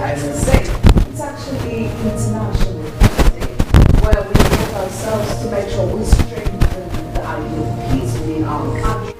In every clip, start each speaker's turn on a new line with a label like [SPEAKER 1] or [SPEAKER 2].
[SPEAKER 1] I must say, it's actually International Day, where we get ourselves to make sure we strengthen the idea of peace within our country,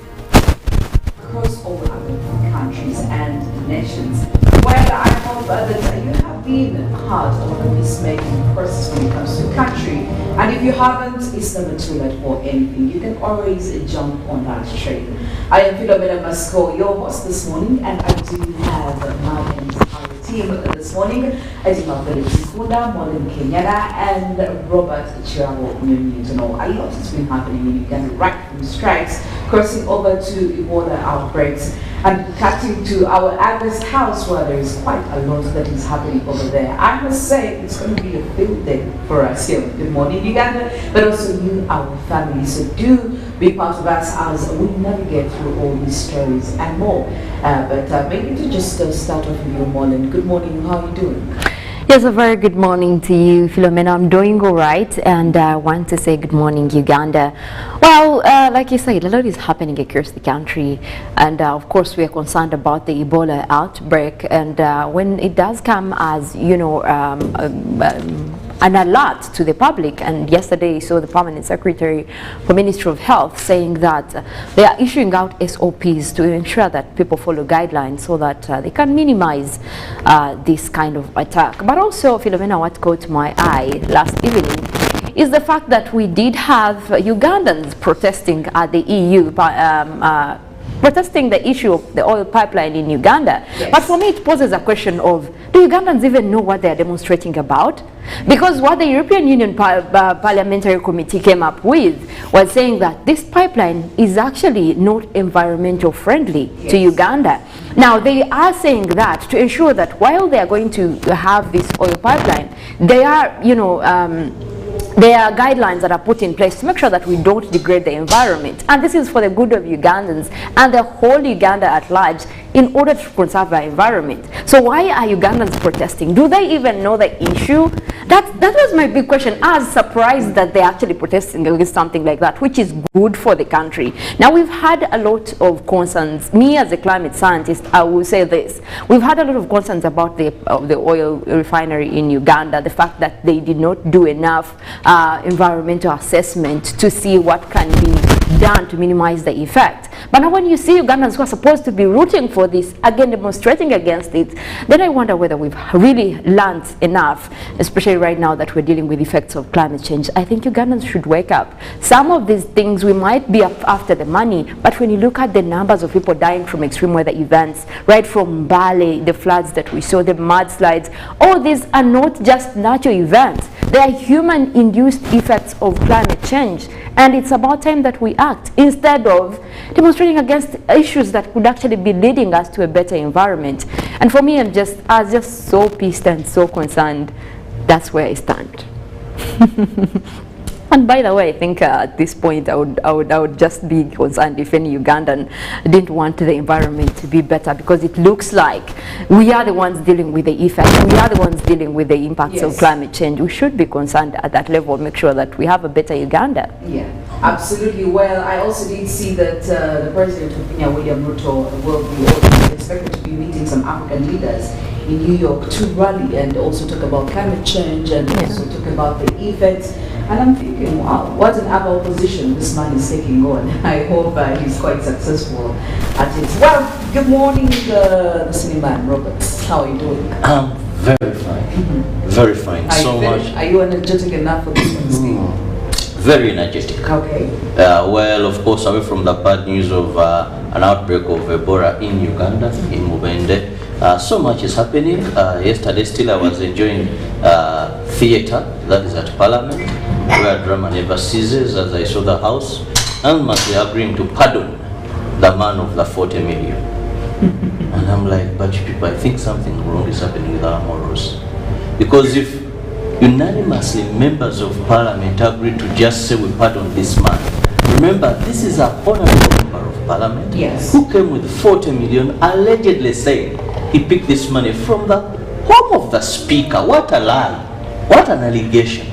[SPEAKER 1] across all other countries and nations. Well, I hope that you have been part of the peacemaking process when it comes to the country. And if you haven't, it's never too late for anything. You can always jump on that train. I am Philomena, your host this morning, and I do have my entire team this morning. I do have Philomena, Mollen, Kenyena, and Robert Kirabo, Nyonyintono. A lot has been happening in Uganda, right from strikes, crossing over to Ebola outbreaks, and cutting to our August house, where there is quite a lot that is happening over there. I must say it's going to be a field day for us here. Good morning, Uganda, but also you, our family. So do be part of us as we navigate through all these stories and more. But maybe to just start off with you, Mollen. Good morning. How are you doing?
[SPEAKER 2] Yes, a very good morning to you, Philomena. I'm doing all right, and I want to say good morning, Uganda. Well, like you said, a lot is happening across the country, and of course we are concerned about the Ebola outbreak, and when it does come as, you know, an alert to the public, and yesterday I saw the Permanent Secretary for Ministry of Health saying that they are issuing out SOPs to ensure that people follow guidelines so that they can minimize this kind of attack. But also, Philomena, what caught my eye last evening is the fact that we did have Ugandans protesting at the EU, protesting the issue of the oil pipeline in Uganda. Yes. But for me it poses a question of, do Ugandans even know what they are demonstrating about? Because what the European Union Parliamentary Committee came up with was saying that this pipeline is actually not environmental friendly. Yes. To Uganda. Now they are saying that to ensure that while they are going to have this oil pipeline, they are, you know, there are guidelines that are put in place to make sure that we don't degrade the environment. And this is for the good of Ugandans and the whole Uganda at large, in order to conserve our environment. So why are Ugandans protesting? Do they even know the issue? That was my big question. I was surprised that they're actually protesting against something like that, which is good for the country. Now, we've had a lot of concerns. Me as a climate scientist, I will say this. We've had a lot of concerns about the oil refinery in Uganda, the fact that they did not do enough environmental assessment to see what can be done to minimize the effect. But now when you see Ugandans who are supposed to be rooting for this, again demonstrating against it, then I wonder whether we've really learned enough, especially right now that we're dealing with effects of climate change. I think Ugandans should wake up. Some of these things we might be after the money, but when you look at the numbers of people dying from extreme weather events, right from Bali, the floods that we saw, the mudslides, all these are not just natural events. They are human-induced effects of climate change, and it's about time that we act instead of demonstrating against issues that could actually be leading us to a better environment. And for me, I was just so pissed and so concerned. That's where I stand. And by the way, I think at this point I would just be concerned if any Ugandan didn't want the environment to be better, because it looks like we are the ones dealing with the effects, we are the ones dealing with the impacts. Yes. Of climate change. We should be concerned at that level, make sure that we have a better Uganda.
[SPEAKER 1] Yeah, absolutely. Well, I also did see that the President of Kenya, William Ruto, will be expected to be meeting some African leaders in New York to rally and also talk about climate change and also talk about the effects. And I'm thinking, wow, what an ABBA position this man is taking on. I hope he's quite successful at it. Well, good morning, the man, Robert. How are you doing?
[SPEAKER 3] Very fine. Very fine. So much.
[SPEAKER 1] Are you energetic enough for this Wednesday?
[SPEAKER 3] Very energetic.
[SPEAKER 1] Okay.
[SPEAKER 3] Well, of course, away from the bad news of an outbreak of Ebola in Uganda, in Mubende. So much is happening. Yesterday still I was enjoying theatre, that is at Parliament, where drama never ceases, as I saw the House, and must be agreeing to pardon the man of the 40 million. And I'm like, but you people, I think something wrong is happening with our morals. Because if unanimously members of Parliament agree to just say we pardon this man, remember, this is a honorable member of Parliament.
[SPEAKER 1] Yes.
[SPEAKER 3] Who came with 40 million, allegedly saying he picked this money from the home of the Speaker. What a lie. What an allegation.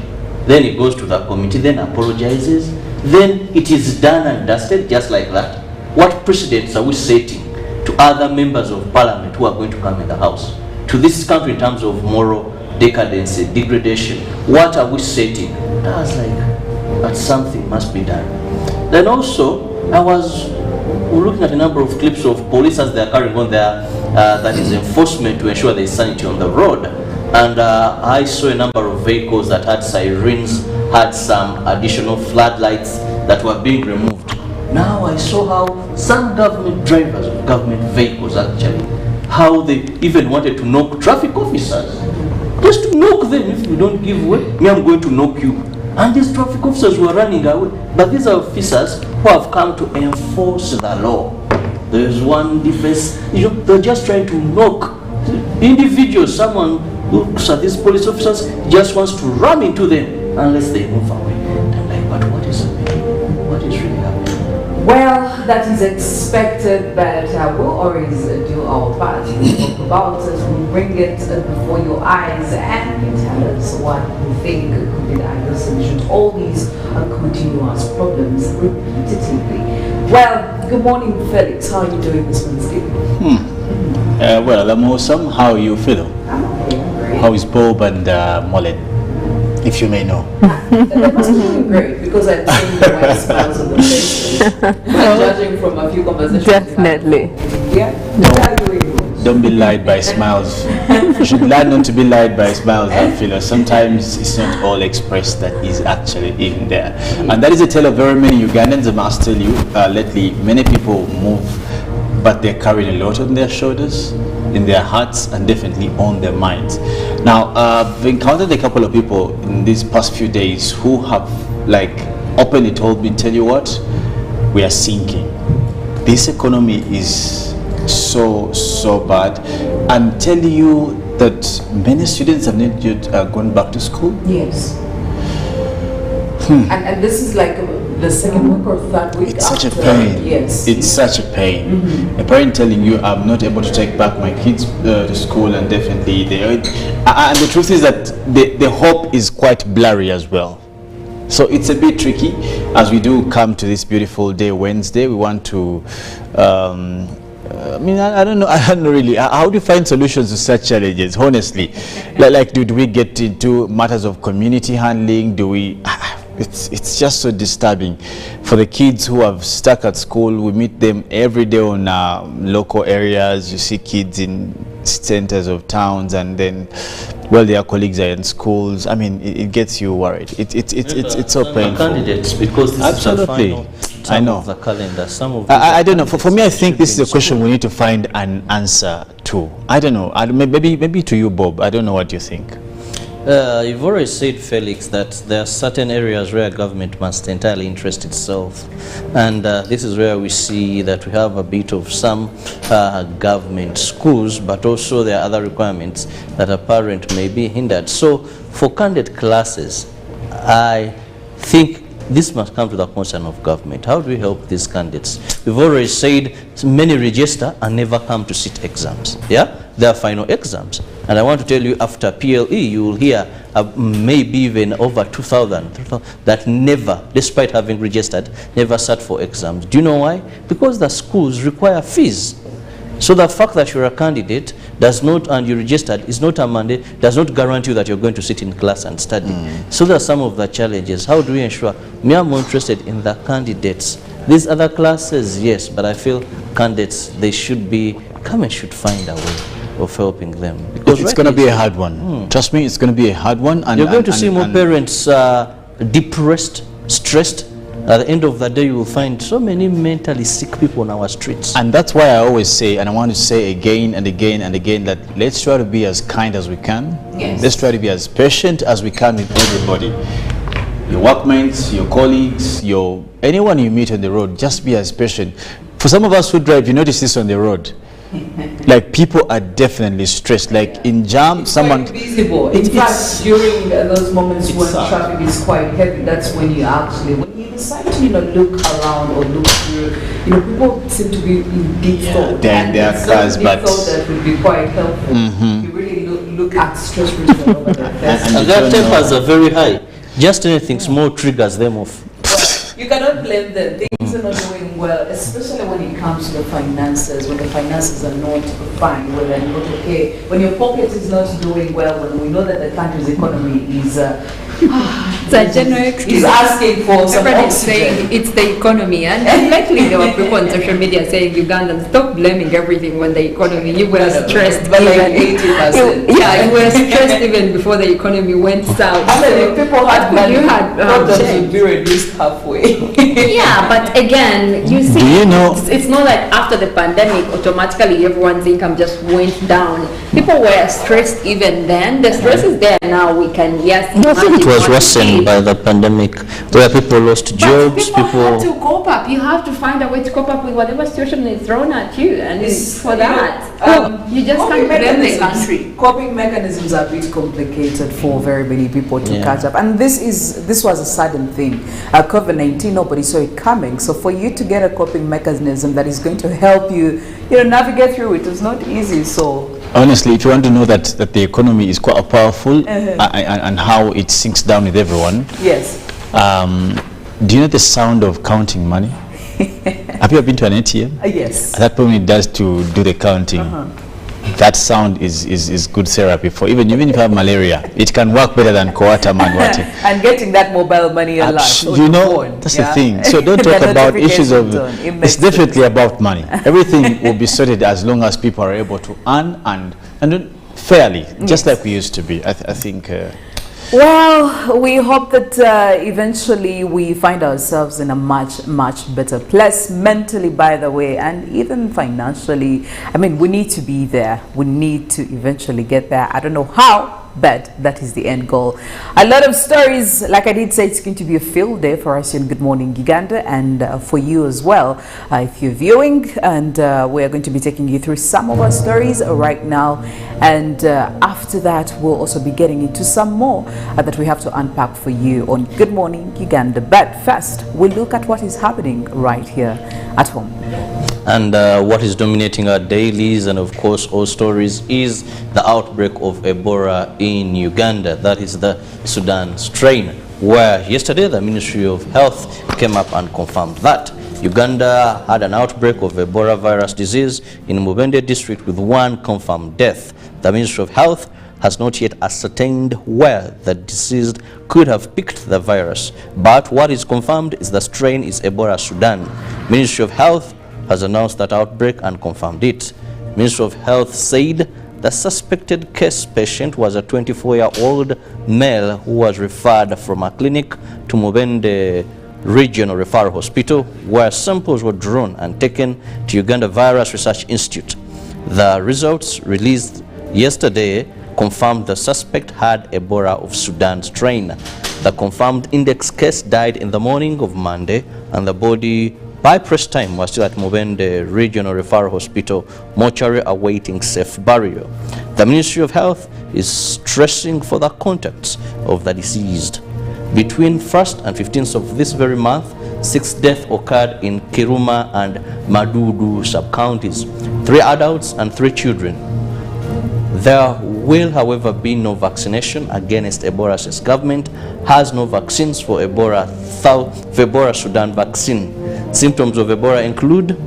[SPEAKER 3] Then he goes to the committee, then apologizes. Then it is done and dusted just like that. What precedents are we setting to other members of Parliament who are going to come in the House to to this country in terms of moral decadence, degradation? What are we setting? And I was like, but something must be done. Then also, I was looking at a number of clips of police as they are carrying on their that is enforcement to ensure there is sanity on the road. And I saw a number of vehicles that had sirens, had some additional floodlights that were being removed. Now I saw how some government drivers of government vehicles actually, how they even wanted to knock traffic officers. Just to knock them. If you don't give way, me, I'm going to knock you. And these traffic officers were running away. But these are officers who have come to enforce the law. There is one difference, they're just trying to knock individuals. Someone who looks at these police officers just wants to run into them unless they move away. I'm like, but what is happening? What is really happening?
[SPEAKER 1] Well, that is expected, but we'll always do our part. We talk about it, we bring it before your eyes, and you tell us what you think could be the ideal solution to all these continuous problems repetitively. Well, good morning, Felix. How are you doing this Wednesday?
[SPEAKER 4] Well, I'm awesome. How are you, Philo?
[SPEAKER 1] I'm okay, I'm great.
[SPEAKER 4] How is Bob and Mollen, if you may know?
[SPEAKER 1] They must be doing great because I've seen the white smiles on the faces. Judging from a few conversations.
[SPEAKER 2] Definitely.
[SPEAKER 1] Yeah? They are doing good.
[SPEAKER 4] Don't be lied by smiles. You should learn not to be lied by smiles, Philo. Sometimes it's not all expressed that is actually in there. And that is a tale of very many Ugandans. I must tell you, lately many people move, but they're carrying a lot on their shoulders, in their hearts, and definitely on their minds. Now, I've encountered a couple of people in these past few days who have like openly told me, tell you what, we are sinking. This economy is so bad, and tell you that many students have not yet gone back to school.
[SPEAKER 1] Yes. And this is like the second week or third week.
[SPEAKER 4] It's such a
[SPEAKER 1] after.
[SPEAKER 4] pain.
[SPEAKER 1] Yes.
[SPEAKER 4] It's such a pain. A parent telling you, I'm not able to take back my kids to school, and definitely and the truth is that the hope is quite blurry as well. So it's a bit tricky as we do come to this beautiful day, Wednesday. We want to I mean, I don't know really. How do you find solutions to such challenges, honestly? Like do we get into matters of community handling? Do we? It's just so disturbing for the kids who have stuck at school. We meet them every day on local areas. You see kids in centers of towns, and then, well, their colleagues are in schools. I mean, it gets you worried. It's so painful.
[SPEAKER 3] Candidates, because this
[SPEAKER 4] Absolutely.
[SPEAKER 3] is the final
[SPEAKER 4] I know.
[SPEAKER 3] of the calendar. Some of
[SPEAKER 4] I don't know. For me, I think this is a question we need to find an answer to. I don't know. Maybe to you, Bob. I don't know what you think.
[SPEAKER 3] You've already said, Felix, that there are certain areas where government must entirely interest itself. And this is where we see that we have a bit of some government schools, but also there are other requirements that a parent may be hindered. So for candidate classes, I think this must come to the concern of government. How do we help these candidates? We've already said many register and never come to sit exams. Yeah, they are final exams. And I want to tell you, after PLE, you will hear maybe even over 2,000 that never, despite having registered, never sat for exams. Do you know why? Because the schools require fees. So the fact that you're a candidate does not, and you registered, is not a mandate, does not guarantee you that you're going to sit in class and study. So there are some of the challenges. How do we ensure? Me, I'm more interested in the candidates. These other classes, yes, but I feel candidates, they should be, government should find a way of helping them. Because
[SPEAKER 4] It's going to be a hard one. Trust me, it's going to be a hard one. And
[SPEAKER 3] you're going to see more parents depressed, stressed. At the end of the day, you will find so many mentally sick people on our streets.
[SPEAKER 4] And that's why I always say, and I want to say again and again and again, that let's try to be as kind as we can.
[SPEAKER 1] Yes.
[SPEAKER 4] Let's try to be as patient as we can with everybody. Your workmates, your colleagues, anyone you meet on the road, just be as patient. For some of us who drive, you notice this on the road. Like, people are definitely stressed. Like in jam,
[SPEAKER 1] It's
[SPEAKER 4] someone
[SPEAKER 1] quite visible. In fact, during those moments when traffic is quite heavy, that's when you actually, when you decide to, look around or look through, people seem to be in deep thought.
[SPEAKER 4] they're in their cars, but
[SPEAKER 1] thought that would be quite helpful. You really look at stress response over their face.
[SPEAKER 3] And their tempers are very high. Just anything small triggers them off.
[SPEAKER 1] You cannot blame them. Things are not doing well, especially when it comes to the finances, when the finances are not fine, when they're not okay, when your pocket is not doing well, when we know that the country's economy is
[SPEAKER 2] it's a general excuse.
[SPEAKER 1] is asking for some
[SPEAKER 2] Everyone is
[SPEAKER 1] oxygen.
[SPEAKER 2] saying it's the economy, and lately there were people on social media saying Ugandans stop blaming everything when the economy. You were stressed,
[SPEAKER 1] but like
[SPEAKER 2] even
[SPEAKER 1] 80%.
[SPEAKER 2] you were stressed even before the economy went south.
[SPEAKER 1] I mean, if people had money,
[SPEAKER 2] you had
[SPEAKER 1] problems
[SPEAKER 2] change.
[SPEAKER 1] would be reduced halfway.
[SPEAKER 2] Yeah, but again, you see,
[SPEAKER 4] Do you know-
[SPEAKER 2] it's not like after the pandemic, automatically everyone's income just went down. People were stressed even then. The stress is there now. We can, yes.
[SPEAKER 3] No, I think it
[SPEAKER 2] imagine
[SPEAKER 3] was
[SPEAKER 2] what
[SPEAKER 3] worsened
[SPEAKER 2] is.
[SPEAKER 3] by the pandemic, where people lost
[SPEAKER 2] But
[SPEAKER 3] jobs,
[SPEAKER 2] people have
[SPEAKER 3] people...
[SPEAKER 2] to cope up. You have to find a way to cope up with whatever situation is thrown at you, and it's for that. You just
[SPEAKER 1] Coping
[SPEAKER 2] can't blame the
[SPEAKER 1] mechanisms-
[SPEAKER 2] country.
[SPEAKER 1] Coping mechanisms are a bit complicated for very many people to
[SPEAKER 3] Yeah.
[SPEAKER 1] catch up, and this was a sudden thing. COVID-19, nobody saw it coming. So for you to get a coping mechanism that is going to help you, navigate through it is not easy. So
[SPEAKER 4] Honestly, if you want to know that the economy is quite powerful and how it sinks down with everyone,
[SPEAKER 1] yes,
[SPEAKER 4] do you know the sound of counting money? Have you ever been to an ATM?
[SPEAKER 1] yes.
[SPEAKER 4] At that point it does to do the counting. That sound is good therapy for even if you have malaria. It can work better than Coatam and what.
[SPEAKER 1] And getting that mobile money alive.
[SPEAKER 4] You know, that's the thing. So don't talk
[SPEAKER 1] The
[SPEAKER 4] about issues of.
[SPEAKER 1] notification tone. It
[SPEAKER 4] It's
[SPEAKER 1] makes
[SPEAKER 4] definitely about money. Everything will be sorted as long as people are able to earn and fairly, just like we used to be. I think.
[SPEAKER 1] Well, we hope that eventually we find ourselves in a much, much better place mentally, by the way, and even financially. I mean, we need to be there. We need to eventually get there. I don't know how, but that is the end goal. A lot of stories, like I did say, it's going to be a field day for us in Good Morning Uganda, and for you as well if you're viewing, and we're going to be taking you through some of our stories right now, and after that we'll also be getting into some more that we have to unpack for you on Good Morning Uganda. But first, we'll look at what is happening right here at home.
[SPEAKER 3] And what is dominating our dailies and of course all stories is the outbreak of Ebola in Uganda. That is the Sudan strain, where yesterday the Ministry of Health came up and confirmed that Uganda had an outbreak of Ebola virus disease in Mubende district with 1 confirmed death. The Ministry of Health has not yet ascertained where the deceased could have picked the virus, but what is confirmed is the strain is Ebola Sudan. Ministry of Health has announced that outbreak and confirmed it. Ministry of Health said the suspected case patient was a 24-year-old male who was referred from a clinic to Mubende Regional Referral Hospital, where samples were drawn and taken to Uganda Virus Research Institute. The results released yesterday confirmed the suspect had Ebola of Sudan strain. The confirmed index case died in the morning of Monday, and the body by press time was still at Mubende Regional Referral Hospital mortuary awaiting safe burial. The Ministry of Health is stressing further contacts of the deceased. Between 1st and 15th of this very month, 6 deaths occurred in Kiruma and Madudu sub-counties, 3 adults and 3 children. There will, however, be no vaccination against Ebola, since government has no vaccines for Ebola Sudan vaccine. Symptoms of Ebola include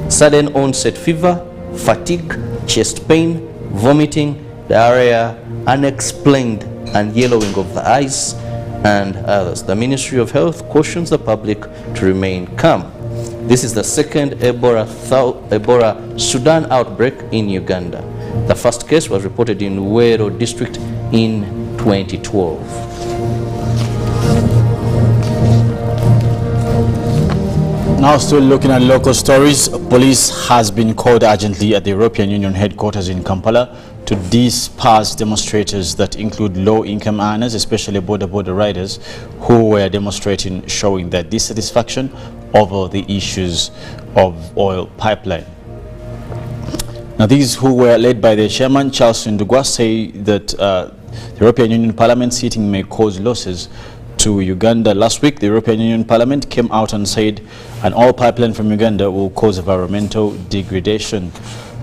[SPEAKER 3] sudden onset fever, fatigue, chest pain, vomiting, diarrhea, unexplained and yellowing of the eyes, and others. The Ministry of Health cautions the public to remain calm. This is the second Ebola Sudan outbreak in Uganda. The first case was reported in Wero district in 2012.
[SPEAKER 4] Now still looking at local stories, police has been called urgently at the European Union headquarters in Kampala to disperse demonstrators that include low-income earners, especially border riders, who were demonstrating, showing their dissatisfaction over the issues of oil pipeline. Now these, who were led by the chairman, Charles Ndugwa, say that the European Union Parliament sitting may cause losses to Uganda. Last week, the European Union Parliament came out and said an oil pipeline from Uganda will cause environmental degradation.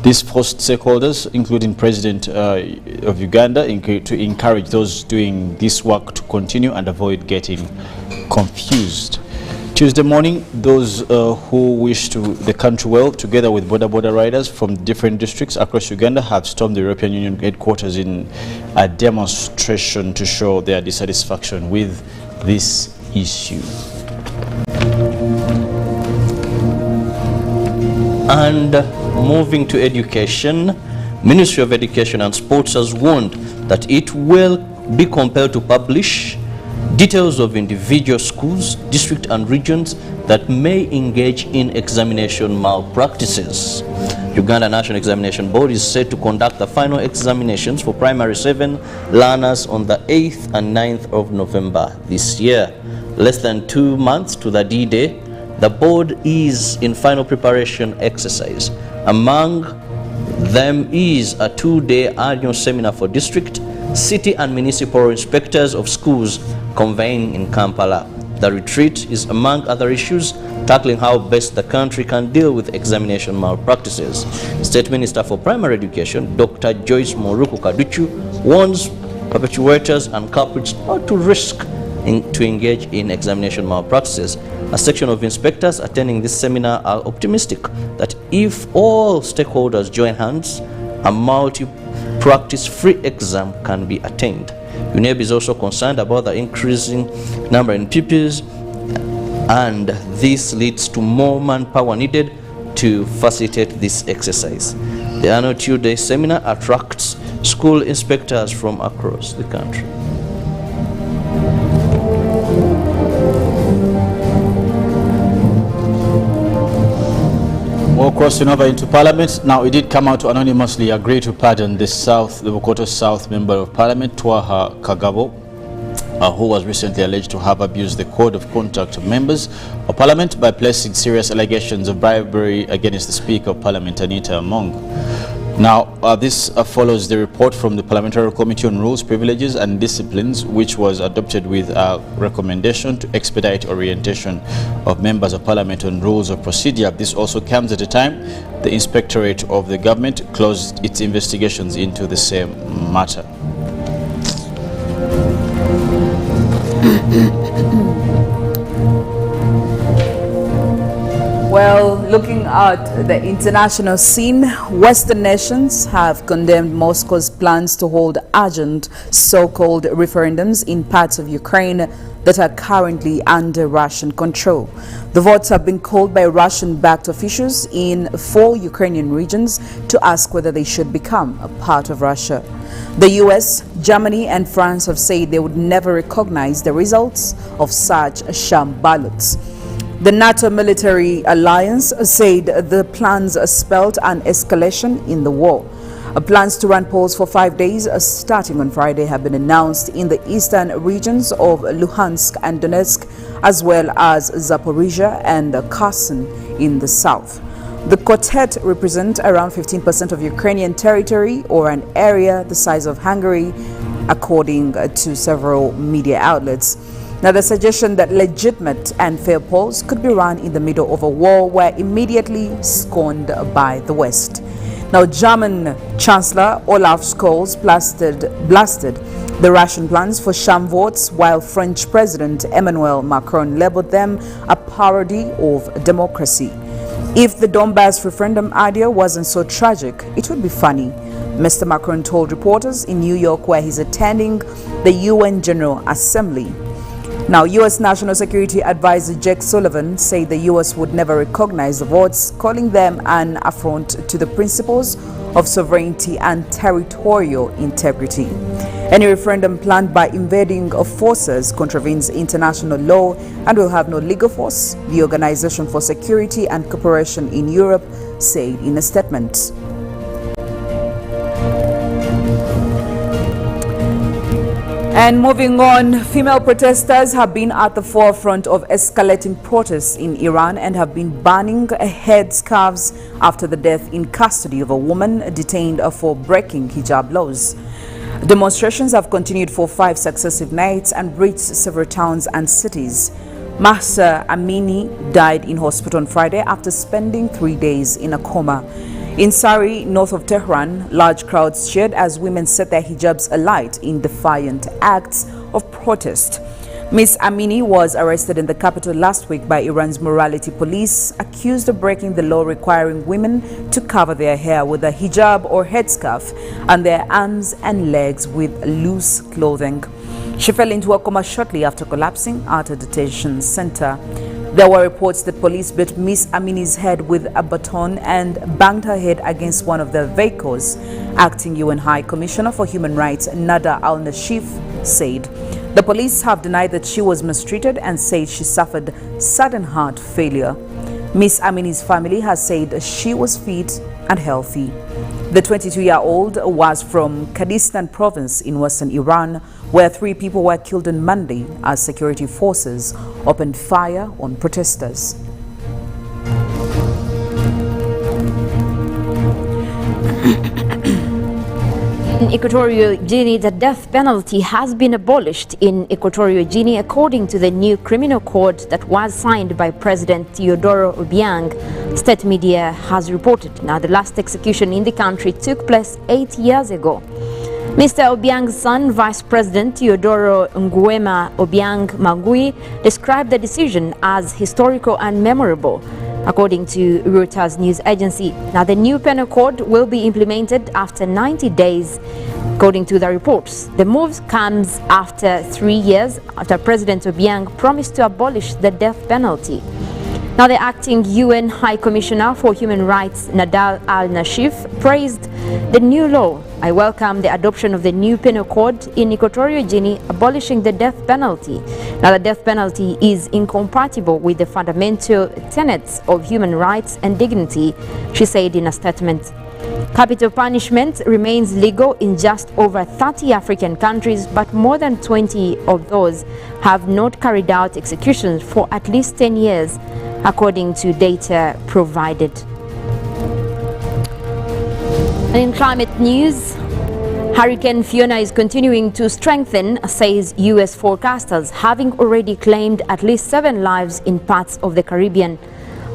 [SPEAKER 4] This forced stakeholders, including President of Uganda, to encourage those doing this work to continue and avoid getting confused. Tuesday morning, those who wish to the country well, together with border riders from different districts across Uganda, have stormed the European Union headquarters in a demonstration to show their dissatisfaction with this issue.
[SPEAKER 3] And moving to education, Ministry of Education and Sports has warned that it will be compelled to publish details of individual schools, district and regions that may engage in examination malpractices. Uganda National Examination Board is set to conduct the final examinations for primary 7 learners on the 8th and 9th of November this year. Less than 2 months to the D-Day, the board is in final preparation exercise. Among them is a 2-day annual seminar for district, city and municipal inspectors of schools convened in Kampala. The retreat is, among other issues, tackling how best the country can deal with examination malpractices. State Minister for Primary Education, Dr. Joyce Moruku Kaduchu, warns perpetrators and culprits not to risk to engage in examination malpractices. A section of inspectors attending this seminar are optimistic that if all stakeholders join hands, a multi-practice-free exam can be attained. UNEB is also concerned about the increasing number in pupils, and this leads to more manpower needed to facilitate this exercise. The annual 2-day seminar attracts school inspectors from across the country.
[SPEAKER 4] Well, crossing over into Parliament, now it did come out to anonymously agree to pardon the Bukoto South Member of Parliament, Twaha Kagabo, who was recently alleged to have abused the code of conduct of members of Parliament by placing serious allegations of bribery against the Speaker of Parliament, Anita Among. Now, this follows the report from the Parliamentary Committee on Rules, Privileges and Disciplines, which was adopted with a recommendation to expedite orientation of members of Parliament on rules of procedure. This also comes at a time the Inspectorate of the Government closed its investigations into the same matter.
[SPEAKER 1] Well, looking at the international scene, Western nations have condemned Moscow's plans to hold urgent so-called referendums in parts of Ukraine that are currently under Russian control. The votes have been called by Russian-backed officials in 4 Ukrainian regions to ask whether they should become a part of Russia. The US, Germany and France have said they would never recognize the results of such sham ballots. The NATO military alliance said the plans spelled an escalation in the war. Plans to run polls for 5 days starting on Friday have been announced in the eastern regions of Luhansk and Donetsk, as well as Zaporizhia and Kherson in the south. The quartet represent around 15% of Ukrainian territory, or an area the size of Hungary, according to several media outlets. Now, the suggestion that legitimate and fair polls could be run in the middle of a war were immediately scorned by the West. Now, German Chancellor Olaf Scholz blasted the Russian plans for sham votes, while French President Emmanuel Macron labeled them a parody of democracy. If the Donbass referendum idea wasn't so tragic, it would be funny, Mr. Macron told reporters in New York, where he's attending the UN General Assembly. Now, U.S. National Security Advisor Jake Sullivan said the U.S. would never recognize the votes, calling them an affront to the principles of sovereignty and territorial integrity. Any referendum planned by invading forces contravenes international law and will have no legal force, the Organization for Security and Cooperation in Europe said in a statement. And moving on, female protesters have been at the forefront of escalating protests in Iran and have been banning headscarves after the death in custody of a woman detained for breaking hijab laws. Demonstrations have continued for 5 successive nights and reached several towns and cities. Mahsa Amini died in hospital on Friday after spending 3 days in a coma. In Sari, north of Tehran, large crowds cheered as women set their hijabs alight in defiant acts of protest.
[SPEAKER 5] Miss Amini was arrested in the capital last week by Iran's morality police, accused of breaking the law requiring women to cover their hair with a hijab or headscarf and their arms and legs with loose clothing. She fell into a coma shortly after collapsing at a detention center. There were reports that police beat Miss Amini's head with a baton and banged her head against one of their vehicles. Acting UN High Commissioner for Human Rights Nada Al-Nashif said the police have denied that she was mistreated and said she suffered sudden heart failure. Miss Amini's family has said she was fit and healthy. The 22-year-old was from Kurdistan province in western Iran, where 3 people were killed on Monday as security forces opened fire on protesters.
[SPEAKER 2] In Equatorial Guinea, the death penalty has been abolished in Equatorial Guinea according to the new criminal code that was signed by President Teodoro Obiang, state media has reported. Now, the last execution in the country took place 8 years ago. Mr. Obiang's son, Vice President Teodoro Nguema Obiang Magui, described the decision as historical and memorable, according to Reuters news agency. Now, the new penal code will be implemented after 90 days, according to the reports. The move comes after 3 years after President Obiang promised to abolish the death penalty. Now, the acting UN High Commissioner for Human Rights, Nada Al-Nashif, praised the new law. I welcome the adoption of the new penal code in Equatorial Guinea, abolishing the death penalty. Now, the death penalty is incompatible with the fundamental tenets of human rights and dignity, she said in a statement. Capital punishment remains legal in just over 30 African countries, but more than 20 of those have not carried out executions for at least 10 years, according to data provided. And in climate news, Hurricane Fiona is continuing to strengthen, says U.S. forecasters, having already claimed at least 7 lives in parts of the Caribbean.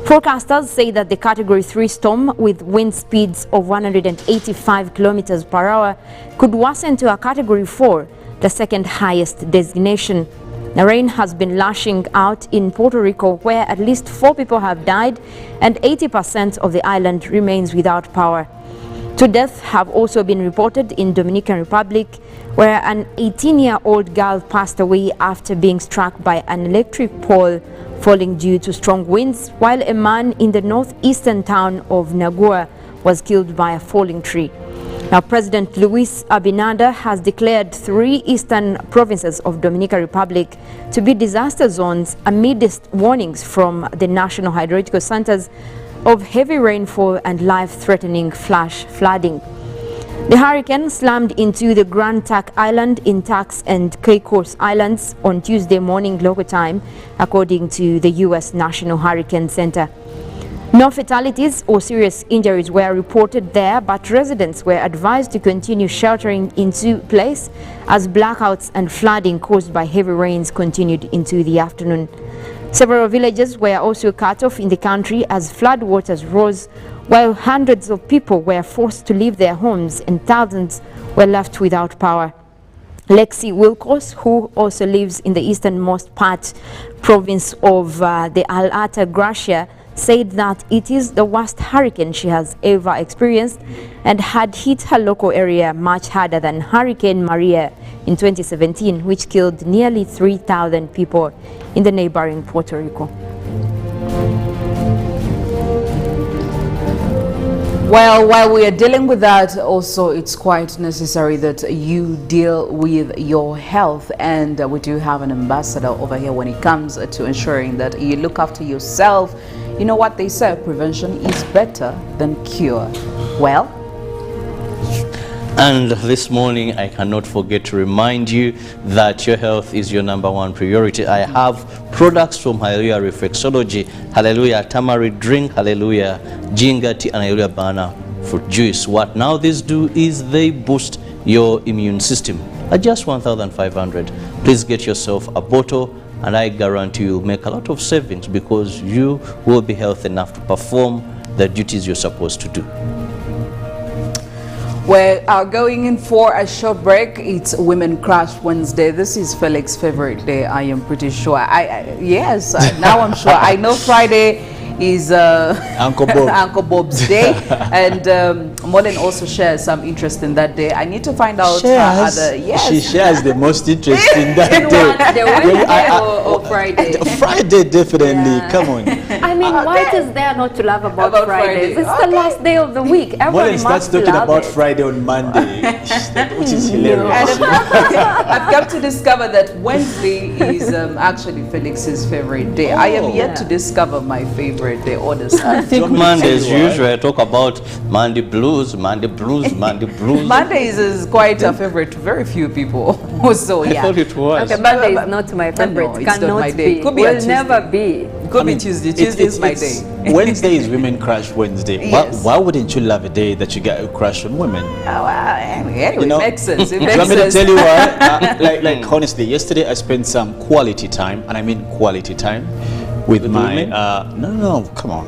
[SPEAKER 2] Forecasters say that the Category 3 storm, with wind speeds of 185 kilometers per hour, could worsen to a Category 4, the second highest designation. The rain has been lashing out in Puerto Rico, where at least 4 people have died and 80% of the island remains without power. 2 deaths have also been reported in Dominican Republic, where an 18-year-old girl passed away after being struck by an electric pole falling due to strong winds, while a man in the northeastern town of Nagua was killed by a falling tree. Now, President Luis Abinader has declared 3 eastern provinces of Dominican Republic to be disaster zones amidst warnings from the National Hydrological Centers of heavy rainfall and life-threatening flash flooding. The hurricane slammed into the Grand Turk Island in Turks and Caicos Islands on Tuesday morning local time, according to the U.S. National Hurricane Center. No fatalities or serious injuries were reported there, but residents were advised to continue sheltering into place as blackouts and flooding caused by heavy rains continued into the afternoon. Several villages were also cut off in the country as floodwaters rose, while hundreds of people were forced to leave their homes and thousands were left without power. Lexi Wilkos, who also lives in the easternmost part province of the Alta Gracia, said that it is the worst hurricane she has ever experienced and had hit her local area much harder than Hurricane Maria in 2017, which killed nearly 3,000 people in the neighboring Puerto Rico.
[SPEAKER 5] Well, while we are dealing with that, also it's quite necessary that you deal with your health, and we do have an ambassador over here when it comes to ensuring that you look after yourself. You know what they say, prevention is better than cure. Well,
[SPEAKER 3] and this morning I cannot forget to remind you that your health is your #1 priority. I have products from Hallelujah Reflexology, Hallelujah Tamarind Drink, Hallelujah Ginger Tea, and Hallelujah Banana Fruit Juice. What now these do is they boost your immune system at just 1,500. Please get yourself a bottle, and I guarantee you'll make a lot of savings because you will be healthy enough to perform the duties you're supposed to do.
[SPEAKER 5] We're going in for a short break. It's Women Crash Wednesday. This is Felix's favorite day, I am pretty sure. Yes, now I'm sure. I know Friday is
[SPEAKER 4] Uncle Bob.
[SPEAKER 5] Uncle Bob's day, and Mollen also shares some interest in that day. I need to find out other. Yes,
[SPEAKER 4] she shares the most interest in that day.
[SPEAKER 2] The Wednesday or Friday?
[SPEAKER 4] Friday, definitely.
[SPEAKER 2] Yeah.
[SPEAKER 4] Come on.
[SPEAKER 2] I mean, what is there not to love about Fridays?
[SPEAKER 5] Friday.
[SPEAKER 2] It's the last day of the week.
[SPEAKER 4] Mollen
[SPEAKER 2] Everybody
[SPEAKER 4] starts
[SPEAKER 2] must
[SPEAKER 4] talking
[SPEAKER 2] love
[SPEAKER 4] about
[SPEAKER 2] it.
[SPEAKER 4] Friday on Monday, which is hilarious.
[SPEAKER 5] And I've come to discover that Wednesday is actually Felix's favorite day. I am yet to discover my favorite day, honestly.
[SPEAKER 3] I think Monday, as usual, I talk about Monday blues, Monday blues, Monday blues.
[SPEAKER 5] Mondays is quite a favorite to very few people. So
[SPEAKER 3] I
[SPEAKER 5] yeah.
[SPEAKER 3] thought it was.
[SPEAKER 2] Okay, Monday is not my favorite.
[SPEAKER 5] No, it's not
[SPEAKER 2] Cannot
[SPEAKER 5] my day.
[SPEAKER 2] be.
[SPEAKER 5] Could be a
[SPEAKER 2] Will never
[SPEAKER 5] Tuesday.
[SPEAKER 2] be.
[SPEAKER 5] Could be Tuesday. Tuesday is my day.
[SPEAKER 4] Wednesday is Women Crash Wednesday.
[SPEAKER 5] Yes.
[SPEAKER 4] Why wouldn't you love a day that you get a crush on women?
[SPEAKER 5] Oh, well, anyway,
[SPEAKER 4] You know,
[SPEAKER 5] it makes sense. It
[SPEAKER 4] Do you
[SPEAKER 5] makes
[SPEAKER 4] want me to
[SPEAKER 5] sense.
[SPEAKER 4] tell you why? Like honestly, yesterday I spent some quality time, and I mean quality time, with my
[SPEAKER 3] women?
[SPEAKER 4] no, come on.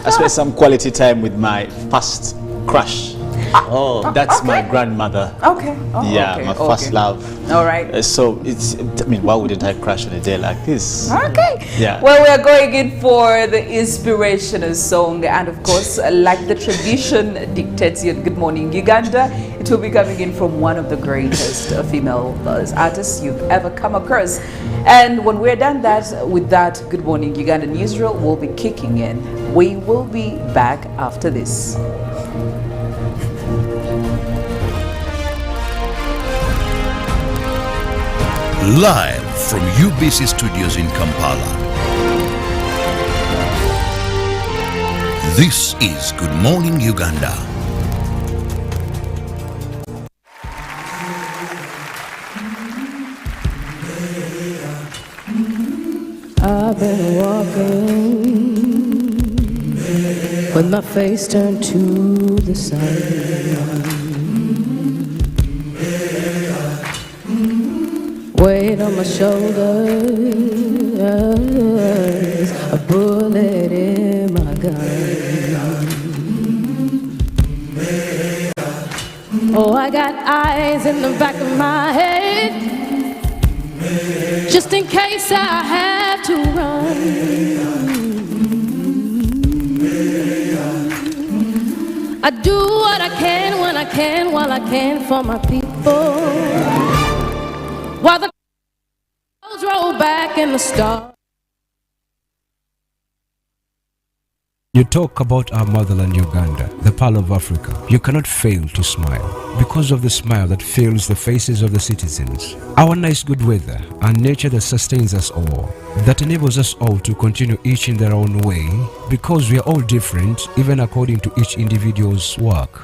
[SPEAKER 4] I spent some quality time with my first crush.
[SPEAKER 3] Oh,
[SPEAKER 4] That's my grandmother.
[SPEAKER 5] Okay. Oh,
[SPEAKER 4] Yeah,
[SPEAKER 5] okay.
[SPEAKER 4] my first love.
[SPEAKER 5] All right.
[SPEAKER 4] So it's, I mean, why wouldn't I crash on a day like this?
[SPEAKER 5] Okay.
[SPEAKER 4] Yeah.
[SPEAKER 5] Well, we are going in for the inspirational song, and of course, like the tradition dictates in Good Morning Uganda, it will be coming in from one of the greatest female artists you've ever come across. And when we're done with that Good Morning Uganda newsreel will be kicking in. We will be back after this.
[SPEAKER 6] Live from UBC Studios in Kampala. This is Good Morning Uganda.
[SPEAKER 7] I've been walking with my face turned to the sun. Weight on my shoulders, a bullet in my gun. Oh, I got eyes in the back of my head, just in case I have to run. I do what I can when I can, while I can for my people. While the clouds roll back in the stars.
[SPEAKER 8] You talk about our motherland Uganda, the pearl of Africa. You cannot fail to smile because of the smile that fills the faces of the citizens. Our nice good weather and nature that sustains us all, that enables us all to continue each in their own way, because we are all different even according to each individual's work.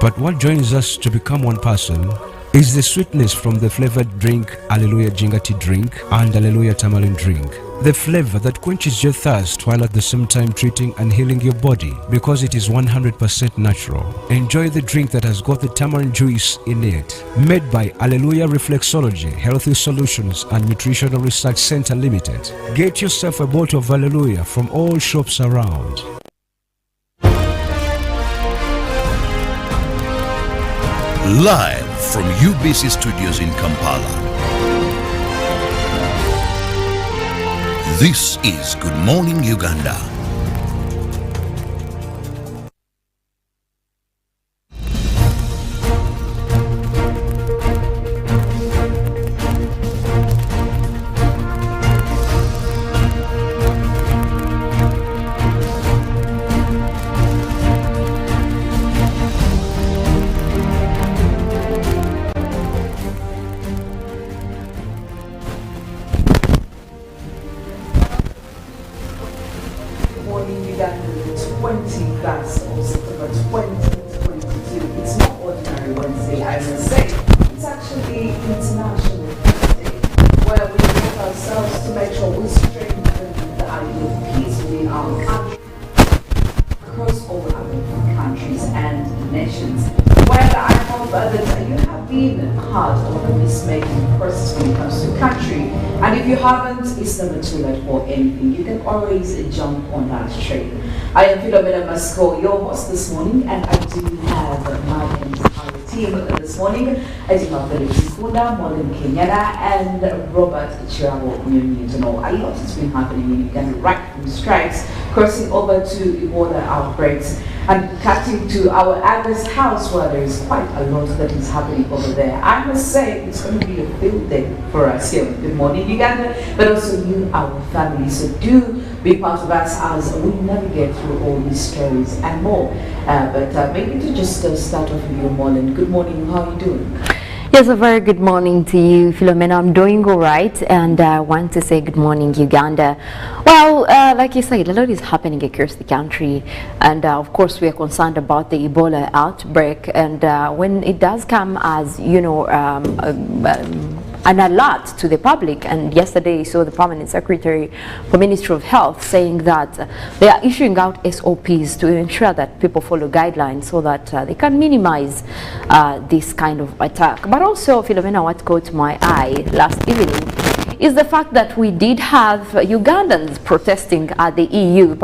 [SPEAKER 8] But what joins us to become one person is the sweetness from the flavored drink Alleluia Jingati drink and Alleluia Tamarind drink. The flavor that quenches your thirst while at the same time treating and healing your body because it is 100% natural. Enjoy the drink that has got the tamarind juice in it. Made by Alleluia Reflexology, Healthy Solutions and Nutritional Research Center Limited. Get yourself a bottle of Alleluia from all shops around.
[SPEAKER 6] Live from UBC Studios in Kampala. This is Good Morning Uganda.
[SPEAKER 1] Morning Uganda, the 20th of September 2022. It's not ordinary Wednesday, I will say. It's actually International Wednesday, where we give ourselves to make sure we strengthen the idea of peace within our country, across all African countries and nations. Well, I hope that you have been part of the peacemaking process when it comes to country. And if you haven't, it's never too late for anything. You can always jump on that train. I am Philomena Mastiko, your host this morning, and I do have my entire team this morning. I do have Philomena, Mollen, Kenyena, and Robert Kirabo, Nyonyintono. A lot has been happening in Uganda, right from strikes, crossing over to Ebola outbreaks, and cutting to our August house where there is quite a lot that is happening over there. I must say it's going to be a field day for us here. Good morning, Uganda, but also you, our family. So do be part of us as we navigate through all these stories and more. But maybe to just start off with you, Mollen. Good morning, how are you doing?
[SPEAKER 2] Yes, a very good morning to you, Philomena. I'm doing all right, and I want to say good morning, Uganda. Well, like you said, a lot is happening across the country, and of course we are concerned about the Ebola outbreak, and when it does come as, you know, an alert to the public, and yesterday saw the Permanent Secretary for Ministry of Health saying that they are issuing out SOPs to ensure that people follow guidelines so that they can minimize this kind of attack. But also, Philomena, what caught my eye last evening is the fact that we did have Ugandans protesting at the EU,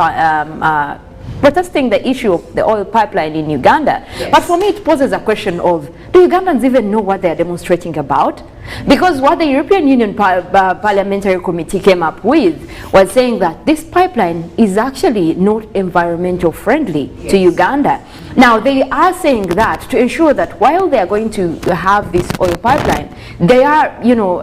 [SPEAKER 2] protesting the issue of the oil pipeline in Uganda.
[SPEAKER 1] Yes.
[SPEAKER 2] But for me, it poses a question of, do Ugandans even know what they are demonstrating about? Because what the European Union Parliamentary Committee came up with was saying that this pipeline is actually not environmental friendly to Uganda. Now, they are saying that to ensure that while they are going to have this oil pipeline, they are, you know,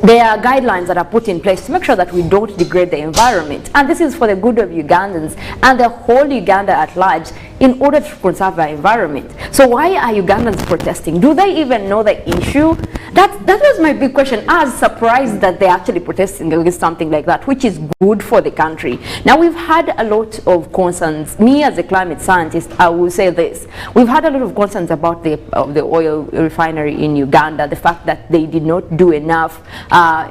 [SPEAKER 2] there are guidelines that are put in place to make sure that we don't degrade the environment. And this is for the good of Ugandans and the whole Uganda at large in order to conserve our environment. So why are Ugandans protesting? Do they even know the issue? That was my big question. I was surprised that they're actually protesting against something like that, which is good for the country. Now, we've had a lot of concerns. Me as a climate scientist, I will say this. We've had a lot of concerns about the oil refinery in Uganda, the fact that they did not do enough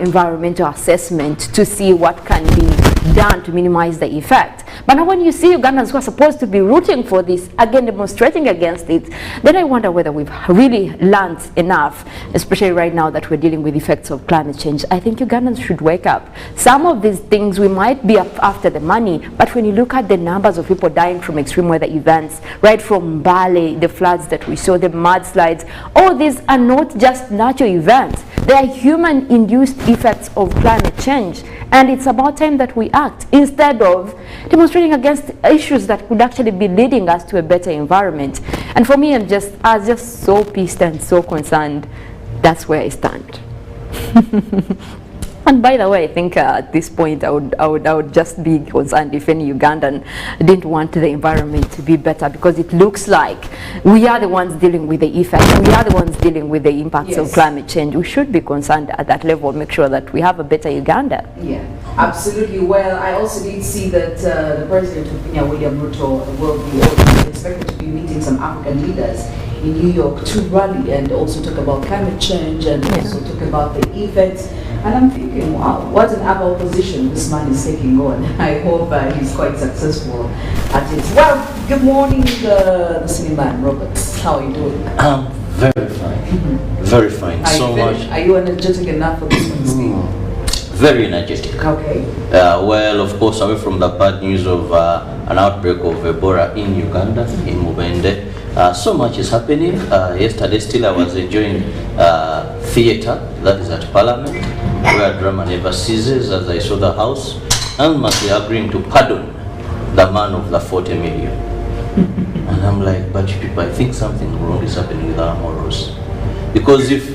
[SPEAKER 2] environmental assessment to see what can be done to minimize the effect. But now when you see Ugandans who are supposed to be rooting for this, again demonstrating against it, then I wonder whether we've really learned enough, especially right now that we're dealing with effects of climate change. I think Ugandans should wake up. Some of these things we might be after the money, but when you look at the numbers of people dying from extreme weather events, right from Bali, the floods that we saw, the mudslides, all these are not just natural events. They are human-induced effects of climate change, and it's about time that we act instead of demonstrating against issues that could actually be leading us to a better environment. And for me, I was just so pissed and so concerned. That's where I stand. And by the way, I think at this point I would just be concerned if any Ugandan didn't want the environment to be better, because it looks like we are the ones dealing with the effects. We are the ones dealing with the impacts of climate change. We should be concerned at that level, make sure that we have a better Uganda.
[SPEAKER 1] Yeah, absolutely. Well, I also did see that the President of Kenya, William Ruto, will be expected to be meeting some African leaders in New York to rally and also talk about climate change and also talk about the effects. And I'm thinking, wow, what an able position this man is taking on. I hope he's quite successful at it. Well, good morning, the senior man, Robert. How are you doing?
[SPEAKER 3] Very fine. Very fine. So much.
[SPEAKER 1] Are you energetic enough for this Wednesday?
[SPEAKER 3] Very energetic.
[SPEAKER 1] Okay.
[SPEAKER 3] Well, of course, away from the bad news of an outbreak of Ebola in Uganda, in Mubende, so much is happening. Yesterday still I was enjoying theatre, that is at Parliament, where drama never ceases, as I saw the House unanimously agreeing to pardon the man of the 40 million. And I'm like, but people, I think something wrong is happening with our morals. Because if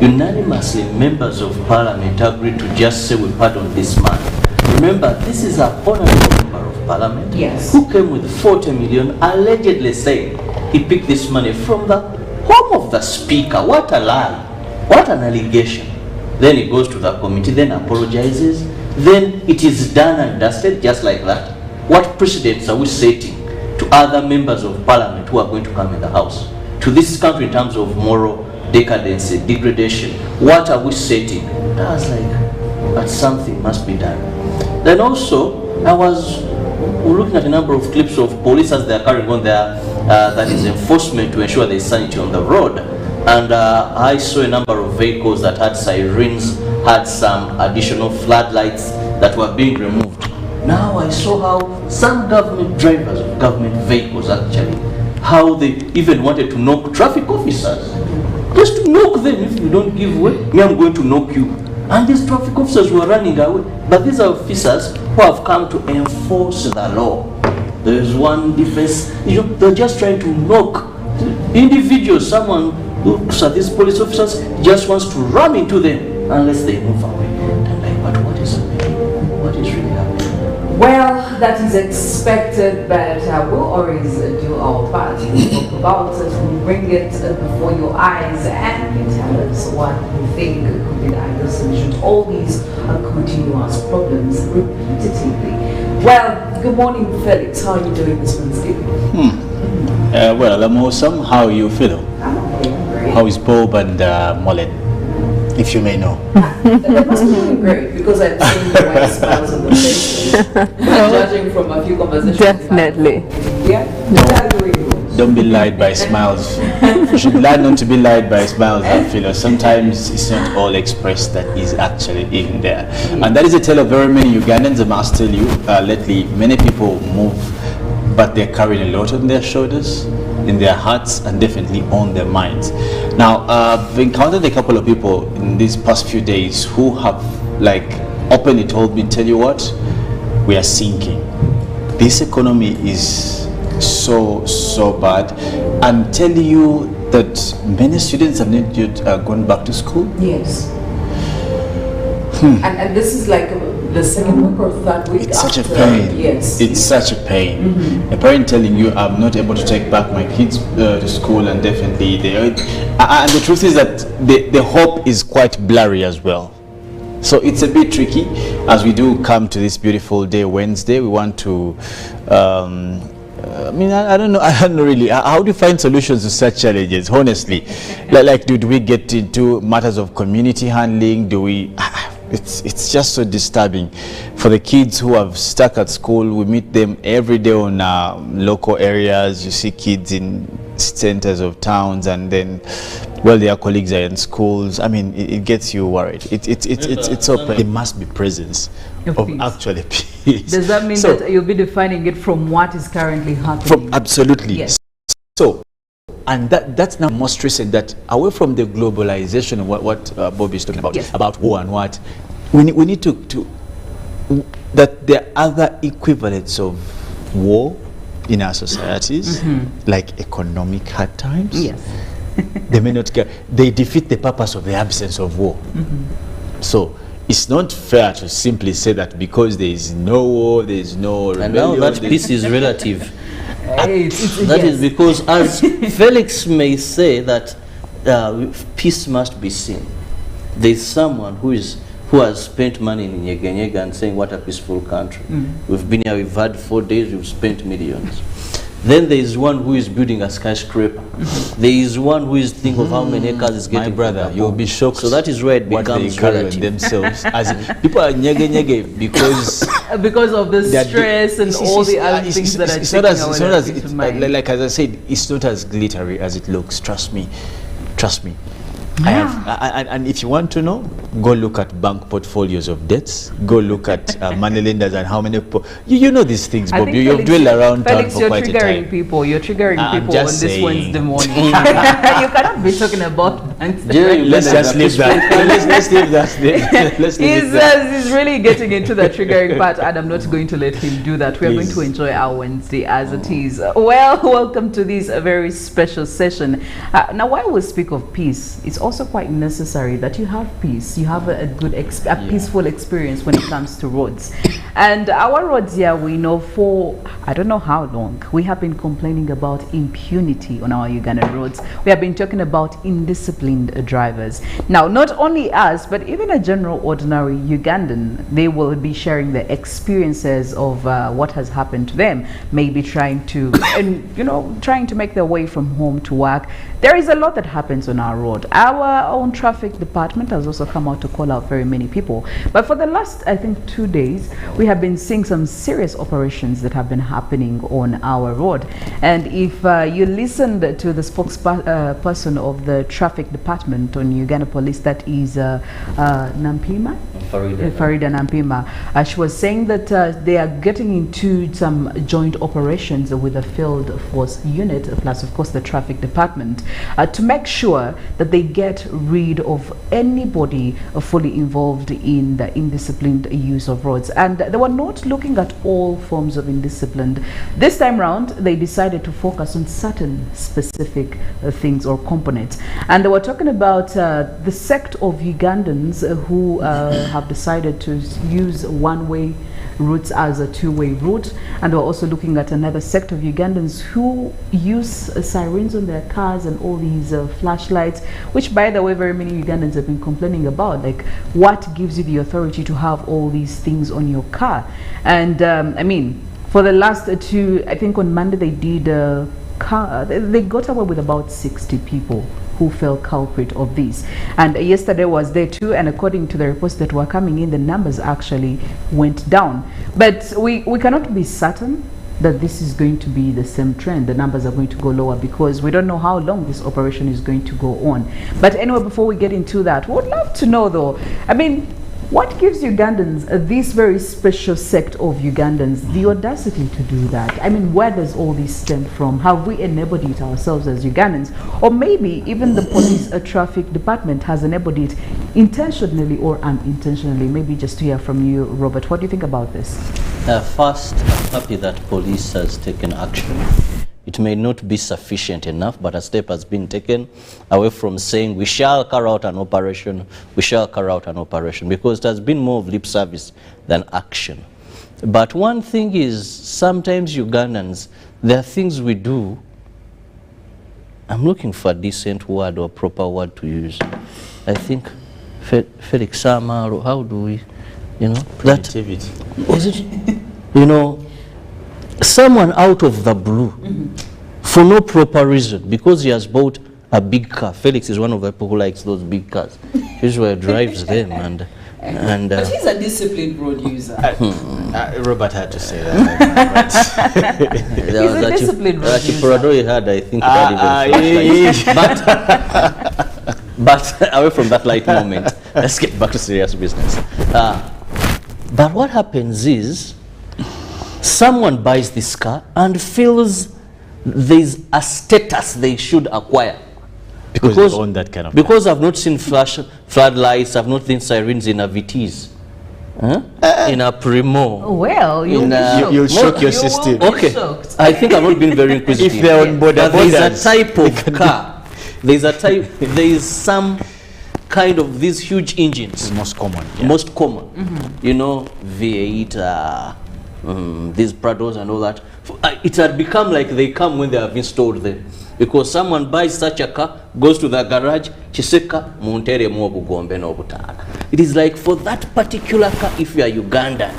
[SPEAKER 3] unanimously members of Parliament agreed to just say we pardon this man, remember this is a honorable member of Parliament who came with 40 million, allegedly saying he picked this money from the home of the Speaker. What a lie, what an allegation. Then he goes to the committee, then apologizes, then it is done and dusted just like that. What precedents are we setting to other members of Parliament who are going to come in the House? To this country in terms of moral decadency, degradation, what are we setting? I was like, but something must be done. Then also, I was looking at a number of clips of police as they are carrying on their, that is enforcement to ensure there is sanity on the road. And I saw a number of vehicles that had sirens, had some additional floodlights that were being removed. Now I saw how some government drivers of government vehicles actually, how they even wanted to knock traffic officers. Just to knock them. If you don't give way, me, I'm going to knock you. And these traffic officers were running away. But these are officers who have come to enforce the law. There is one defense, they're just trying to knock individuals. Someone who looks at these police officers just wants to run into them unless they move away. And like, but what is happening? What is really happening?
[SPEAKER 1] Well, that is expected, but we'll always do our part. We talk about it, we bring it before your eyes, and you tell us what you think could be the ideal solution to all these continuous problems repetitively. Well, good morning, Felix. How are you doing this Wednesday?
[SPEAKER 4] Well, I'm awesome. How are you, Philo?
[SPEAKER 1] I'm okay, I'm great.
[SPEAKER 4] How is Bob and Mollen, if you may know?
[SPEAKER 1] They must be doing great because I've seen the white smiles on their faces. Judging from a few conversations.
[SPEAKER 2] Definitely.
[SPEAKER 1] Yeah? That's doing good.
[SPEAKER 4] Don't be lied by smiles. You should learn not to be lied by smiles, Philo. Sometimes it's not all expressed that is actually in there. And that is a tale of very many Ugandans. I must tell you, lately many people move, but they're carrying a lot on their shoulders, in their hearts, and definitely on their minds. Now, I've encountered a couple of people in these past few days who have openly told me, tell you what, we are sinking. This economy is so bad, and tell you that many students have not yet gone back to school.
[SPEAKER 1] Yes. And this is like the second week or third week.
[SPEAKER 4] It's such a
[SPEAKER 1] after.
[SPEAKER 4] pain.
[SPEAKER 1] Yes.
[SPEAKER 4] It's such a pain. A parent telling you, I'm not able to take back my kids to school, and definitely and the truth is that the hope is quite blurry as well. So it's a bit tricky as we do come to this beautiful day, Wednesday. We want to I don't know really. How do you find solutions to such challenges, honestly? Do we get into matters of community handling? Do we? It's just so disturbing for the kids who have stuck at school. We meet them every day on local areas. You see kids in centers of towns, and then, well, their colleagues are in schools. I mean, it gets you worried. It's so there must be presence of actually peace.
[SPEAKER 5] Does that mean that you'll be defining it from what is currently happening?
[SPEAKER 4] Absolutely.
[SPEAKER 5] Yes.
[SPEAKER 4] So, and that's now most recent, that away from the globalization of what Bobby is talking about,
[SPEAKER 5] yes,
[SPEAKER 4] about war and what, we need to that there are other equivalents of war in our societies, like economic hard times.
[SPEAKER 5] Yes.
[SPEAKER 4] They may not care. They defeat the purpose of the absence of war. So it's not fair to simply say that because there is no war, there is no rebellion.
[SPEAKER 3] And now that peace is relative. That
[SPEAKER 5] Yes.
[SPEAKER 3] is because, as Felix may say, that peace must be seen. There is someone who has spent money in Nyonyintono and saying, what a peaceful country. We've been here, we've had 4 days, we've spent millions. Then there is one who is building a skyscraper. There is one who is thinking of how many acres is getting.
[SPEAKER 4] My brother, you'll be shocked.
[SPEAKER 3] So that is where it
[SPEAKER 4] what
[SPEAKER 3] becomes
[SPEAKER 4] they carry on
[SPEAKER 3] relative.
[SPEAKER 4] themselves. As people are nyege
[SPEAKER 5] Because of the stress and all the other things that are taking
[SPEAKER 4] it's
[SPEAKER 5] away
[SPEAKER 4] not as like as I said, it's not as glittery as it looks. Trust me. And if you want to know, go look at bank portfolios of debts. Go look at money lenders and how many. You know these things, Bob. You've dwelled around town for quite a time.
[SPEAKER 5] You're triggering people on this
[SPEAKER 4] saying.
[SPEAKER 5] Wednesday morning. You cannot be talking about banks.
[SPEAKER 4] Let's just leave that. Let's leave that. Let's leave that.
[SPEAKER 5] He's really getting into the triggering part, and I'm not going to let him do that. We are going to enjoy our Wednesday as it is. Well, welcome to this very special session. Now, while we speak of peace, it's also quite necessary that you have peace. You have a good, peaceful experience when it comes to roads. And our roads here, we know for, I don't know how long, we have been complaining about impunity on our Ugandan roads. We have been talking about indisciplined drivers. Now, not only us, but even a general ordinary Ugandan, they will be sharing their experiences of what has happened to them, maybe trying to, trying to make their way from home to work. there is a lot that happens on our road. Our own traffic department has also come out to call out very many people. But for the last, I think, 2 days, we have been seeing some serious operations that have been happening on our road. And if you listened to the spokesperson of the traffic department on Uganda Police, that is Nampima? Farida Nampima. She was saying that they are getting into some joint operations with the field force unit, plus of course the traffic department, to make sure that they get rid of anybody fully involved in the indisciplined use of roads. And they were not looking at all forms of indiscipline. This time round, they decided to focus on certain specific things or components. And they were talking about the sect of Ugandans who have decided to use one-way routes as a two-way route, and we're also looking at another sect of Ugandans who use sirens on their cars and all these flashlights, which, by the way, very many Ugandans have been complaining about. Like, what gives you the authority to have all these things on your car? And I mean, for the last two, I think on Monday they did they got away with about 60 people who fell culprit of this. And yesterday was there too, and according to the reports that were coming in, the numbers actually went down. But we cannot be certain that this is going to be the same trend. The numbers are going to go lower because we don't know how long this operation is going to go on. But anyway, before we get into that, we would love to know though, I mean, what gives Ugandans, this very special sect of Ugandans, the audacity to do that? I mean, where does all this stem from? Have we enabled it ourselves as Ugandans? Or maybe even the police traffic department has enabled it intentionally or unintentionally? Maybe just to hear from you, Robert. What do you think about this?
[SPEAKER 3] First, I'm happy that police has taken action. It may not be sufficient enough, but a step has been taken away from saying we shall carry out an operation, we shall carry out an operation, because it has been more of lip service than action. But one thing is, sometimes Ugandans, there are things we do, I'm looking for a decent word or proper word to use. I think, Felix Samaro, how do we, you know?
[SPEAKER 4] Creativity.
[SPEAKER 3] Is it, you know, someone out of the blue, for no proper reason, because he has bought a big car. Felix is one of the people who likes those big cars. Usually drives them and
[SPEAKER 5] but he's a disciplined road user.
[SPEAKER 4] Robert had to say that.
[SPEAKER 5] He's a disciplined road user.
[SPEAKER 3] Prado he had, I think, but away from that light moment, let's get back to serious business. But what happens is, someone buys this car and feels there's a status they should acquire.
[SPEAKER 4] Because they own that kind of car.
[SPEAKER 3] Because I've not seen floodlights, I've not seen sirens in a VTs, in a Primo.
[SPEAKER 5] Well,
[SPEAKER 4] you'll shock your system.
[SPEAKER 3] Okay, I think I've not been very inquisitive.
[SPEAKER 4] If they're on board,
[SPEAKER 3] there's a type of car. There is some kind of these huge engines.
[SPEAKER 4] It's most common.
[SPEAKER 3] Yeah. Most common. You know, V8, these Prados and all that. It had become like they come when they have installed them. Because someone buys such a car, goes to the garage, chiseka, muntere mo bugombe no butala. It is like for that particular car, if you are Ugandan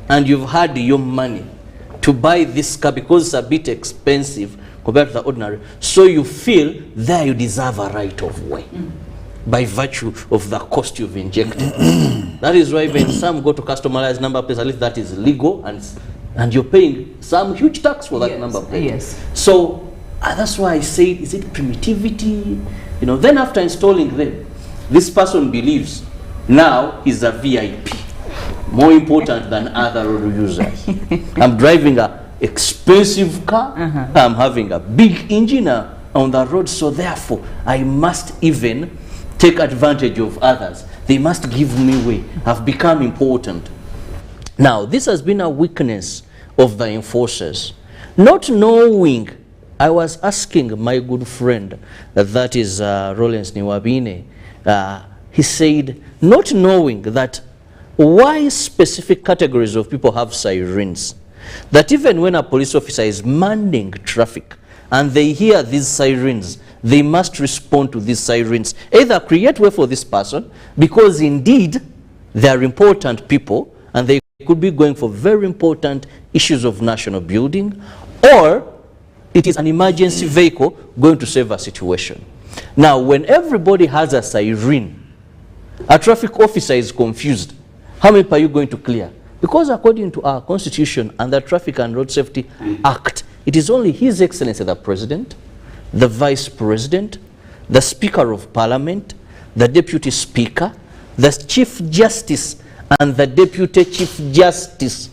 [SPEAKER 3] and you've had your money to buy this car because it's a bit expensive compared to the ordinary, so you feel there you deserve a right of way by virtue of the cost you've injected. That is why when some go to customize number plates, at least that is legal, and you're paying some huge tax for that number plate.
[SPEAKER 5] Yes.
[SPEAKER 3] So that's why I said, is it primitivity? You know, then after installing them, this person believes now he's a VIP, more important than other road users. I'm driving a expensive car, I'm having a big engine on the road, so therefore I must even take advantage of others. They must give me way. I've become important. Now, this has been a weakness of the enforcers. Not knowing, I was asking my good friend, that is Rollins Niwabine, he said, not knowing that why specific categories of people have sirens, that even when a police officer is manning traffic and they hear these sirens, they must respond to these sirens, either create way for this person, because indeed they are important people and they could be going for very important issues of national building, or it is an emergency vehicle going to save a situation. Now, when everybody has a siren, a traffic officer is confused. How many are you going to clear? Because according to our Constitution and the Traffic and Road Safety Act, it is only His Excellency the President, the Vice President, the Speaker of Parliament, the Deputy Speaker, the Chief Justice, and the Deputy Chief Justice.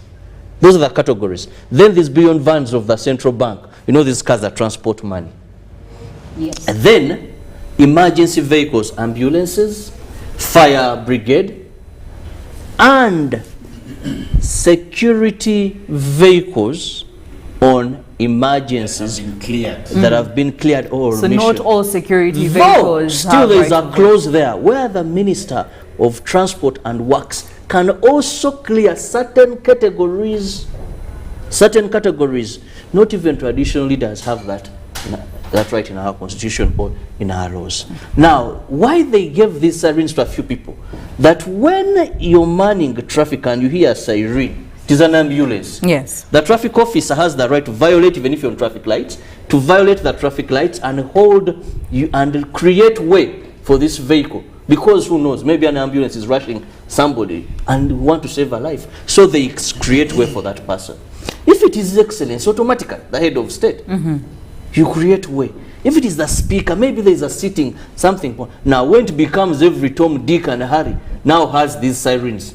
[SPEAKER 3] Those are the categories. Then these billion vans of the central bank. You know, these cars that transport money.
[SPEAKER 2] Yes.
[SPEAKER 3] And then emergency vehicles, ambulances, fire brigade, and security vehicles on emergencies that have been cleared or
[SPEAKER 5] So
[SPEAKER 3] mission.
[SPEAKER 5] not all security
[SPEAKER 3] No,
[SPEAKER 5] vehicles
[SPEAKER 3] still
[SPEAKER 5] have
[SPEAKER 3] there is
[SPEAKER 5] right
[SPEAKER 3] a
[SPEAKER 5] to
[SPEAKER 3] clause there where the Minister of Transport and Works can also clear certain categories. Not even traditional leaders have that right in our Constitution or in our laws. Now, why they gave these sirens to a few people? That when you're manning traffic and you hear a siren, it is an ambulance.
[SPEAKER 5] Yes.
[SPEAKER 3] The traffic officer has the right to violate, even if you're on traffic lights, to violate the traffic lights and hold you and create way for this vehicle. Because who knows, maybe an ambulance is rushing somebody and want to save a life. So they create way for that person. If it is Excellency, automatically, the head of state, you create way. If it is the speaker, maybe there is a sitting, something. Now when it becomes every Tom, Dick and Harry, now has these sirens,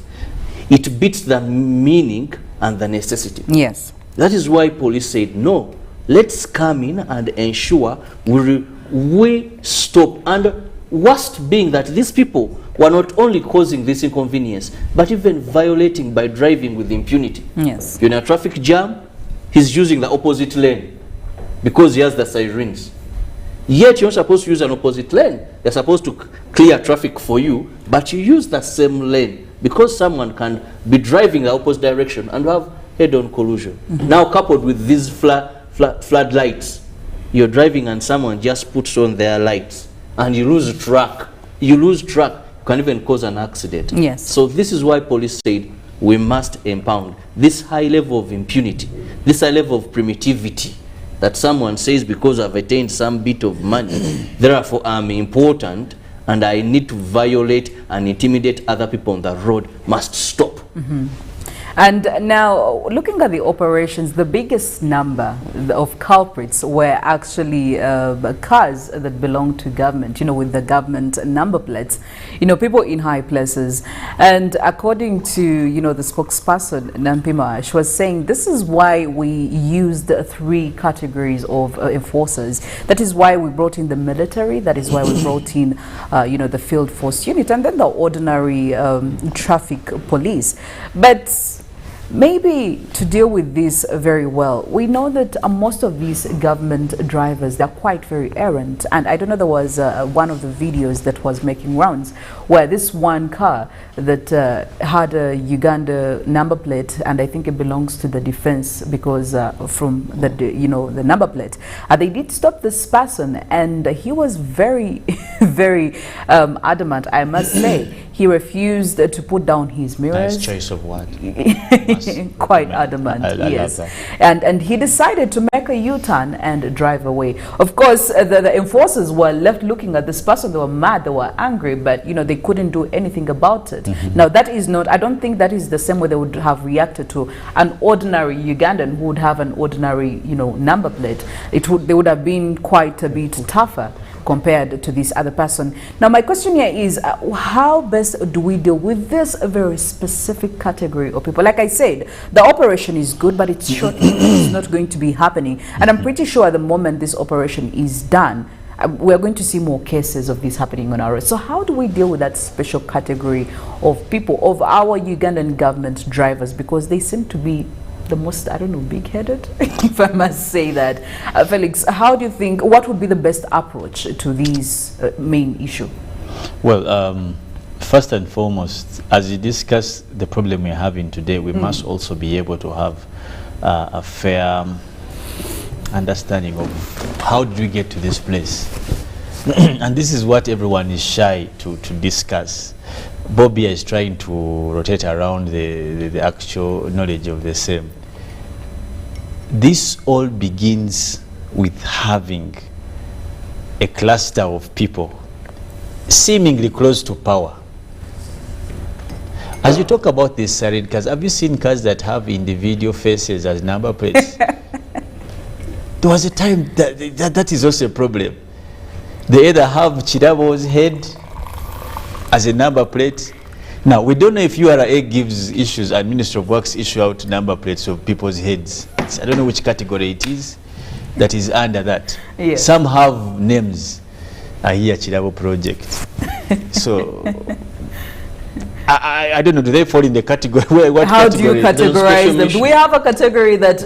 [SPEAKER 3] it beats the meaning and the necessity.
[SPEAKER 5] Yes.
[SPEAKER 3] That is why police said, no, let's come in and ensure we stop. And worst being that these people were not only causing this inconvenience, but even violating by driving with impunity.
[SPEAKER 5] Yes.
[SPEAKER 3] You're in a traffic jam, he's using the opposite lane because he has the sirens. Yet you're not supposed to use an opposite lane. They're supposed to clear traffic for you, but you use the same lane because someone can be driving the opposite direction and have head-on collision. Now coupled with these floodlights, you're driving and someone just puts on their lights and you lose track. You can even cause an accident.
[SPEAKER 5] Yes.
[SPEAKER 3] So this is why police said we must impound this high level of impunity, this high level of primitivity that someone says because I've attained some bit of money, therefore I'm important and I need to violate and intimidate other people on the road must stop.
[SPEAKER 5] And now, looking at the operations, the biggest number of culprits were actually cars that belong to government, you know, with the government number plates, you know, people in high places. And according to, you know, the spokesperson, Nampima, she was saying this is why we used 3 categories of enforcers. That is why we brought in the military. That is why we brought in, you know, the field force unit and then the ordinary traffic police. But maybe to deal with this very well, we know that most of these government drivers, they're quite very errant. And I don't know, there was one of the videos that was making rounds where this one car that had a Uganda number plate, and I think it belongs to the defense because from the, you know, the number plate, they did stop this person, and he was very, very adamant, I must say. He refused to put down his mirrors.
[SPEAKER 4] Nice choice of word.
[SPEAKER 5] Quite adamant,
[SPEAKER 4] I
[SPEAKER 5] yes.
[SPEAKER 4] love that.
[SPEAKER 5] And he decided to make a U-turn and drive away. Of course, the enforcers were left looking at this person. They were mad, they were angry, but you know, they couldn't do anything about it. Now that is not, I don't think that is the same way they would have reacted to an ordinary Ugandan who would have an ordinary, you know, number plate. They would have been quite a bit tougher compared to this other person. Now my question here is, how best do we deal with this very specific category of people? Like I said, the operation is good, but it's short. It's not going to be happening. And I'm pretty sure at the moment this operation is done, we're going to see more cases of this happening on our roads. So how do we deal with that special category of people, of our Ugandan government drivers? Because they seem to be the most, I don't know, big-headed, if I must say that. Felix, how do you think, what would be the best approach to this main issue?
[SPEAKER 4] Well, first and foremost, as you discuss the problem we're having today, we must also be able to have a fair understanding of how did we get to this place. And this is what everyone is shy to discuss. Bobia is trying to rotate around the actual knowledge of the same. This all begins with having a cluster of people seemingly close to power. As you talk about these siren cars, have you seen cars that have individual faces as number plates? There was a time that is also a problem. They either have Kirabo's head as a number plate. Now, we don't know if URA gives issues and Ministry of Works issue out number plates of people's heads. I don't know which category it is that is under that.
[SPEAKER 5] Yes.
[SPEAKER 4] Some have names. I hear Kirabo project. So, I don't know, do they fall in the category? What
[SPEAKER 5] How
[SPEAKER 4] category?
[SPEAKER 5] do you categorize them? Do we have a category that,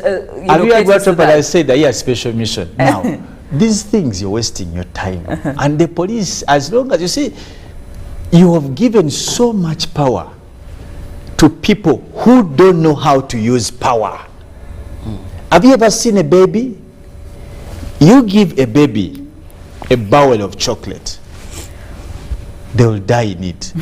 [SPEAKER 4] have you heard what I said that, yeah, special mission. Now, these things, you're wasting your time. And the police, as long as you see, you have given so much power to people who don't know how to use power. Have you ever seen a baby? You give a baby a bowl of chocolate, they will die in it.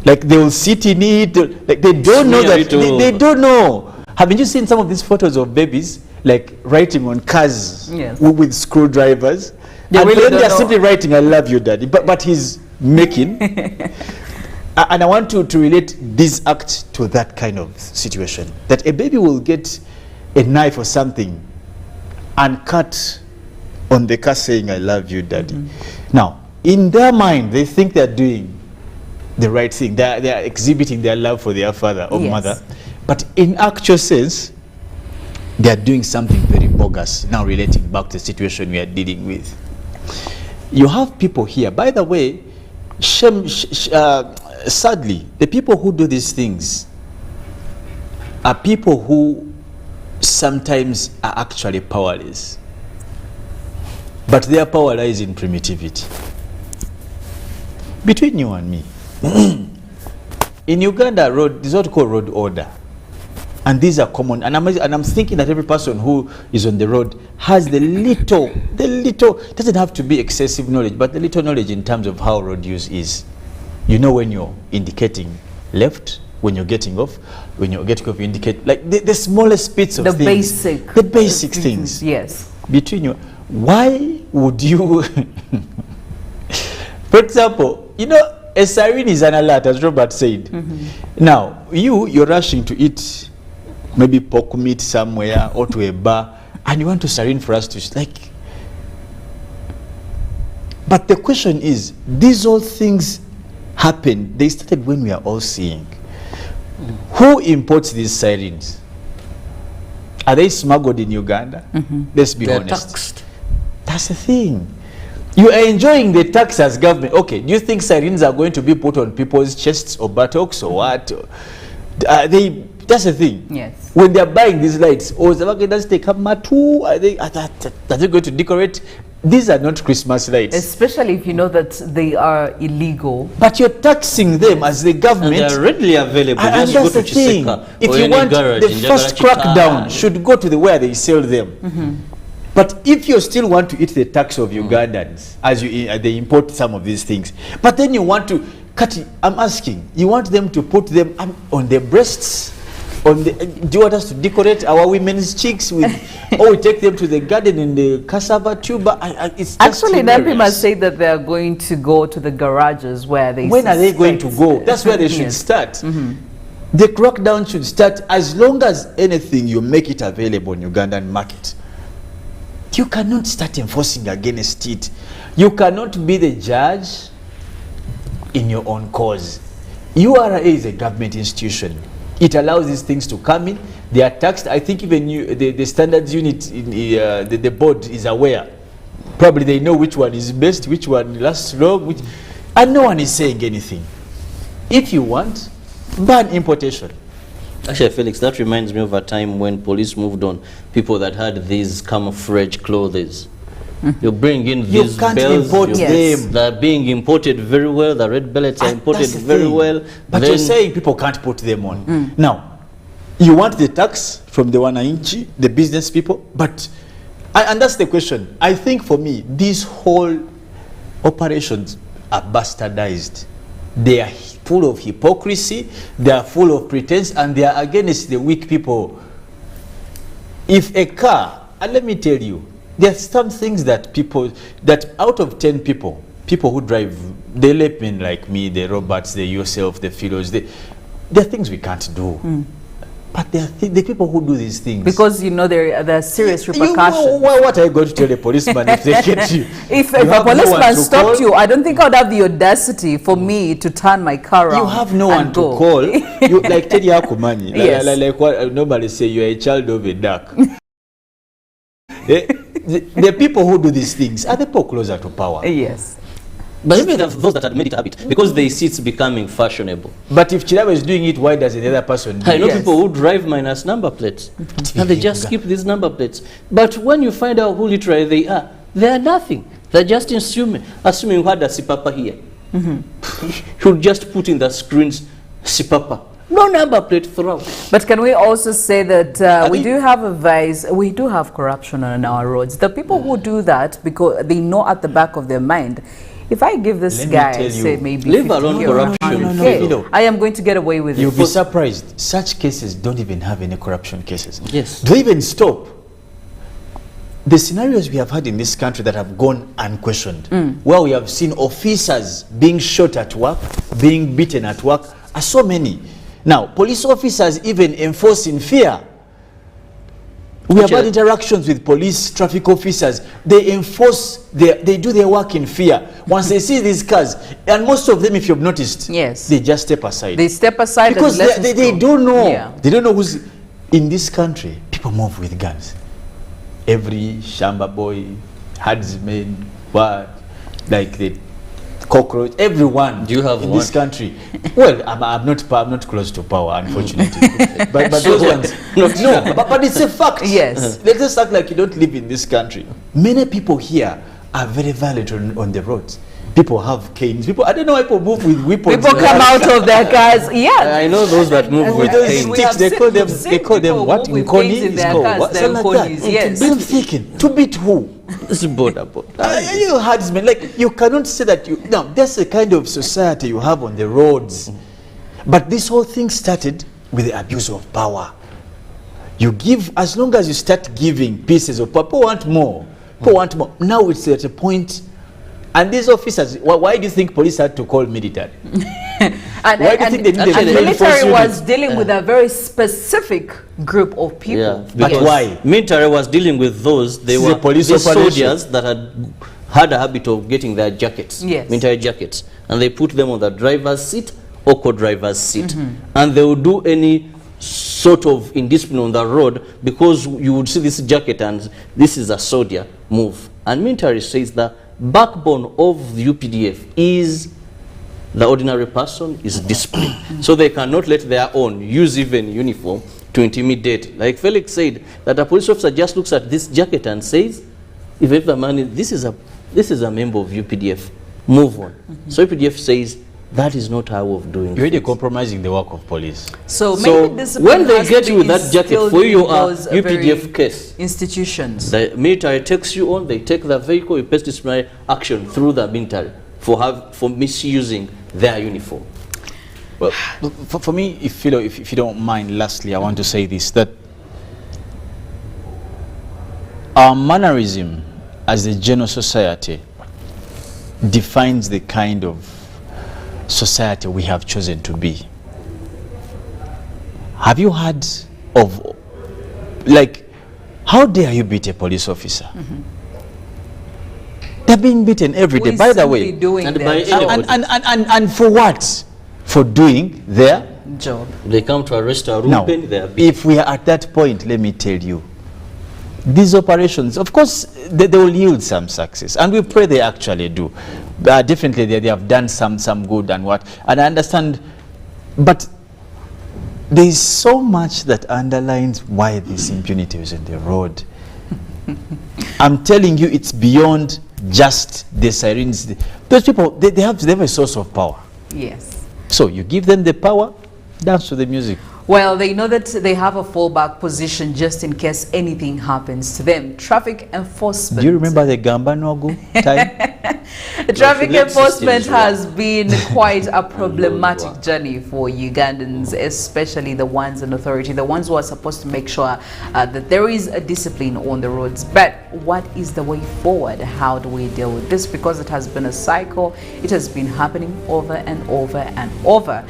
[SPEAKER 4] Like they will sit in it, like they don't know that, they don't know. Haven't you seen some of these photos of babies like writing on cars with screwdrivers?
[SPEAKER 5] They
[SPEAKER 4] and
[SPEAKER 5] really
[SPEAKER 4] then they're simply writing, I love you, daddy, but he's making. And I want to relate this act to that kind of situation, that a baby will get a knife or something and cut on the car saying, I love you, daddy. Now, in their mind, they think they're doing the right thing. They're exhibiting their love for their father or mother. But in actual sense, they're doing something very bogus. Now relating back to the situation we are dealing with. You have people here, by the way, sadly, the people who do these things are people who sometimes are actually powerless. But their power lies in primitivity. Between you and me, in Uganda, there's what we call road order. And these are common. And I'm thinking that every person who is on the road has the little, doesn't have to be excessive knowledge, but the little knowledge in terms of how road use is. You know when you're indicating left, when you're getting off, when you're getting off, you indicate, like the smallest bits of things. The basic things.
[SPEAKER 5] Yes.
[SPEAKER 4] Between you. Why would you, for example, you know, a siren is an alert, as Robert said. Now, you're rushing to eat maybe pork meat somewhere or to a bar, and you want to siren for us to, like. But the question is, these all things happen, they started when we are all seeing. Who imports these sirens? Are they smuggled in Uganda? Let's be honest.
[SPEAKER 3] Taxed.
[SPEAKER 4] That's the thing. You are enjoying the tax as government. Okay, do you think sirens are going to be put on people's chests or buttocks or what? That's the thing.
[SPEAKER 5] Yes.
[SPEAKER 4] When they are buying these lights, are they going to decorate? These are not Christmas lights.
[SPEAKER 5] Especially if you know that they are illegal.
[SPEAKER 4] But you're taxing them as the government.
[SPEAKER 3] And they are readily available.
[SPEAKER 4] And that's the thing. If you want, the first crackdown should go to where they sell them. But if you still want to eat the tax of Ugandans, as they import some of these things, but then you want to cut it, I'm asking, you want them to put them on their breasts? Do you want us to decorate our women's cheeks with, or we take them to the garden in the cassava tuber? It's just
[SPEAKER 5] actually, Napi must say that they are going to go to the garages where they.
[SPEAKER 4] When are they going to go? That's where they should start. The crackdown should start as long as anything you make it available in Ugandan market. You cannot start enforcing against it. You cannot be the judge in your own cause. URA is a government institution. It allows these things to come in. They are taxed. I think even the standards unit, in the board is aware. Probably they know which one is best, which one lasts long, and no one is saying anything. If you want, ban importation.
[SPEAKER 3] Actually, Felix, that reminds me of a time when police moved on people that had these camouflage clothes. You bring in these bells,
[SPEAKER 4] import them.
[SPEAKER 3] They're being imported very well. The red bellets are imported very well.
[SPEAKER 4] But you're saying people can't put them on. Now, you want the tax from the wananchi, the business people, but, and that's the question. I think for me, these whole operations are bastardized. They are full of hypocrisy, they are full of pretense, and they are against the weak people. If a car, and let me tell you, there are some things that people, that out of 10 people who drive, the laymen like me, the Roberts, the yourself, the Philos, there are things we can't do. But there are the people who do these things.
[SPEAKER 5] Because you know there are serious repercussions.
[SPEAKER 4] You know, what are you going to tell the policeman if they get you?
[SPEAKER 5] If a policeman stopped you, I don't think I would have the audacity for me to turn my car around.
[SPEAKER 4] You have no one to call. You, like Teddy Akumanyi, like what normally say, you are a child of a duck. The people who do these things are the people closer to power.
[SPEAKER 5] Yes.
[SPEAKER 3] But even those that admit it have it, because they see it's becoming fashionable.
[SPEAKER 4] But if Kirabo is doing it, why does the other person do it?
[SPEAKER 3] I know people who drive minus number plates, and they just keep these number plates. But when you find out who literally they are nothing. They're just assuming who had a Sipapa here. Should just put in the screens Sipapa. No number plate throughout.
[SPEAKER 5] But can we also say that we do have a vice, we do have corruption on our roads. The people who do that, because they know at the back of their mind, if I give this guy, say maybe
[SPEAKER 3] leave alone corruption.
[SPEAKER 5] No. I am going to get away with it.
[SPEAKER 4] You'll be surprised. Such cases don't even have any corruption cases.
[SPEAKER 3] Yes.
[SPEAKER 4] Don't even stop. The scenarios we have had in this country that have gone unquestioned, where we have seen officers being shot at work, being beaten at work, are so many. Now, police officers even enforce in fear. We have had interactions with police, traffic officers. They enforce, they do their work in fear. Once they see these cars, and most of them, if you've noticed,
[SPEAKER 5] yes,
[SPEAKER 4] they just step aside.
[SPEAKER 5] They step aside
[SPEAKER 4] because they don't know. Yeah. They don't know who's in this country. People move with guns. Every shamba boy, herdsman, what, like the cockroach, everyone.
[SPEAKER 3] Do you have
[SPEAKER 4] in this country? Well, I'm not close to power, unfortunately. but those ones, no. But it's a fact.
[SPEAKER 5] Yes.
[SPEAKER 4] Let's just act like you don't live in this country. Many people here are very violent on the roads. People have canes. People, I don't know why people move with weapons.
[SPEAKER 5] People come out of their cars. Yeah.
[SPEAKER 3] I know those that move with canes.
[SPEAKER 4] Sticks, they call them what? Nkoni is called what? Something like that.
[SPEAKER 5] Yes.
[SPEAKER 4] I'm thinking, to beat who?
[SPEAKER 3] This is border.
[SPEAKER 4] You herdsmen, like, you cannot say that you, now that's the kind of society you have on the roads. But this whole thing started with the abuse of power. You give, as long as you start giving pieces of power, people want more. People want more. Now it's at a point, and these officers, why do you think police had to call military?
[SPEAKER 5] Why do you think they needed the military was dealing with a very specific group of people.
[SPEAKER 3] Yeah,
[SPEAKER 4] but why?
[SPEAKER 3] Military was dealing with those. They were
[SPEAKER 4] police
[SPEAKER 3] soldiers that had a habit of getting their jackets,
[SPEAKER 5] yes,
[SPEAKER 3] military jackets, and they put them on the driver's seat or co-driver's seat, and they would do any sort of indiscipline on the road because you would see this jacket and this is a soldier move. And military says the backbone of the UPDF is the ordinary person, is discipline. So they cannot let their own use even uniform to intimidate. Like Felix said, that a police officer just looks at this jacket and says, if the man is, this is a member of UPDF, move on. So UPDF says that is not our way of doing it.
[SPEAKER 4] You're really compromising the work of police.
[SPEAKER 5] So maybe
[SPEAKER 3] when they get you with that jacket, for you are UPDF case.
[SPEAKER 5] Institutions.
[SPEAKER 3] The military takes you on, they take the vehicle, you pass disciplinary action through the military for misusing their uniform.
[SPEAKER 4] Well, for me, if you don't mind, lastly, I want to say this, that our mannerism as a general society defines the kind of society we have chosen to be. Have you heard of, like, how dare you beat a police officer? They're being beaten every day, by the way. And for what? For doing their
[SPEAKER 5] job.
[SPEAKER 3] They come to arrest a
[SPEAKER 4] now, if we are at that point, let me tell you, these operations, of course, they will yield some success, and we pray they actually do. Definitely, they have done some good and what, and I understand, but there is so much that underlines why this impunity is in the road. I'm telling you, it's beyond just the sirens. Those people, they have a source of power.
[SPEAKER 5] Yes.
[SPEAKER 4] So you give them the power, dance to the music.
[SPEAKER 5] Well, they know that they have a fallback position just in case anything happens to them. Traffic enforcement.
[SPEAKER 9] Do you remember the Gamba Nogu time?
[SPEAKER 5] Traffic enforcement has been quite a problematic journey for Ugandans, especially the ones in authority, the ones who are supposed to make sure that there is a discipline on the roads. But what is the way forward? How do we deal with this? Because it has been a cycle. It has been happening over and over and over.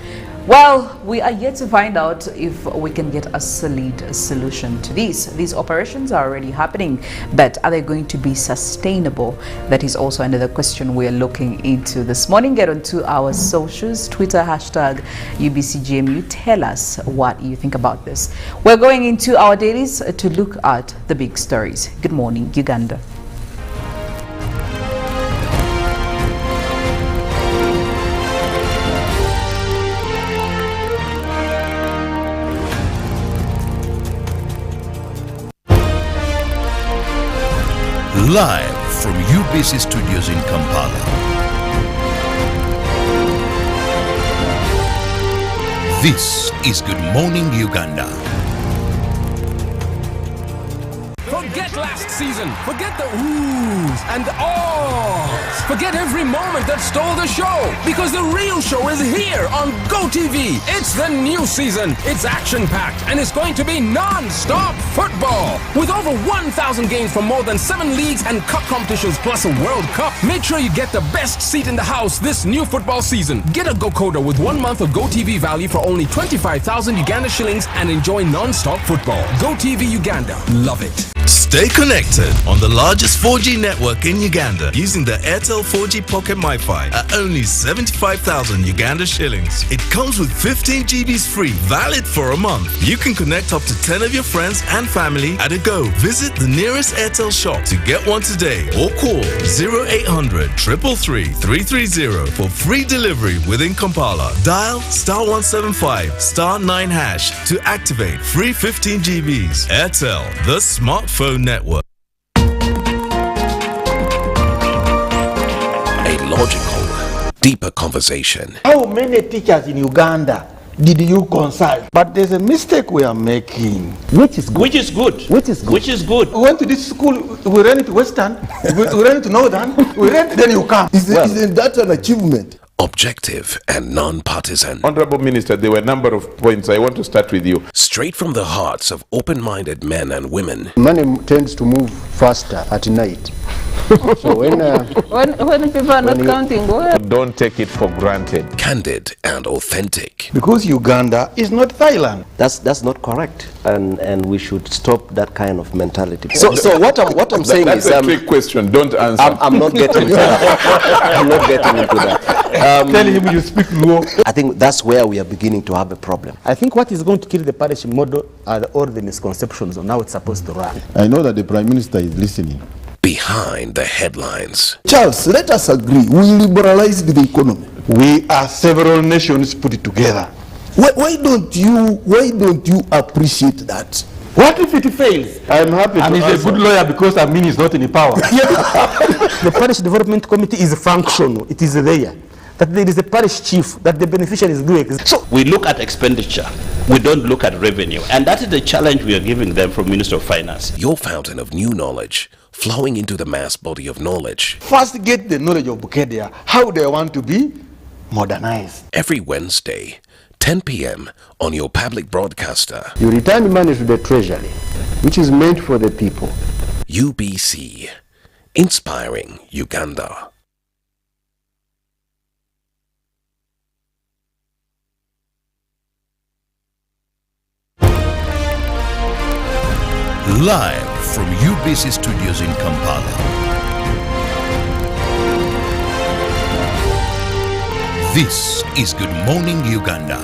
[SPEAKER 5] Well, we are yet to find out if we can get a solid solution to this. These operations are already happening, but are they going to be sustainable? That is also another question we are looking into this morning. Get onto our socials, Twitter, hashtag UBCGMU. Tell us what you think about this. We're going into our dailies to look at the big stories. Good morning, Uganda.
[SPEAKER 6] Live from UBC Studios in Kampala. This is Good Morning Uganda.
[SPEAKER 10] Forget last season. Forget the oohs and ahs. Forget every moment that stole the show. Because the real show is here on GoTV. It's the new season. It's action-packed and it's going to be non-stop football. With over 1,000 games from more than 7 leagues and cup competitions plus a World Cup. Make sure you get the best seat in the house this new football season. Get a GoCoder with 1 month of GoTV value for only 25,000 Uganda shillings and enjoy non-stop football. GoTV Uganda. Love it.
[SPEAKER 6] Stay connected on the largest 4G network in Uganda using the Airtel 4G Pocket MiFi at only 75,000 Uganda shillings. It comes with 15 GBs free, valid for a month. You can connect up to 10 of your friends and family at a go. Visit the nearest Airtel shop to get one today or call 0800 333 330 for free delivery within Kampala. Dial *175 *9# to activate free 15 GBs. Airtel, the smartphone network.
[SPEAKER 11] A logical, deeper conversation.
[SPEAKER 12] How many teachers in Uganda did you consult? But there's a mistake we are making.
[SPEAKER 13] Which is good?
[SPEAKER 12] Which is good?
[SPEAKER 13] Which is good?
[SPEAKER 12] Which is good? We went to this school, we ran to Western, we ran to Northern, we ran, then you come.
[SPEAKER 13] Isn't that an achievement?
[SPEAKER 11] Objective and non-partisan.
[SPEAKER 14] Honorable Minister, there were a number of points. I want to start with you.
[SPEAKER 11] Straight from the hearts of open-minded men and women.
[SPEAKER 13] Money tends to move faster at night. So when people are not counting,
[SPEAKER 14] don't take it for granted.
[SPEAKER 11] Candid and authentic.
[SPEAKER 12] Because Uganda is not Thailand.
[SPEAKER 15] That's not correct, and we should stop that kind of mentality.
[SPEAKER 11] So what I'm saying
[SPEAKER 14] that's
[SPEAKER 11] is
[SPEAKER 14] a trick question. Don't answer.
[SPEAKER 15] I'm not getting into that. I'm not getting into that.
[SPEAKER 12] Tell him you speak Luo.
[SPEAKER 15] I think that's where we are beginning to have a problem.
[SPEAKER 13] I think what is going to kill the parish model are all the misconceptions on how it's supposed to run.
[SPEAKER 16] I know that the Prime Minister is listening.
[SPEAKER 11] Behind the headlines.
[SPEAKER 16] Charles, let us agree. We liberalized the economy.
[SPEAKER 12] We are several nations put together.
[SPEAKER 16] Why don't you appreciate that?
[SPEAKER 12] What if it fails?
[SPEAKER 16] I'm happy
[SPEAKER 12] and
[SPEAKER 16] to
[SPEAKER 12] he's a good lawyer because Amin is not in power.
[SPEAKER 13] The parish development committee is functional. It is there. That there is a parish chief, that the beneficiaries do exist.
[SPEAKER 17] So we look at expenditure, we don't look at revenue, and that is the challenge we are giving them from Minister of Finance.
[SPEAKER 11] Your fountain of new knowledge, flowing into the mass body of knowledge.
[SPEAKER 12] First get the knowledge of Bukedia, how they want to be modernized.
[SPEAKER 11] Every Wednesday, 10 p.m. on your public broadcaster.
[SPEAKER 13] You return money to the treasury, which is meant for the people.
[SPEAKER 11] UBC, inspiring Uganda.
[SPEAKER 6] Live from UBC Studios in Kampala. This is Good Morning Uganda.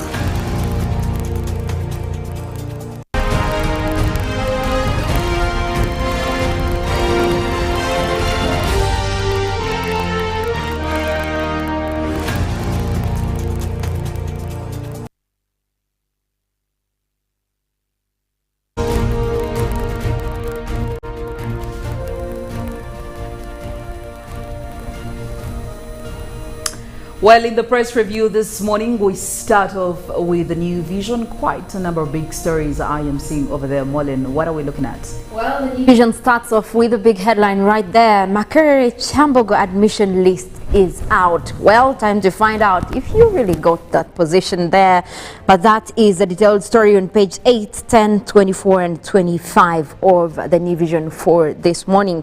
[SPEAKER 5] Well, in the press review this morning, we start off with the New Vision. Quite a number of big stories I am seeing over there. Mollen, what are we looking at?
[SPEAKER 2] Well, the New Vision starts off with a big headline right there. Makerere Chambogo admission list is out. Well, time to find out if you really got that position there. But that is a detailed story on page 8, 10, 24 and 25 of the New Vision for this morning.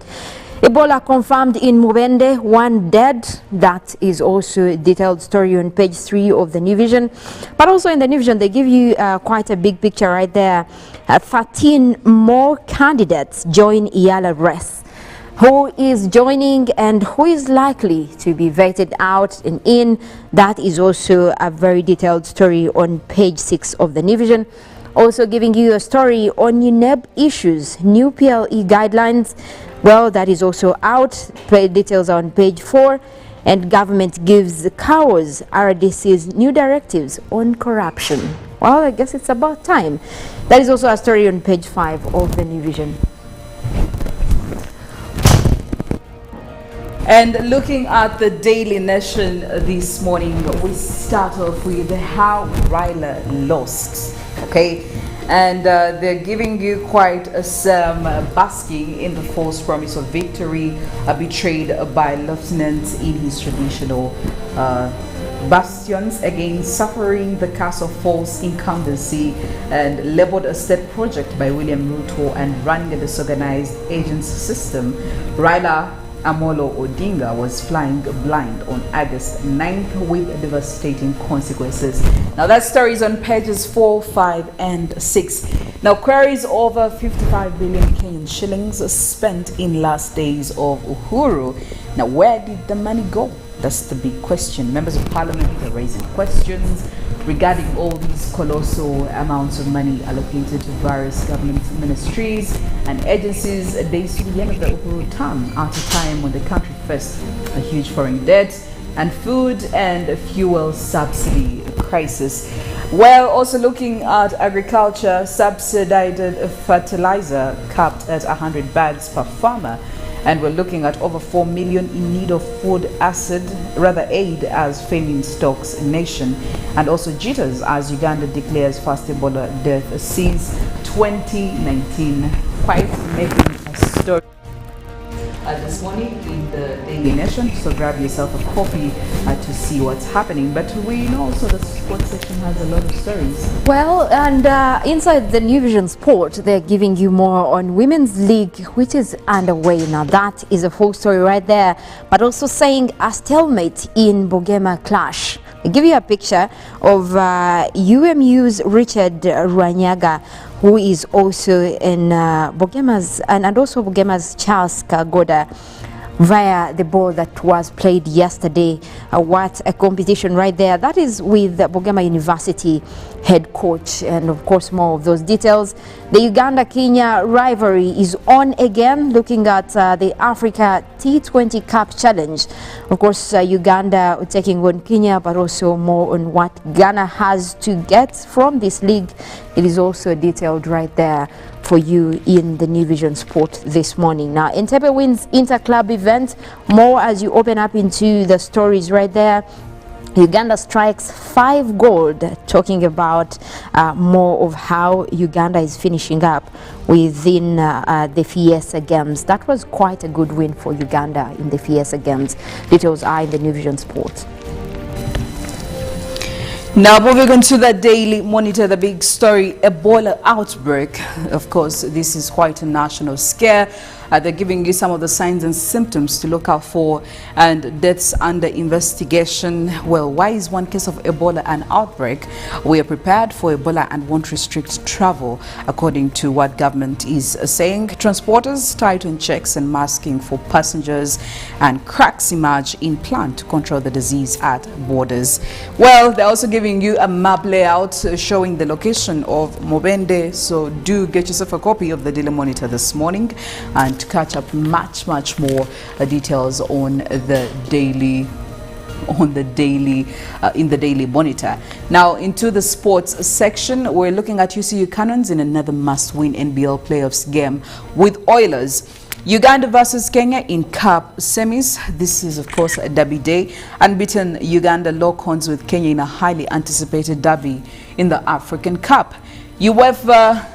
[SPEAKER 2] Ebola confirmed in Mubende, 1 dead. That is also a detailed story on page 3 of the New Vision. But also in the New Vision, they give you quite a big picture right there. 13 more candidates join Iyala race. Who is joining and who is likely to be vetted out and in? That is also a very detailed story on page 6 of the New Vision. Also giving you a story on UNEB issues, new PLE guidelines. Well, that is also out. Details on page 4. And government gives CAOs, RDC's new directives on corruption. Well, I guess it's about time. That is also a story on page 5 of the New Vision.
[SPEAKER 5] And looking at the Daily Nation this morning, we start off with how Raila lost. Okay, and they're giving you quite some basking in the false promise of victory betrayed by lieutenants in his traditional bastions, again suffering the curse of false incumbency, and labeled a state project by William Ruto and running a disorganized agency system. Raila Amolo Odinga was flying blind on August 9th with devastating consequences. Now that story is on pages 4, 5 and 6. Now queries over 55 billion Kenyan shillings spent in last days of Uhuru. Now where did the money go? That's the big question. Members of Parliament are raising questions regarding all these colossal amounts of money allocated to various government ministries and agencies days to the end of the Uhuru term, at a time when the country faced a huge foreign debt and food and fuel subsidy crisis. Well, also looking at agriculture, subsidized fertilizer capped at 100 bags per farmer. And we're looking at over 4 million in need of food aid as famine stalks nation. And also jitters as Uganda declares first Ebola death since 2019. Quite making a story this morning in the Daily Nation. So grab yourself a copy to see what's happening. But we know also the sports section has a lot of stories.
[SPEAKER 2] Well, and inside the New Vision Sport, they're giving you more on Women's League, which is underway. Now that is a full story right there, but also saying a stalemate in Bogema clash. I give you a picture of UMU's Richard Rwanyaga, who is also in Bogema's and also Bogema's Charles Kagoda, via the ball that was played yesterday. What a competition right there. That is with the Bogema University head coach, and of course more of those details. The Uganda-Kenya rivalry is on again, looking at the Africa T20 Cup Challenge. Of course, Uganda taking on Kenya, but also more on what Ghana has to get from this league. It is also detailed right there for you in the New Vision Sport this morning. Now, Entebbe wins inter-club event. More as you open up into the stories right there. Uganda strikes 5 gold, talking about more of how Uganda is finishing up within the Fiesta Games. That was quite a good win for Uganda in the Fiesta Games. Details are in the New Vision Sport.
[SPEAKER 5] Now moving on to the Daily Monitor, the big story, Ebola outbreak. Of course, this is quite a national scare. They're giving you some of the signs and symptoms to look out for, and deaths under investigation. Well, why is one case of Ebola an outbreak? We are prepared for Ebola and won't restrict travel, according to what government is saying. Transporters tighten checks and masking for passengers, and cracks emerge in plan to control the disease at borders. Well, they're also giving you a map layout showing the location of Mubende, so do get yourself a copy of the Daily Monitor this morning and to catch up much more details on the daily in the Daily Monitor. Now into the sports section, we're looking at UCU Cannons in another must-win NBL playoffs game with Oilers. Uganda versus Kenya in Cup semis. This is, of course, a derby day. Unbeaten Uganda lock horns with Kenya in a highly anticipated derby in the African Cup. UEFA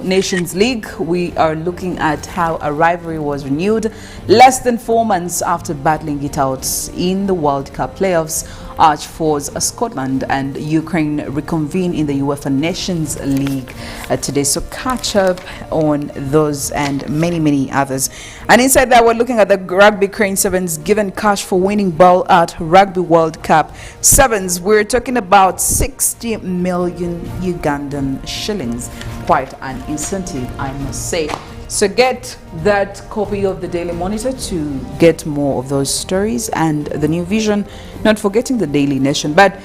[SPEAKER 5] Nations League, we are looking at how a rivalry was renewed less than 4 months after battling it out in the World Cup playoffs. Arch fours Scotland and Ukraine reconvene in the UEFA Nations League today. So catch up on those and many others. And inside that, we're looking at the Rugby Crane Sevens given cash for winning ball at Rugby World Cup Sevens. We're talking about 60 million Ugandan shillings. Quite an incentive, I must say. So get that copy of the Daily Monitor to get more of those stories and the New Vision, not forgetting the Daily Nation. But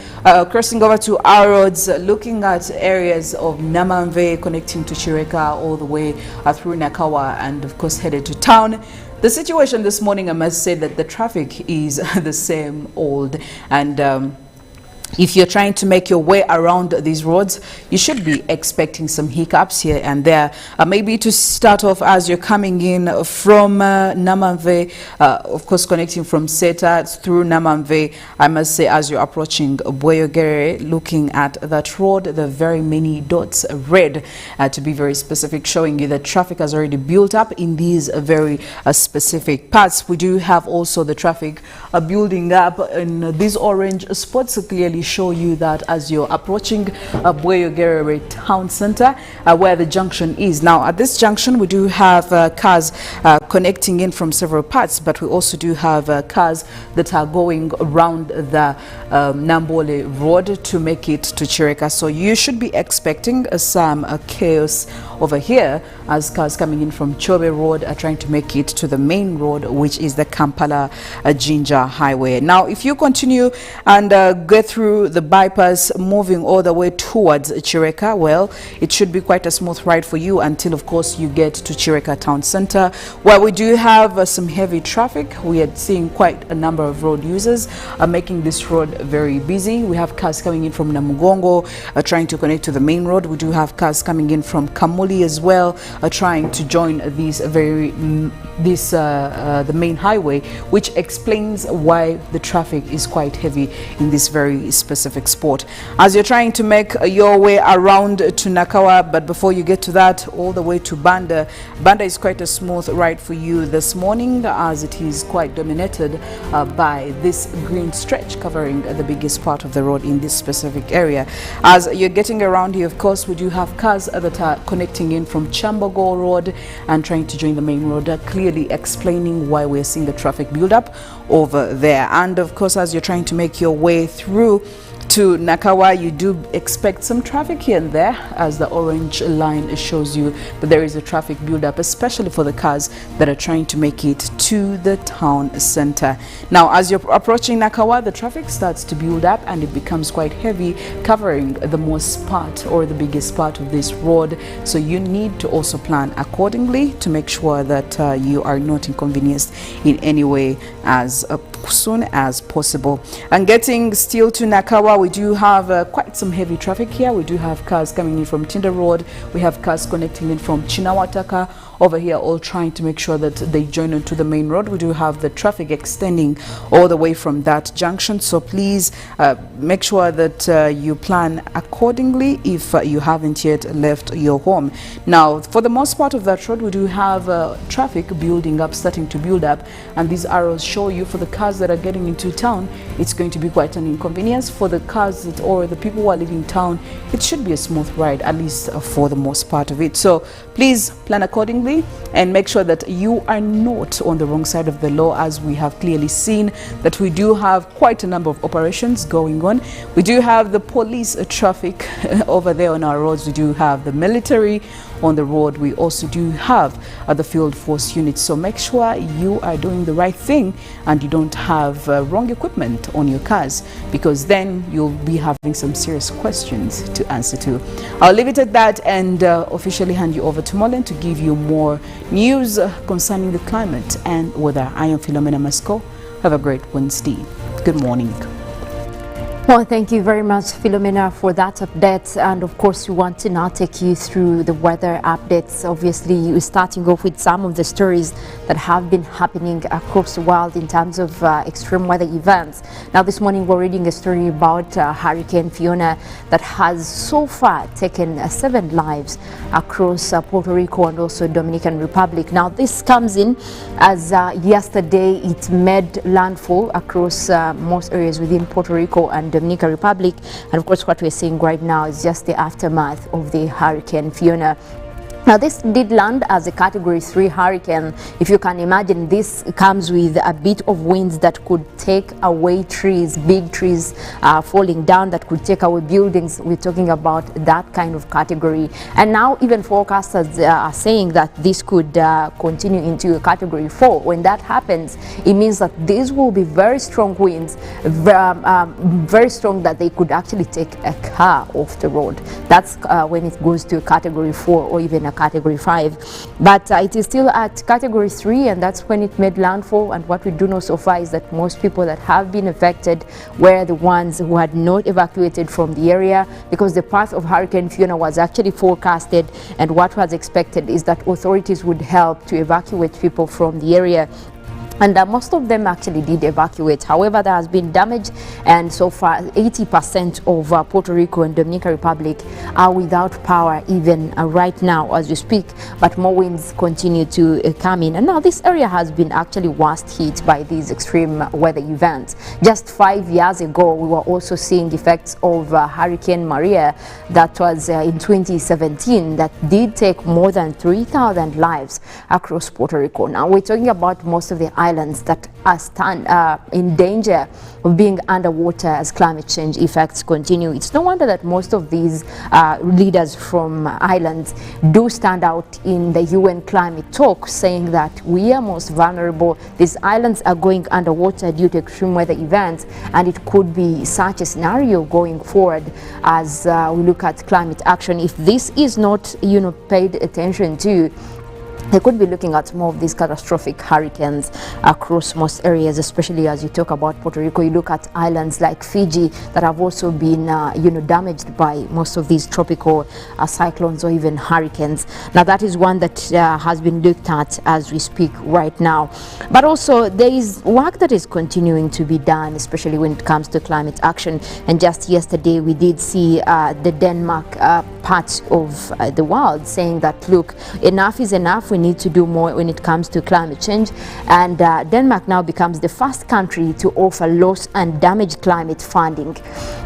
[SPEAKER 5] crossing over to our roads, looking at areas of Namamve connecting to Chireka all the way through Nakawa and of course headed to town. The situation this morning, I must say that the traffic is the same old, and if you're trying to make your way around these roads, you should be expecting some hiccups here and there. Maybe to start off, as you're coming in from Namamve, of course connecting from Seta through Namamve, I must say as you're approaching Boyogere, looking at that road, there are very many dots red, to be very specific, showing you that traffic has already built up in these very specific parts. We do have also the traffic building up in these orange spots, so clearly show you that as you're approaching Boyogere town center, where the junction is. Now at this junction we do have cars connecting in from several parts, but we also do have cars that are going around the Nambole road to make it to Chireka. So you should be expecting some chaos over here as cars coming in from Chobe Road are trying to make it to the main road, which is the Kampala Jinja Highway. Now if you continue and go through the bypass moving all the way towards Chireka, well, it should be quite a smooth ride for you until of course you get to Chireka town center, where we do have some heavy traffic. We are seeing quite a number of road users making this road very busy. We have cars coming in from Namugongo trying to connect to the main road. We do have cars coming in from Kamuli as well trying to join these the main highway, which explains why the traffic is quite heavy in this very specific spot. As you're trying to make your way around to Nakawa, but before you get to that, all the way to Banda. Banda is quite a smooth ride for you this morning, as it is quite dominated by this green stretch covering the biggest part of the road in this specific area. As you're getting around here, of course, we do have cars that are connecting in from Chambogo Road and trying to join the main road, clearly explaining why we're seeing the traffic build up over there. And of course, as you're trying to make your way through to Nakawa, you do expect some traffic here and there, as the orange line shows you that there is a traffic build-up, especially for the cars that are trying to make it to the town center. Now, as you're approaching Nakawa, the traffic starts to build up and it becomes quite heavy, covering the most part or the biggest part of this road. So you need to also plan accordingly to make sure that you are not inconvenienced in any way as soon as possible. And getting still to Nakawa, we do have quite some heavy traffic here. We do have cars coming in from Tinder Road. We have cars connecting in from Chinawataka over here, all trying to make sure that they join onto the main road. We do have the traffic extending all the way from that junction. So please make sure that you plan accordingly if you haven't yet left your home. Now, for the most part of that road, we do have traffic building up, starting to build up. And these arrows show you for the cars that are getting into town, it's going to be quite an inconvenience. For the cars that, or the people who are leaving town, it should be a smooth ride, at least for the most part of it. So please plan accordingly and make sure that you are not on the wrong side of the law, as we have clearly seen that we do have quite a number of operations going on. We do have the police traffic over there on our roads. We do have the military on the road. We also do have the field force units. So make sure you are doing the right thing and you don't have wrong equipment on your cars, because then you'll be having some serious questions to answer to. I'll leave it at that and officially hand you over to Mollen to give you more news concerning the climate and weather. I am Philomena Mastiko. Have a great Wednesday. Good morning.
[SPEAKER 2] Well, thank you very much, Philomena, for that update. And of course, we want to now take you through the weather updates. Obviously, we're starting off with some of the stories that have been happening across the world in terms of extreme weather events. Now, this morning, we're reading a story about Hurricane Fiona that has so far taken 7 lives across Puerto Rico and also Dominican Republic. Now, this comes in as yesterday it made landfall across most areas within Puerto Rico and Dominican Republic, and of course what we're seeing right now is just the aftermath of the Hurricane Fiona. Now, this did land as a Category 3 hurricane. If you can imagine, this comes with a bit of winds that could take away trees, big trees falling down that could take away buildings. We're talking about that kind of category. And now even forecasters are saying that this could continue into a Category 4. When that happens, it means that these will be very strong winds, very strong that they could actually take a car off the road. That's when it goes to a Category 4 or even a Category 5, but it is still at Category 3, and that's when it made landfall. And what we do know so far is that most people that have been affected were the ones who had not evacuated from the area, because the path of Hurricane Fiona was actually forecasted, and what was expected is that authorities would help to evacuate people from the area. And most of them actually did evacuate. However, there has been damage, and so far 80% of Puerto Rico and Dominican Republic are without power even right now as we speak, but more winds continue to come in. And now this area has been actually worst hit by these extreme weather events. Just 5 years ago, we were also seeing effects of Hurricane Maria that was in 2017 that did take more than 3,000 lives across Puerto Rico. Now we're talking about most of the islands that are in danger of being underwater as climate change effects continue. It's no wonder that most of these leaders from islands do stand out in the UN climate talk, saying that we are most vulnerable. These islands are going underwater due to extreme weather events, and it could be such a scenario going forward as we look at climate action. If this is not, paid attention to, they could be looking at more of these catastrophic hurricanes across most areas, especially as you talk about Puerto Rico. You look at islands like Fiji that have also been, damaged by most of these tropical cyclones or even hurricanes. Now, that is one that has been looked at as we speak right now. But also, there is work that is continuing to be done, especially when it comes to climate action. And just yesterday, we did see the Denmark part of the world saying that, look, enough is enough. We need to do more when it comes to climate change, and Denmark now becomes the first country to offer loss and damage climate funding.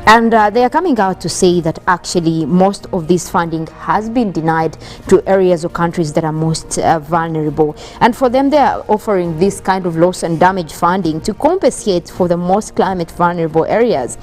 [SPEAKER 2] And they are coming out to say that actually most of this funding has been denied to areas or countries that are most vulnerable. And for them, they are offering this kind of loss and damage funding to compensate for the most climate vulnerable areas.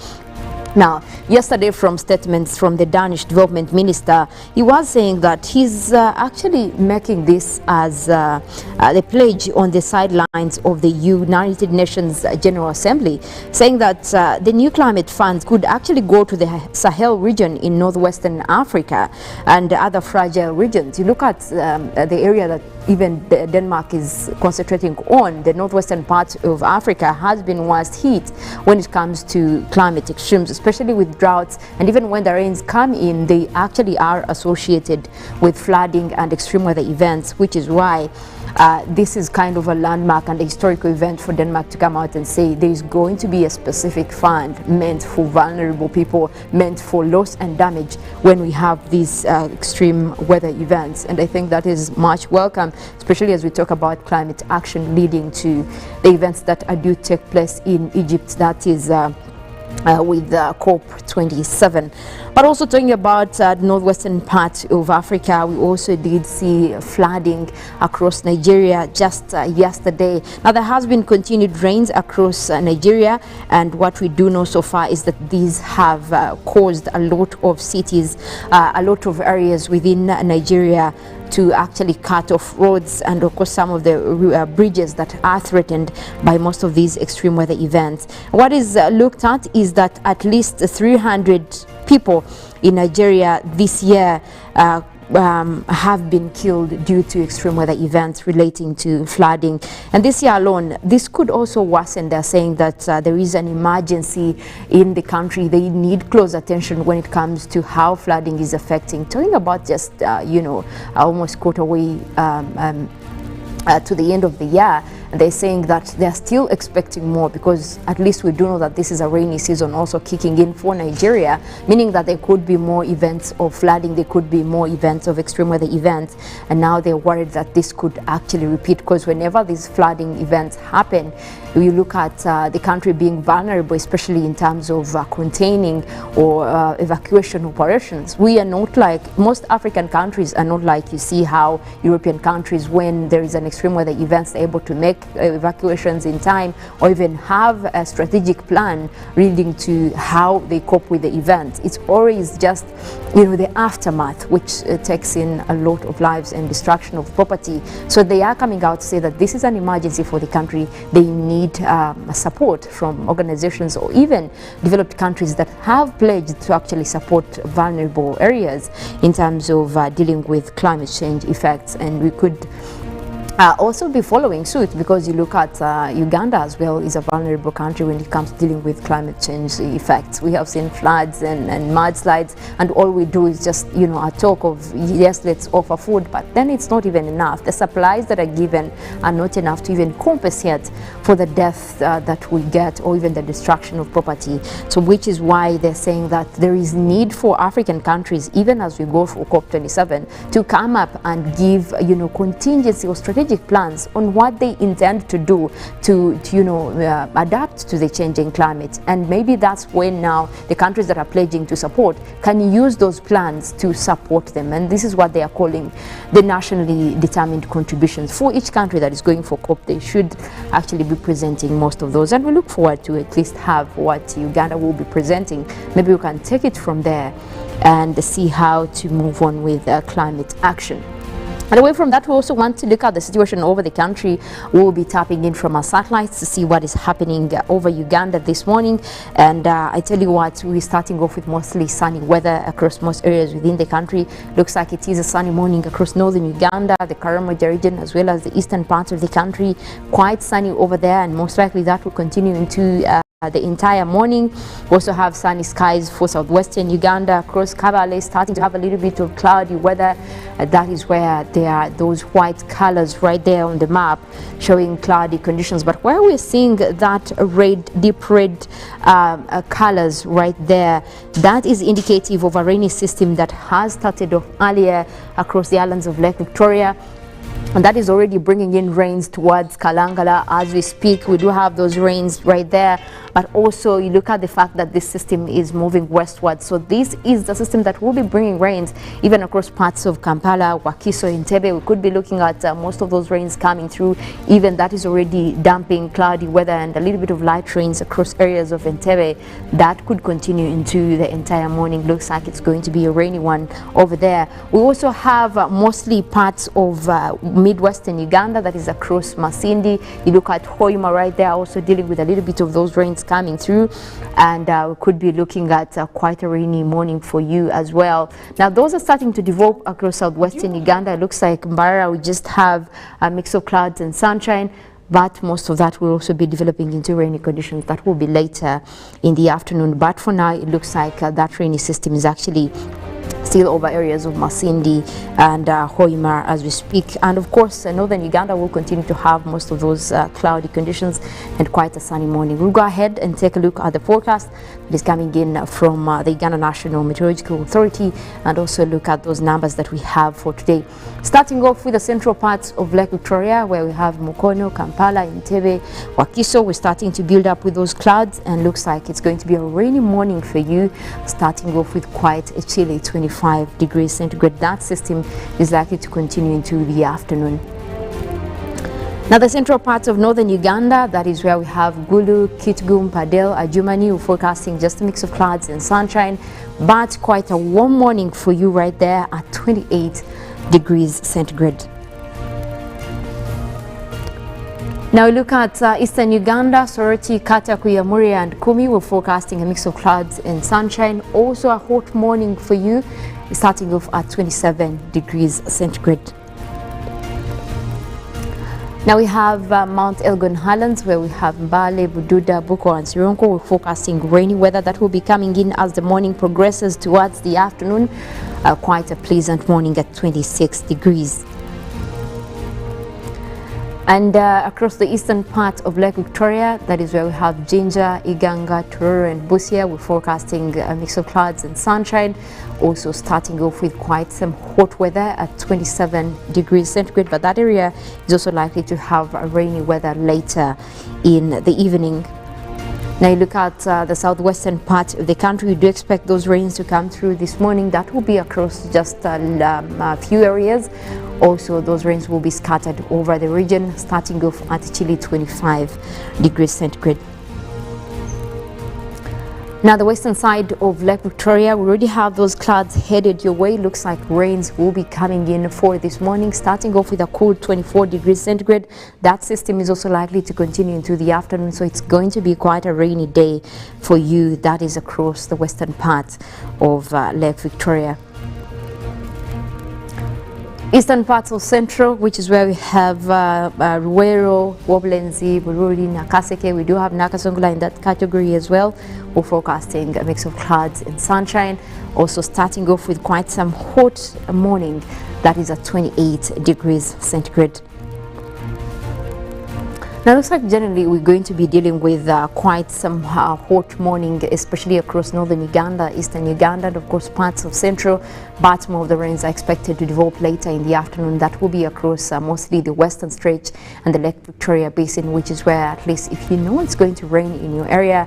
[SPEAKER 2] Now, yesterday, from statements from the Danish development minister, he was saying that he's actually making this as the pledge on the sidelines of the United Nations General Assembly, saying that the new climate funds could actually go to the Sahel region in northwestern Africa and other fragile regions. You look at the area that even Denmark is concentrating on, the northwestern part of Africa has been worst hit when it comes to climate extremes, especially with droughts. And even when the rains come in, they actually are associated with flooding and extreme weather events, which is why this is kind of a landmark and a historical event for Denmark to come out and say there is going to be a specific fund meant for vulnerable people, meant for loss and damage when we have these extreme weather events. And I think that is much welcome, especially as we talk about climate action leading to the events that are due to take place in Egypt, that is with COP27. But also talking about the northwestern part of Africa, we also did see flooding across Nigeria just yesterday. Now, there has been continued rains across Nigeria, and what we do know so far is that these have caused a lot of cities, a lot of areas within Nigeria to actually cut off roads, and of course some of the bridges that are threatened by most of these extreme weather events. What is looked at is that at least 300 people in Nigeria this year have been killed due to extreme weather events relating to flooding. And this year alone, this could also worsen. They're saying that there is an emergency in the country. They need close attention when it comes to how flooding is affecting. Talking about just, almost quarter way to the end of the year, they're saying that they're still expecting more, because at least we do know that this is a rainy season also kicking in for Nigeria, meaning that there could be more events of flooding, there could be more events of extreme weather events, and now they're worried that this could actually repeat, because whenever these flooding events happen, you look at the country being vulnerable, especially in terms of containing or evacuation operations. We are not like most African countries, are not like you see how European countries, when there is an extreme weather event, they're able to make evacuations in time, or even have a strategic plan leading to how they cope with the event. It's always just, the aftermath, which takes in a lot of lives and destruction of property. So they are coming out to say that this is an emergency for the country. They need support from organizations or even developed countries that have pledged to actually support vulnerable areas in terms of dealing with climate change effects. And we could also be following suit, because you look at Uganda as well is a vulnerable country when it comes to dealing with climate change effects. We have seen floods and mudslides, and all we do is just a talk of, yes, let's offer food, but then it's not even enough. The supplies that are given are not enough to even compensate for the death that we get, or even the destruction of property. So which is why they're saying that there is need for African countries, even as we go for COP27, to come up and give contingency or strategic plans on what they intend to do to adapt to the changing climate. And maybe that's when now the countries that are pledging to support can use those plans to support them. And this is what they are calling the nationally determined contributions. For each country that is going for COP, they should actually be presenting most of those. And we look forward to at least have what Uganda will be presenting. Maybe we can take it from there and see how to move on with climate action. And away from that, we also want to look at the situation over the country. We will be tapping in from our satellites to see what is happening over Uganda this morning. And I tell you what, we're starting off with mostly sunny weather across most areas within the country. Looks like it is a sunny morning across northern Uganda, the Kirabo region, as well as the eastern parts of the country. Quite sunny over there, and most likely that will continue into the entire morning. We also have sunny skies for southwestern Uganda, across Kabale, starting to have a little bit of cloudy weather. That is where there are those white colors right there on the map showing cloudy conditions. But where we're seeing that red, deep red colors right there, that is indicative of a rainy system that has started off earlier across the islands of Lake Victoria. And that is already bringing in rains towards Kalangala as we speak. We do have those rains right there. But also you look at the fact that this system is moving westward. So this is the system that will be bringing rains even across parts of Kampala, Wakiso, Entebbe. We could be looking at most of those rains coming through. Even that is already dumping cloudy weather and a little bit of light rains across areas of Entebbe. That could continue into the entire morning. Looks like it's going to be a rainy one over there. We also have mostly parts of Midwestern Uganda, that is across Masindi. You look at Hoima right there, also dealing with a little bit of those rains coming through, and we could be looking at quite a rainy morning for you as well. Now those are starting to develop across southwestern Uganda. It looks like Mbarara we just have a mix of clouds and sunshine, but most of that will also be developing into rainy conditions. That will be later in the afternoon, but for now it looks like that rainy system is actually still over areas of Masindi and Hoima as we speak. And of course, northern Uganda will continue to have most of those cloudy conditions and quite a sunny morning. We'll go ahead and take a look at the forecast that is coming in from the Uganda National Meteorological Authority, and also look at those numbers that we have for today. Starting off with the central parts of Lake Victoria, where we have Mukono, Kampala, Entebbe, Wakiso. We're starting to build up with those clouds, and looks like it's going to be a rainy morning for you, starting off with quite a chilly 25 degrees centigrade. That system is likely to continue into the afternoon. Now the central parts of northern Uganda, that is where we have Gulu, Kitgum, Padel, Adjumani. We're forecasting just a mix of clouds and sunshine, but quite a warm morning for you right there at 28 degrees centigrade. Now we look at eastern Uganda, Soroti, Kata, Kuyamuri and Kumi. We're forecasting a mix of clouds and sunshine. Also a hot morning for you. starting off at 27 degrees centigrade. Now we have Mount Elgon Highlands, where we have Mbale, Bududa, Buko and Sironko. We're forecasting rainy weather that will be coming in as the morning progresses towards the afternoon. Quite a pleasant morning at 26 degrees. And across the eastern part of Lake Victoria, that is where we have Jinja, Iganga, Tororo and Busia. We're forecasting a mix of clouds and sunshine. Also starting off with quite some hot weather at 27 degrees centigrade, but that area is also likely to have rainy weather later in the evening. Now you look at the southwestern part of the country, we do expect those rains to come through this morning. That will be across just a few areas. Also, those rains will be scattered over the region, starting off at chilly 25 degrees centigrade. Now the western side of Lake Victoria, we already have those clouds headed your way. Looks like rains will be coming in for this morning, starting off with a cool 24 degrees centigrade. That system is also likely to continue into the afternoon, so it's going to be quite a rainy day for you. That is across the western part of Lake Victoria. Eastern parts of Central, which is where we have Ruero, Woblenzi, Bururi, Nakaseke. We do have Nakasongula in that category as well. We're forecasting a mix of clouds and sunshine. Also starting off with quite some hot morning. That is at 28 degrees centigrade. Now it looks like generally we're going to be dealing with quite some hot morning, especially across northern Uganda, eastern Uganda, and of course parts of central. But more of the rains are expected to develop later in the afternoon. That will be across mostly the western stretch and the Lake Victoria Basin, which is where, at least if you know it's going to rain in your area,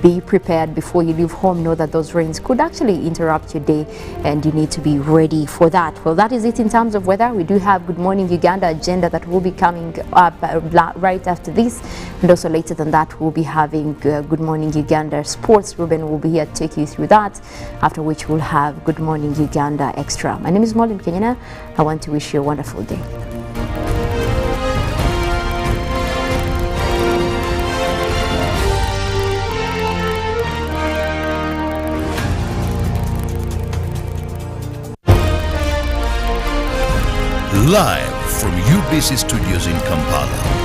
[SPEAKER 2] be prepared before you leave home. Know that those rains could actually interrupt your day and you need to be ready for that. Well, that is it in terms of weather. We do have Good Morning Uganda agenda that will be coming up right after this, and also later than that we'll be having Good Morning Uganda Sports. Ruben will be here to take you through that, after which we'll have Good Morning Uganda Extra. My name is Mollen, Kenyena. I want to wish you a wonderful day.
[SPEAKER 6] Live from UBC Studios in Kampala.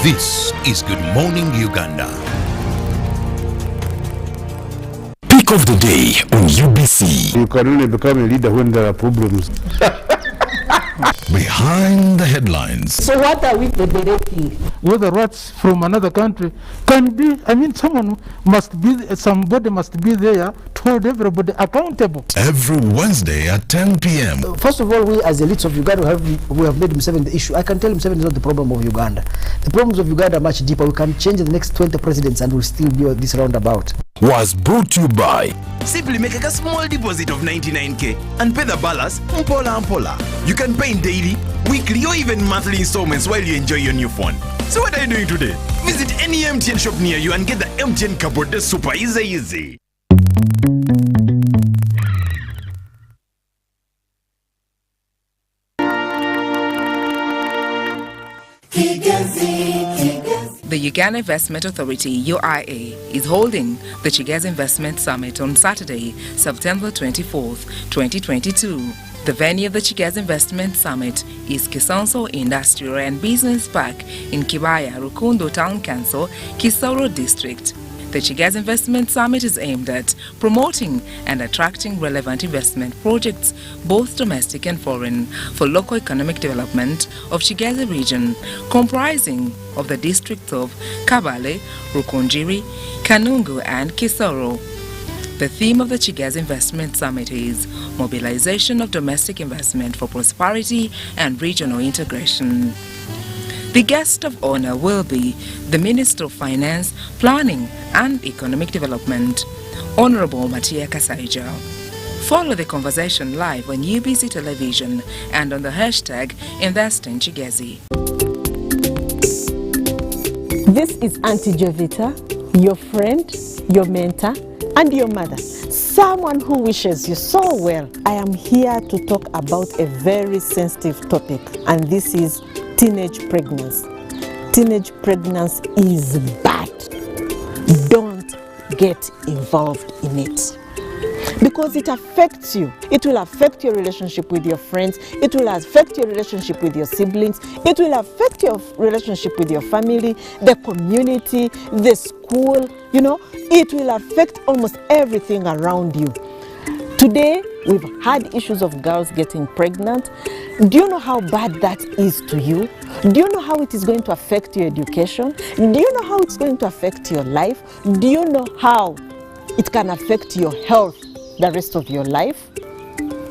[SPEAKER 6] This is Good Morning Uganda. Pick of the day on UBC.
[SPEAKER 18] You can only become a leader when there are problems.
[SPEAKER 6] Behind the headlines.
[SPEAKER 19] So what are we deliberating?
[SPEAKER 20] Whether rats from another country can be, somebody must be there to hold everybody accountable.
[SPEAKER 6] Every Wednesday at 10 p.m.
[SPEAKER 19] First of all, we as elites of Uganda, we have made Museveni the issue. I can tell Museveni is not the problem of Uganda. The problems of Uganda are much deeper. We can change the next 20 presidents and we'll still be this roundabout.
[SPEAKER 6] Was brought to you by.
[SPEAKER 21] Simply make a small deposit of 99k and pay the balance mpola. You can pay in daily, weekly or even monthly installments while you enjoy your new phone. So what are you doing today? Visit any MTN shop near you and get the MTN cupboard. That's super easy.
[SPEAKER 22] The Uganda Investment Authority, UIA, is holding the Kigezi Investment Summit on Saturday, September 24th, 2022. The venue of the Kigezi Investment Summit is Kisonso Industrial and Business Park in Kibaya, Rukundo Town Council, Kisoro District. The Kigezi Investment Summit is aimed at promoting and attracting relevant investment projects, both domestic and foreign, for local economic development of Kigezi region, comprising of the districts of Kabale, Rukunjiri, Kanungu and Kisoro. The theme of the Kigezi Investment Summit is Mobilization of Domestic Investment for Prosperity and Regional Integration. The guest of honor will be the Minister of Finance, Planning and Economic Development, Honorable Matia Kasaija. Follow the conversation live on UBC Television and on the hashtag #InvestInKigezi.
[SPEAKER 23] This is Auntie Jovita, your friend, your mentor, and your mother. Someone who wishes you so well. I am here to talk about a very sensitive topic, and this is teenage pregnancy. Teenage pregnancy is bad. Don't get involved in it. Because it affects you. It will affect your relationship with your friends. It will affect your relationship with your siblings. It will affect your relationship with your family, the community, the school. You know, it will affect almost everything around you. Today, we've had issues of girls getting pregnant. Do you know how bad that is to you? Do you know how it is going to affect your education? Do you know how it's going to affect your life? Do you know how it can affect your health the rest of your life?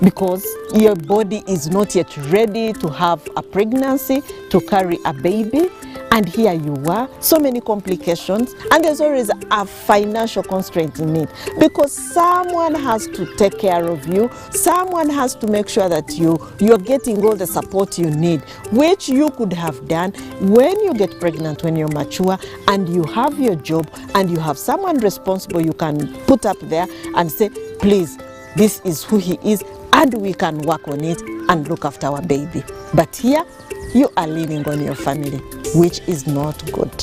[SPEAKER 23] Because your body is not yet ready to have a pregnancy, to carry a baby, and here you are, so many complications, and there's always a financial constraint in it, because someone has to take care of you, someone has to make sure that you're getting all the support you need, which you could have done when you get pregnant, when you're mature, and you have your job, and you have someone responsible you can put up there and say, please, this is who he is, and we can work on it and look after our baby. But here, you are leaning on your family, which is not good.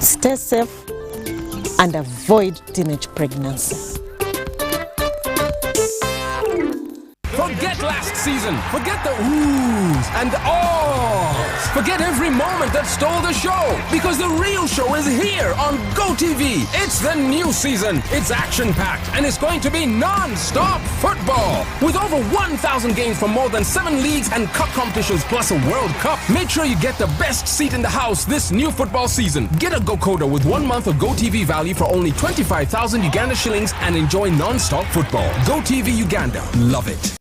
[SPEAKER 23] Stay safe and avoid teenage pregnancy.
[SPEAKER 10] Forget last season. Forget the oohs and ahs. Forget every moment that stole the show. Because the real show is here on GoTV. It's the new season. It's action-packed and it's going to be non-stop football. With over 1,000 games from more than 7 leagues and cup competitions plus a World Cup. Make sure you get the best seat in the house this new football season. Get a GoCoder with 1 month of GoTV value for only 25,000 Uganda shillings and enjoy non-stop football. GoTV Uganda. Love it.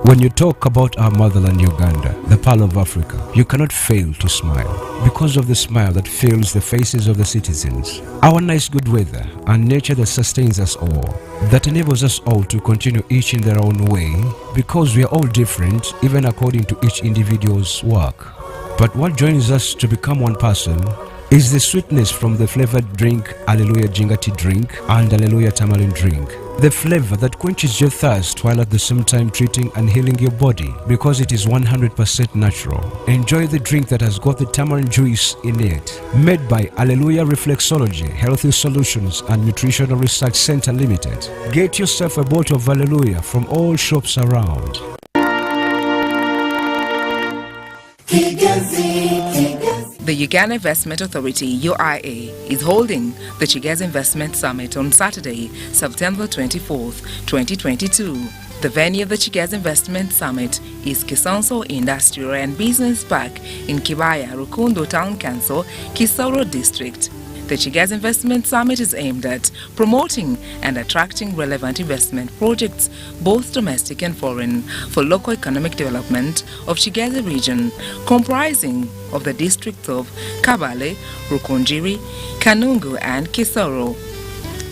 [SPEAKER 1] When you talk about our motherland Uganda, the pearl of Africa, you cannot fail to smile because of the smile that fills the faces of the citizens. Our nice good weather and nature that sustains us all, that enables us all to continue each in their own way because we are all different even according to each individual's work. But what joins us to become one person is the sweetness from the flavored drink Alleluia Jingati drink and Alleluia Tamarind drink. The flavor that quenches your thirst while at the same time treating and healing your body because it is 100% natural. Enjoy the drink that has got the tamarind juice in it. Made by Alleluia Reflexology, Healthy Solutions and Nutritional Research Center Limited. Get yourself a bottle of Alleluia from all shops around.
[SPEAKER 22] The Uganda Investment Authority, UIA, is holding the Chigezi Investment Summit on Saturday, September 24th, 2022. The venue of the Chigezi Investment Summit is Kisonso Industrial and Business Park in Kibaya, Rukundo Town Council, Kisoro District. The Chigezi Investment Summit is aimed at promoting and attracting relevant investment projects, both domestic and foreign, for local economic development of Chigezi region, comprising of the districts of Kabale, Rukunjiri, Kanungu and Kisoro.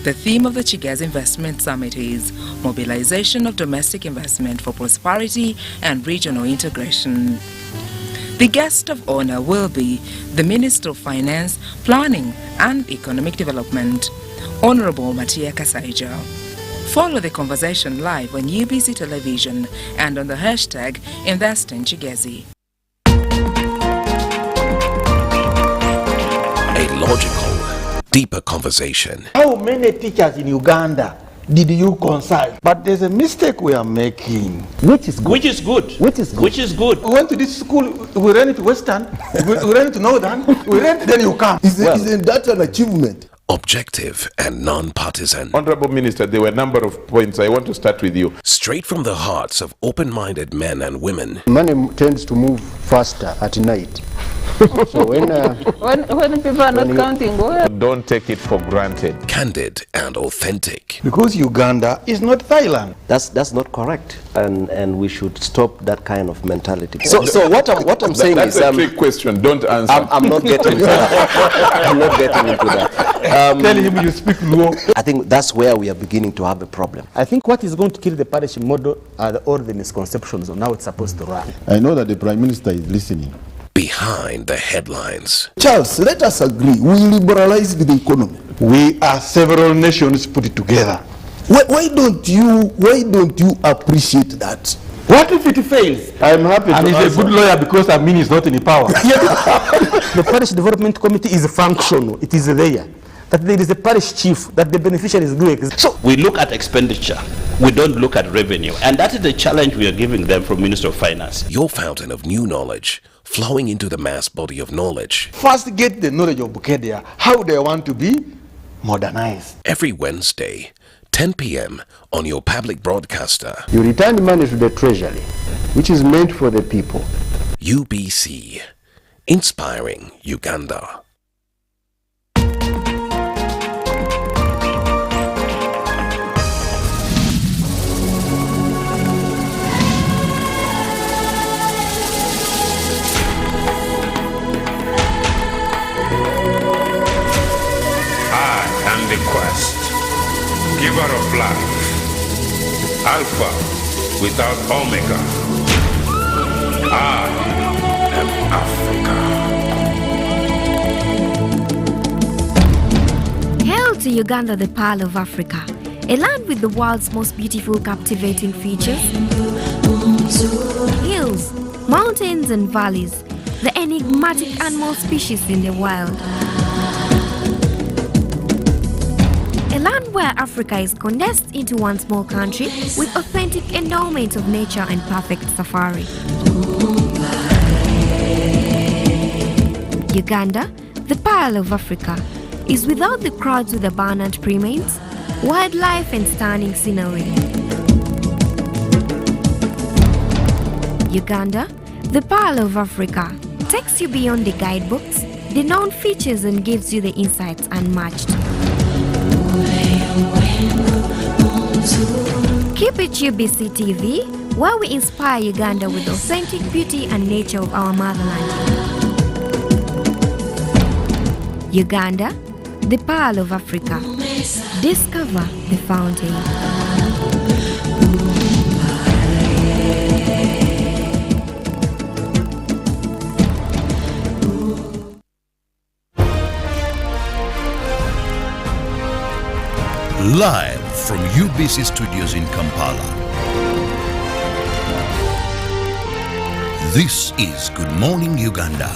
[SPEAKER 22] The theme of the Chigezi Investment Summit is Mobilization of Domestic Investment for Prosperity and Regional Integration. The guest of honor will be the Minister of Finance, Planning and Economic Development, Honorable Matia Kasaija. Follow the conversation live on UBC Television and on the hashtag #InvestInChigezi.
[SPEAKER 11] A logical, deeper conversation.
[SPEAKER 12] How many teachers in Uganda did you consult? But there's a mistake we are making.
[SPEAKER 15] Which is good.
[SPEAKER 12] Which is good.
[SPEAKER 15] Which is good.
[SPEAKER 12] Which is good. We went to this school, we ran it to Western, we ran it to Northern, we ran it, then you come.
[SPEAKER 16] Isn't that an achievement?
[SPEAKER 11] Objective and non-partisan.
[SPEAKER 14] Honorable Minister, there were a number of points. I want to start with you.
[SPEAKER 11] Straight from the hearts of open-minded men and women.
[SPEAKER 18] Money tends to move faster at night. So when people are not counting,
[SPEAKER 14] don't take it for granted.
[SPEAKER 11] Candid and authentic.
[SPEAKER 12] Because Uganda is not Thailand.
[SPEAKER 15] That's not correct, and we should stop that kind of mentality. So what I'm saying
[SPEAKER 14] that's
[SPEAKER 15] is
[SPEAKER 14] a trick question. Don't answer.
[SPEAKER 15] I'm not getting into that. I'm not getting into that.
[SPEAKER 12] Tell him you speak Luo.
[SPEAKER 15] I think that's where we are beginning to have a problem.
[SPEAKER 13] I think what is going to kill the parish model are all the misconceptions on how it's supposed to run.
[SPEAKER 16] I know that the Prime Minister is listening.
[SPEAKER 11] Behind the headlines.
[SPEAKER 16] Charles, let us agree. We liberalized the economy.
[SPEAKER 12] We are several nations put it together.
[SPEAKER 16] Why don't you appreciate that?
[SPEAKER 12] What if it fails?
[SPEAKER 16] I'm happy
[SPEAKER 12] and
[SPEAKER 16] to
[SPEAKER 12] he's a good lawyer because Amin is not in power.
[SPEAKER 13] The parish development committee is functional. It is there. that there is a parish chief, that the beneficiary is doing.
[SPEAKER 17] So we look at expenditure, we don't look at revenue, and that is the challenge we are giving them from Minister of Finance.
[SPEAKER 11] Your fountain of new knowledge, flowing into the mass body of knowledge.
[SPEAKER 12] First get the knowledge of Bukedia, how they want to be modernized.
[SPEAKER 11] Every Wednesday, 10 p.m. on your public broadcaster.
[SPEAKER 18] You return money to the treasury, which is meant for the people.
[SPEAKER 11] UBC, inspiring Uganda.
[SPEAKER 3] The quest, giver of life, Alpha without Omega. I am Africa.
[SPEAKER 7] Hail to Uganda, the Pearl of Africa, a land with the world's most beautiful, captivating features. Hills, mountains and valleys, the enigmatic animal species in the wild. A land where Africa is condensed into one small country with authentic endowment of nature and perfect safari. Uganda, the Pearl of Africa, is without the crowds with abundant primates, wildlife and stunning scenery. Uganda, the Pearl of Africa, takes you beyond the guidebooks, the known features, and gives you the insights unmatched. Keep it UBC TV, where we inspire Uganda with authentic beauty and nature of our motherland. Uganda, the Pearl of Africa. Discover the fountain.
[SPEAKER 8] Live from UBC Studios in Kampala. This is Good Morning Uganda.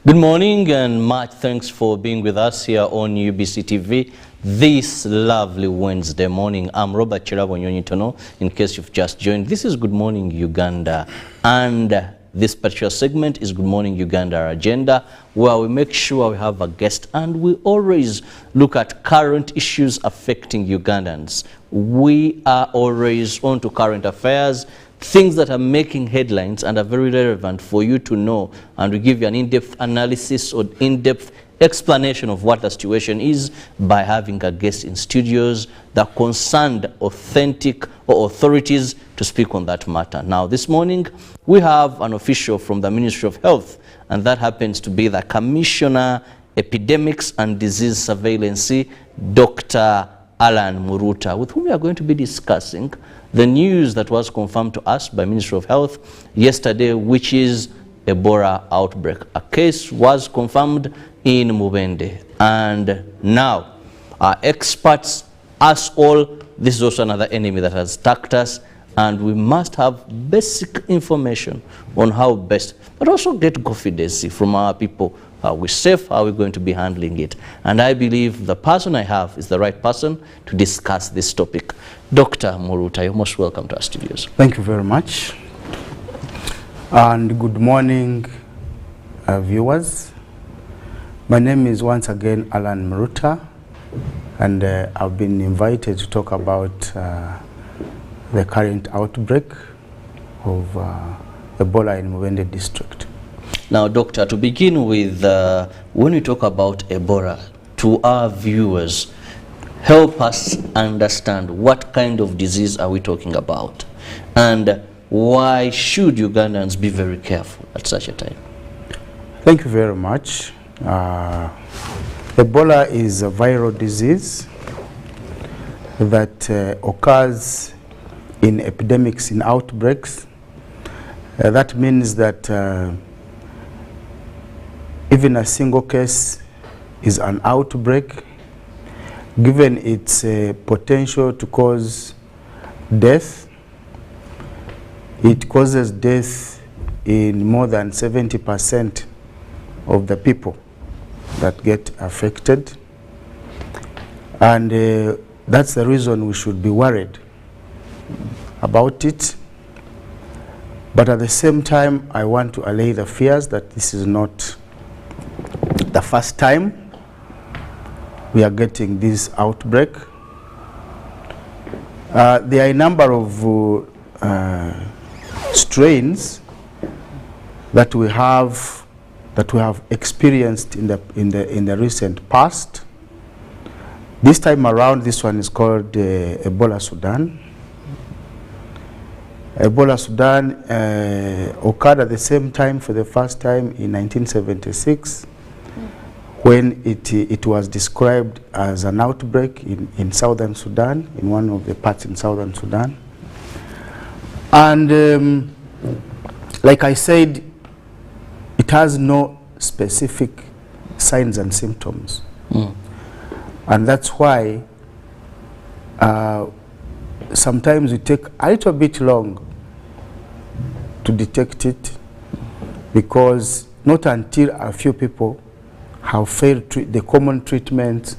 [SPEAKER 9] Good morning and much thanks for being with us here on UBC TV this lovely Wednesday morning. I'm Robert Kirabo Nyonyintono, in case you've just joined. This is Good Morning Uganda, and this particular segment is Good Morning Uganda, our agenda, where we make sure we have a guest and we always look at current issues affecting Ugandans. We are always on to current affairs, things that are making headlines and are very relevant for you to know, and we give you an in-depth analysis or in-depth explanation of what the situation is by having a guest in studios that concerned authentic or authorities to speak on that matter. Now this morning we have an official from the Ministry of Health, and that happens to be the Commissioner Epidemics and Disease Surveillance, Dr. Alan Muruta, with whom we are going to be discussing the news that was confirmed to us by Ministry of Health yesterday, which is Ebola outbreak. A case was confirmed in Mubende, and now our experts, us all, this is also another enemy that has attacked us, and we must have basic information on how best, but also get confidence from our people. Are we safe? How are we going to be handling it? And I believe the person I have is the right person to discuss this topic. Dr. Muruta, you're most welcome to our studios.
[SPEAKER 24] Thank you very much. And good morning, viewers. My name is once again Alan Muruta, and I've been invited to talk about the current outbreak of Ebola in Mubende district.
[SPEAKER 9] Now, Doctor, to begin with, when we talk about Ebola, to our viewers, help us understand what kind of disease are we talking about, and why should Ugandans be very careful at such a time?
[SPEAKER 24] Thank you very much. Ebola is a viral disease that occurs in epidemics, in outbreaks. That means that even a single case is an outbreak given its potential to cause death. It causes death in more than 70% of the people that get affected. And that's the reason we should be worried about it. But at the same time, I want to allay the fears that this is not the first time we are getting this outbreak. There are a number of strains that we have experienced in the recent past. This time around, this one is called Ebola Sudan. Ebola Sudan occurred at the same time for the first time in 1976, when it was described as an outbreak in southern Sudan, in one of the parts in southern Sudan. And like I said, it has no specific signs and symptoms. And that's why sometimes we take a little bit long to detect it, because not until a few people have failed the common treatment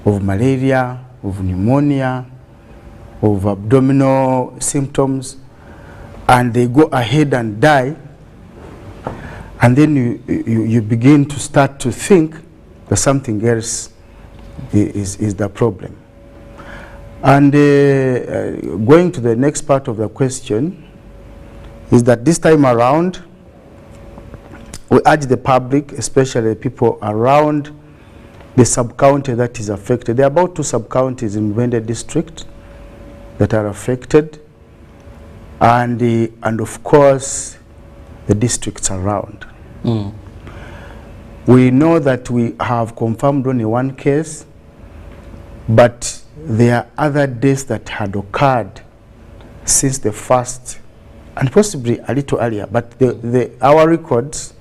[SPEAKER 24] of malaria, of pneumonia, of abdominal symptoms, and they go ahead and die, and then you begin to start to think that something else is the problem. And going to the next part of the question is that this time around, we urge the public, especially people around the sub-county that is affected. There are about 2 sub-counties in Mollen district that are affected, and of course the districts around. We know that we have confirmed only 1 case, but there are other deaths that had occurred since the first, and possibly a little earlier, but our records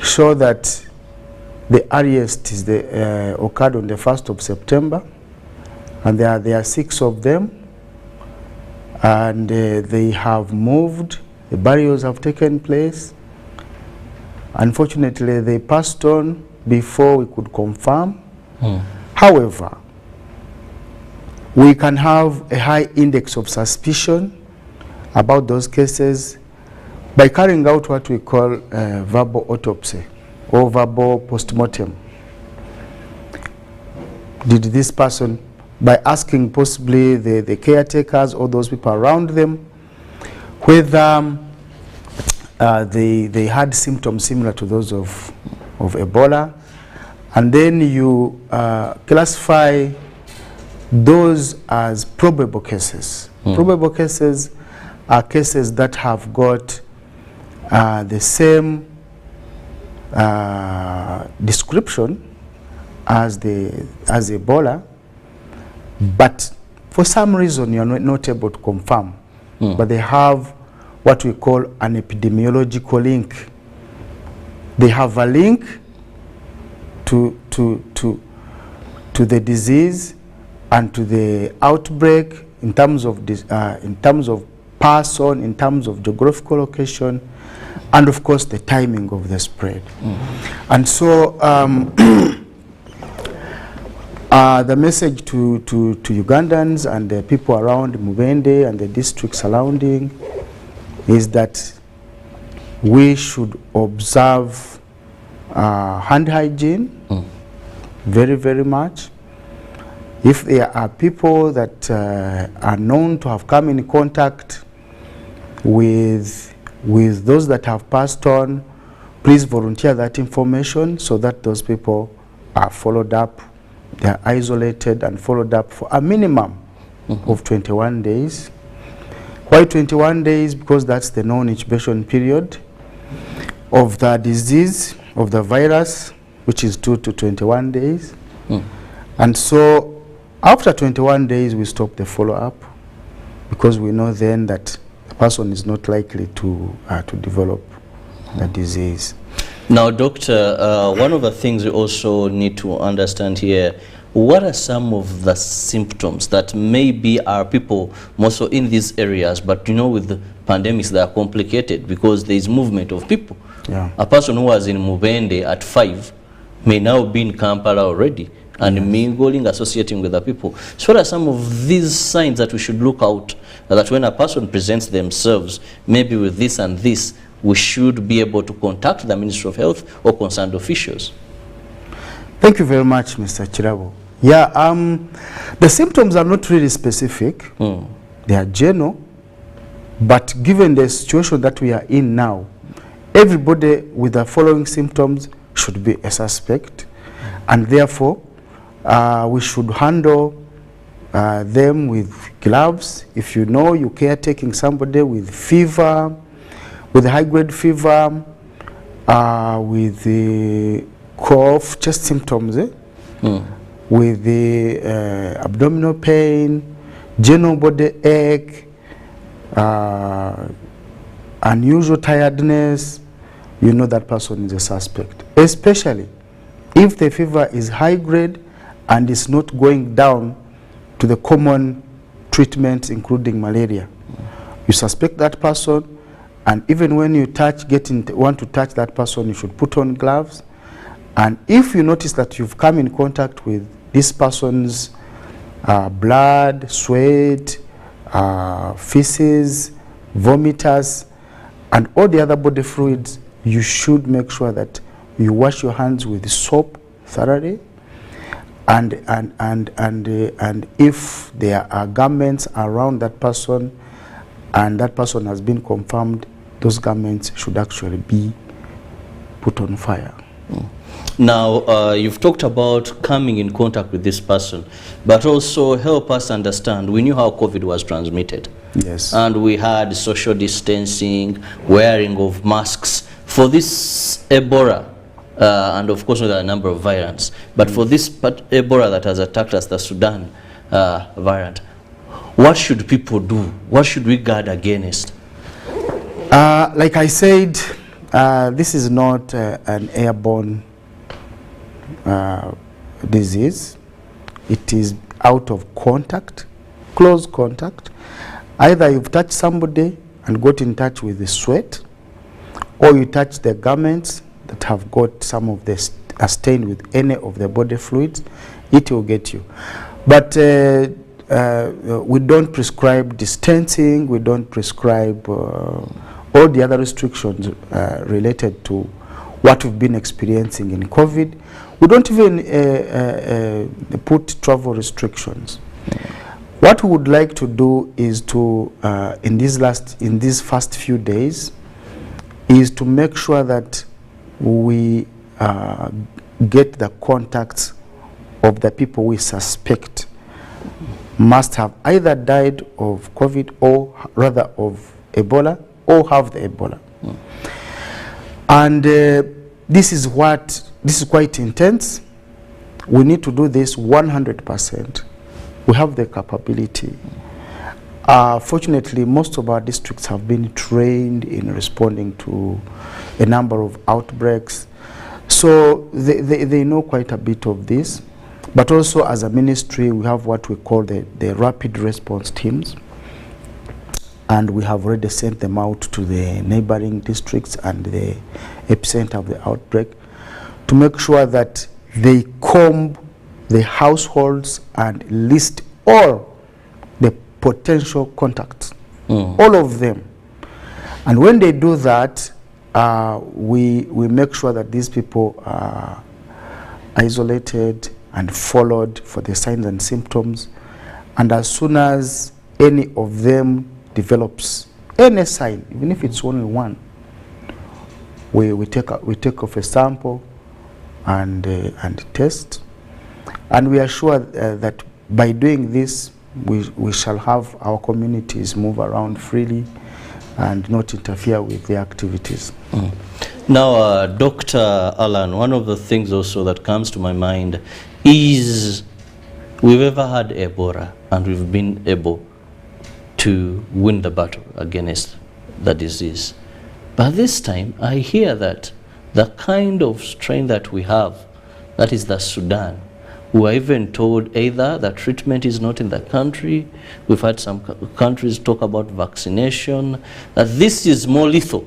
[SPEAKER 24] show that the earliest is occurred on the 1st of September, and there are 6 of them, and they have moved, the burials have taken place. Unfortunately, they passed on before we could confirm. However, we can have a high index of suspicion about those cases by carrying out what we call verbal autopsy or verbal postmortem. Did this person, by asking possibly the caretakers or those people around them, whether they had symptoms similar to those of Ebola, and then you classify those as probable cases. Probable cases are cases that have got the same description as Ebola, but for some reason you are not able to confirm. But they have what we call an epidemiological link. They have a link to the disease and to the outbreak in terms of person, in terms of geographical location, and of course the timing of the spread. And so the message to Ugandans and the people around Mubende and the districts surrounding is that we should observe hand hygiene very, very much. If there are people that are known to have come in contact with those that have passed on, please volunteer that information so that those people are followed up, they are isolated and followed up for a minimum of 21 days. Why 21 days? Because that's the non-incubation period of the disease, of the virus, which is 2 to 21 days. And so after 21 days, we stop the follow-up, because we know then that the person is not likely to develop the disease.
[SPEAKER 9] Now, Doctor, one of the things we also need to understand here, what are some of the symptoms that maybe our people more so in these areas, but you know, with the pandemics, they are complicated because there is movement of people.
[SPEAKER 24] Yeah.
[SPEAKER 9] A person who was in Mubende at 5 may now be in Kampala already and mingling, associating with the people. So what are some of these signs that we should look out, that when a person presents themselves, maybe with this and this, we should be able to contact the Ministry of Health or concerned officials?
[SPEAKER 24] Thank you very much, Mr. Kirabo. Yeah, the symptoms are not really specific. They are general, but given the situation that we are in now, everybody with the following symptoms should be a suspect, and therefore we should handle them with gloves. If you know you're caretaking somebody with fever, with high-grade fever, with the cough, chest symptoms, with the abdominal pain, general body ache, unusual tiredness, you know that person is a suspect. Especially if the fever is high-grade and is not going down to the common treatments, including malaria. You suspect that person, and even when you want to touch that person, you should put on gloves. And if you notice that you've come in contact with this person's blood, sweat, feces, vomitus, and all the other body fluids, you should make sure that you wash your hands with soap thoroughly. And if there are garments around that person and that person has been confirmed, those garments should actually be put on fire.
[SPEAKER 9] Now, you've talked about coming in contact with this person, but also help us understand, we knew how COVID was transmitted.
[SPEAKER 24] Yes.
[SPEAKER 9] And we had social distancing, wearing of masks. For this Ebola, and of course there are a number of variants, but for this Ebola that has attacked us, the Sudan variant, what should people do? What should we guard against?
[SPEAKER 24] Like I said, this is not an airborne disease. It is out of contact, close contact. Either you've touched somebody and got in touch with the sweat, or you touch the garments that have got some of the stain with any of the body fluids, it will get you. But we don't prescribe distancing, we don't prescribe all the other restrictions related to what we've been experiencing in COVID. We don't even put travel restrictions. What we would like to do is to, in these first few days, is to make sure that we get the contacts of the people we suspect must have either died of COVID or rather of Ebola or have the Ebola. And this is quite intense. We need to do this 100%. We have the capability. Fortunately, most of our districts have been trained in responding to a number of outbreaks. So they know quite a bit of this. But also as a ministry, we have what we call the rapid response teams. And we have already sent them out to the neighboring districts and the epicenter of the outbreak to make sure that they comb the households and list all the potential contacts, all of them. And when they do that, we make sure that these people are isolated and followed for the signs and symptoms. And as soon as any of them develops any sign, even if it's only one, we take off a sample and test. And we are sure that by doing this, we shall have our communities move around freely and not interfere with their activities.
[SPEAKER 9] Now, Dr. Alan, one of the things also that comes to my mind is we've ever had Ebola and we've been able to win the battle against the disease. But this time, I hear that the kind of strain that we have, that is the Sudan, We were even told either that treatment is not in the country. We've had some countries talk about vaccination, that this is more lethal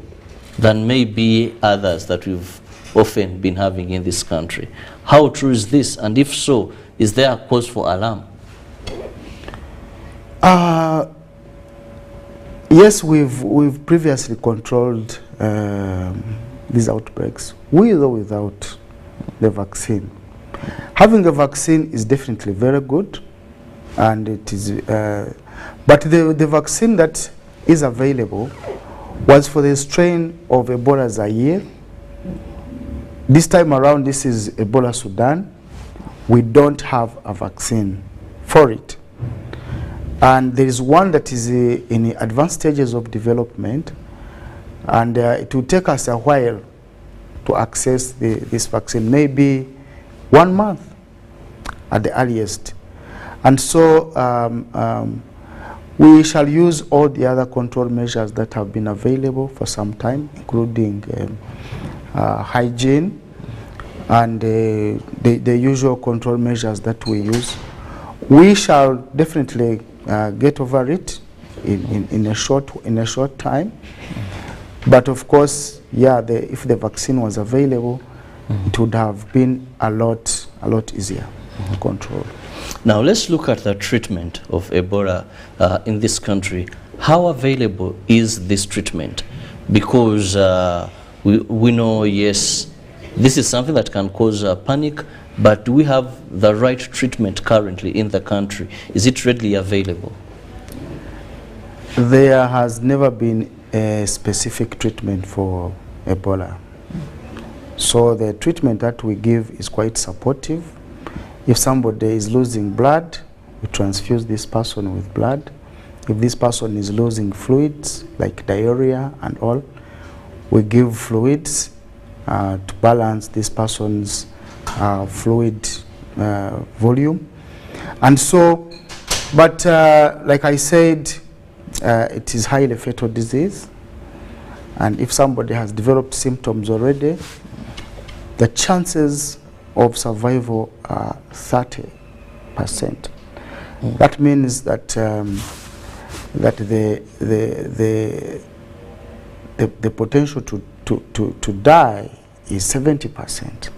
[SPEAKER 9] than maybe others that we've often been having in this country. How true is this? And if so, is there a cause for alarm?
[SPEAKER 24] Yes, we've previously controlled these outbreaks, with or without the vaccine. Having a vaccine is definitely very good, and it is. But the vaccine that is available was for the strain of Ebola Zaire. This time around, this is Ebola Sudan. We don't have a vaccine for it. And there is one that is in advanced stages of development, and it will take us a while to access this vaccine, maybe 1 month at the earliest. And so we shall use all the other control measures that have been available for some time, including hygiene and the usual control measures that we use. We shall definitely get over it in a short time. But of course, yeah, if the vaccine was available, it would have been a lot easier to control.
[SPEAKER 9] Now let's look at the treatment of Ebola in this country. How available is this treatment? Because we know, yes, this is something that can cause panic, but do we have the right treatment currently in the country? Is it readily available?
[SPEAKER 24] There has never been a specific treatment for Ebola. So the treatment that we give is quite supportive. If somebody is losing blood, we transfuse this person with blood. If this person is losing fluids like diarrhea and all, we give fluids to balance this person's fluid volume. And so, but like I said, it is highly fatal disease, and if somebody has developed symptoms already, the chances of survival are 30%. That means that that the potential to die is 70%.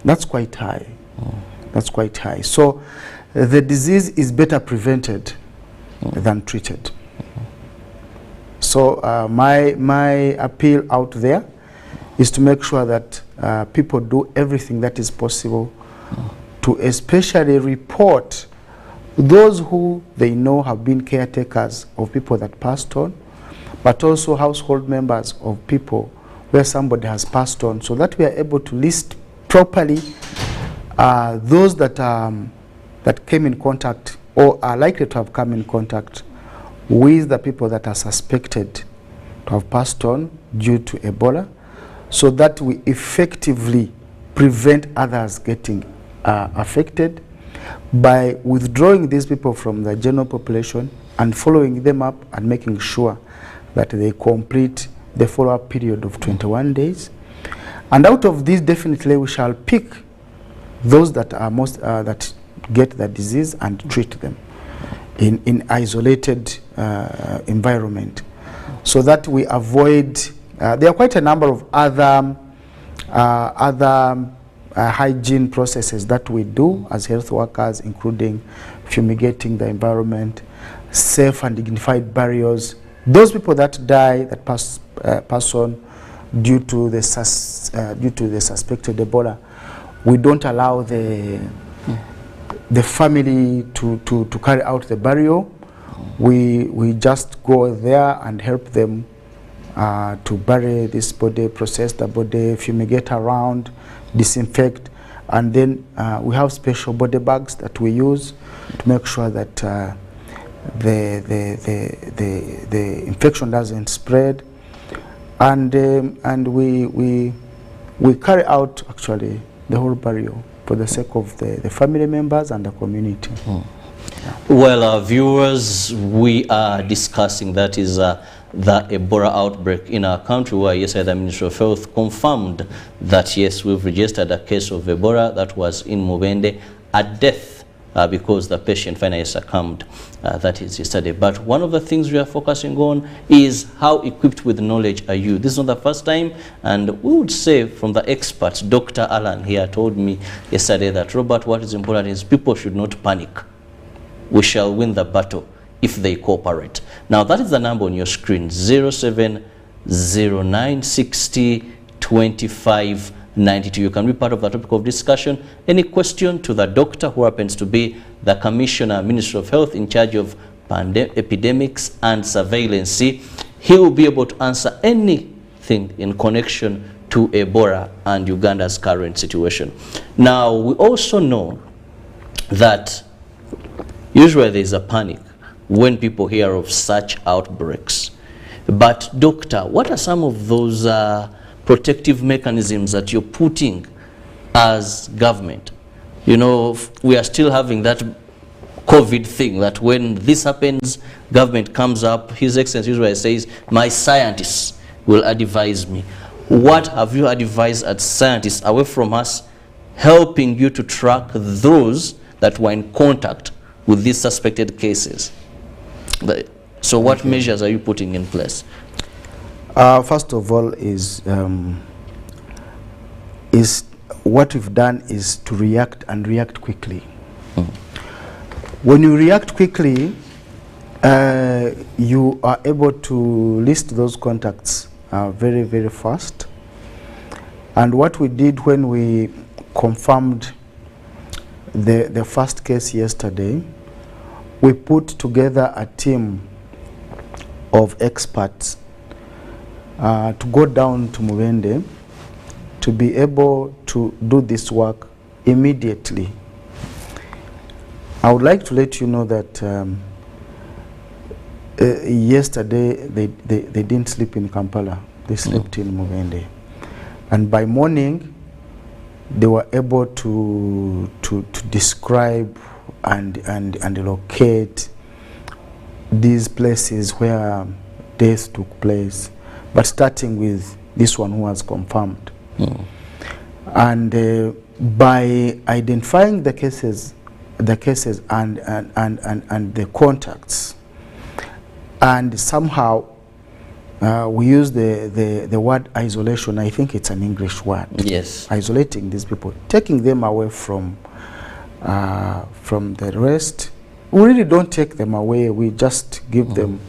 [SPEAKER 24] That's quite high. That's quite high. So the disease is better prevented than treated. So my appeal out there is to make sure that people do everything that is possible to especially report those who they know have been caretakers of people that passed on, but also household members of people where somebody has passed on, so that we are able to list properly those that that came in contact or are likely to have come in contact with the people that are suspected to have passed on due to Ebola, so that we effectively prevent others getting affected by withdrawing these people from the general population and following them up and making sure that they complete the follow-up period of 21 days. And out of this, definitely we shall pick those that are most that get the disease and treat them in isolated environment, so that we avoid. There are quite a number of other hygiene processes that we do as health workers, including fumigating the environment, safe and dignified burials. Those people that die, that pass on due to the suspected Ebola, we don't allow the family to carry out the burial. We just go there and help them to bury this body, process the body, fumigate around, disinfect, and then we have special body bags that we use to make sure that the infection doesn't spread, and we carry out actually the whole burial for the sake of the family members and the community.
[SPEAKER 9] Well, our viewers, we are discussing, that is the Ebola outbreak in our country, where yesterday the Ministry of Health confirmed that yes, we've registered a case of Ebola that was in Mubende a death because the patient finally succumbed. That is yesterday. But one of the things we are focusing on is how equipped with knowledge are you. This is not the first time, and we would say from the experts, Dr. Alan here told me yesterday that, Robert, what is important is people should not panic. We shall win the battle if they cooperate. Now that is the number on your screen, 0709602592. You can be part of the topic of discussion. Any question to the doctor, who happens to be the Commissioner, Ministry of Health, in charge of epidemics and surveillance, he will be able to answer anything in connection to Ebola and Uganda's current situation. Now, we also know that usually there is a panic when people hear of such outbreaks. But doctor, what are some of those protective mechanisms that you're putting as government? You know, we are still having that COVID thing, that when this happens, government comes up, His Excellency usually says, my scientists will advise me. What have you advised as scientists away from us, helping you to track those that were in contact with these suspected cases? So what measures are you putting in place?
[SPEAKER 24] First of all is what we've done is to react and react quickly. When you react quickly, you are able to list those contacts very, very fast. And what we did when we confirmed the first case yesterday, we put together a team of experts to go down to Mulende to be able to do this work immediately. I would like to let you know that yesterday they didn't sleep in Kampala. They slept in Mulende. And by morning, they were able to describe and locate these places where deaths took place, but starting with this one who was confirmed. And by identifying the cases and the contacts, and somehow we use the word isolation. I think it's an English word. Yes. Isolating these people, taking them away from the rest. We really don't take them away. We just give them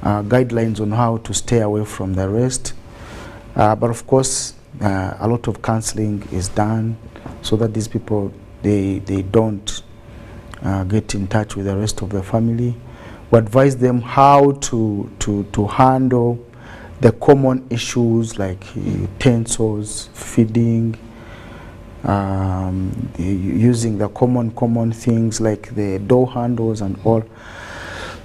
[SPEAKER 24] guidelines on how to stay away from the rest. But of course, a lot of counseling is done so that these people, they don't get in touch with the rest of the family. We advise them how to handle the common issues like utensils, feeding, using the common things like the door handles and all,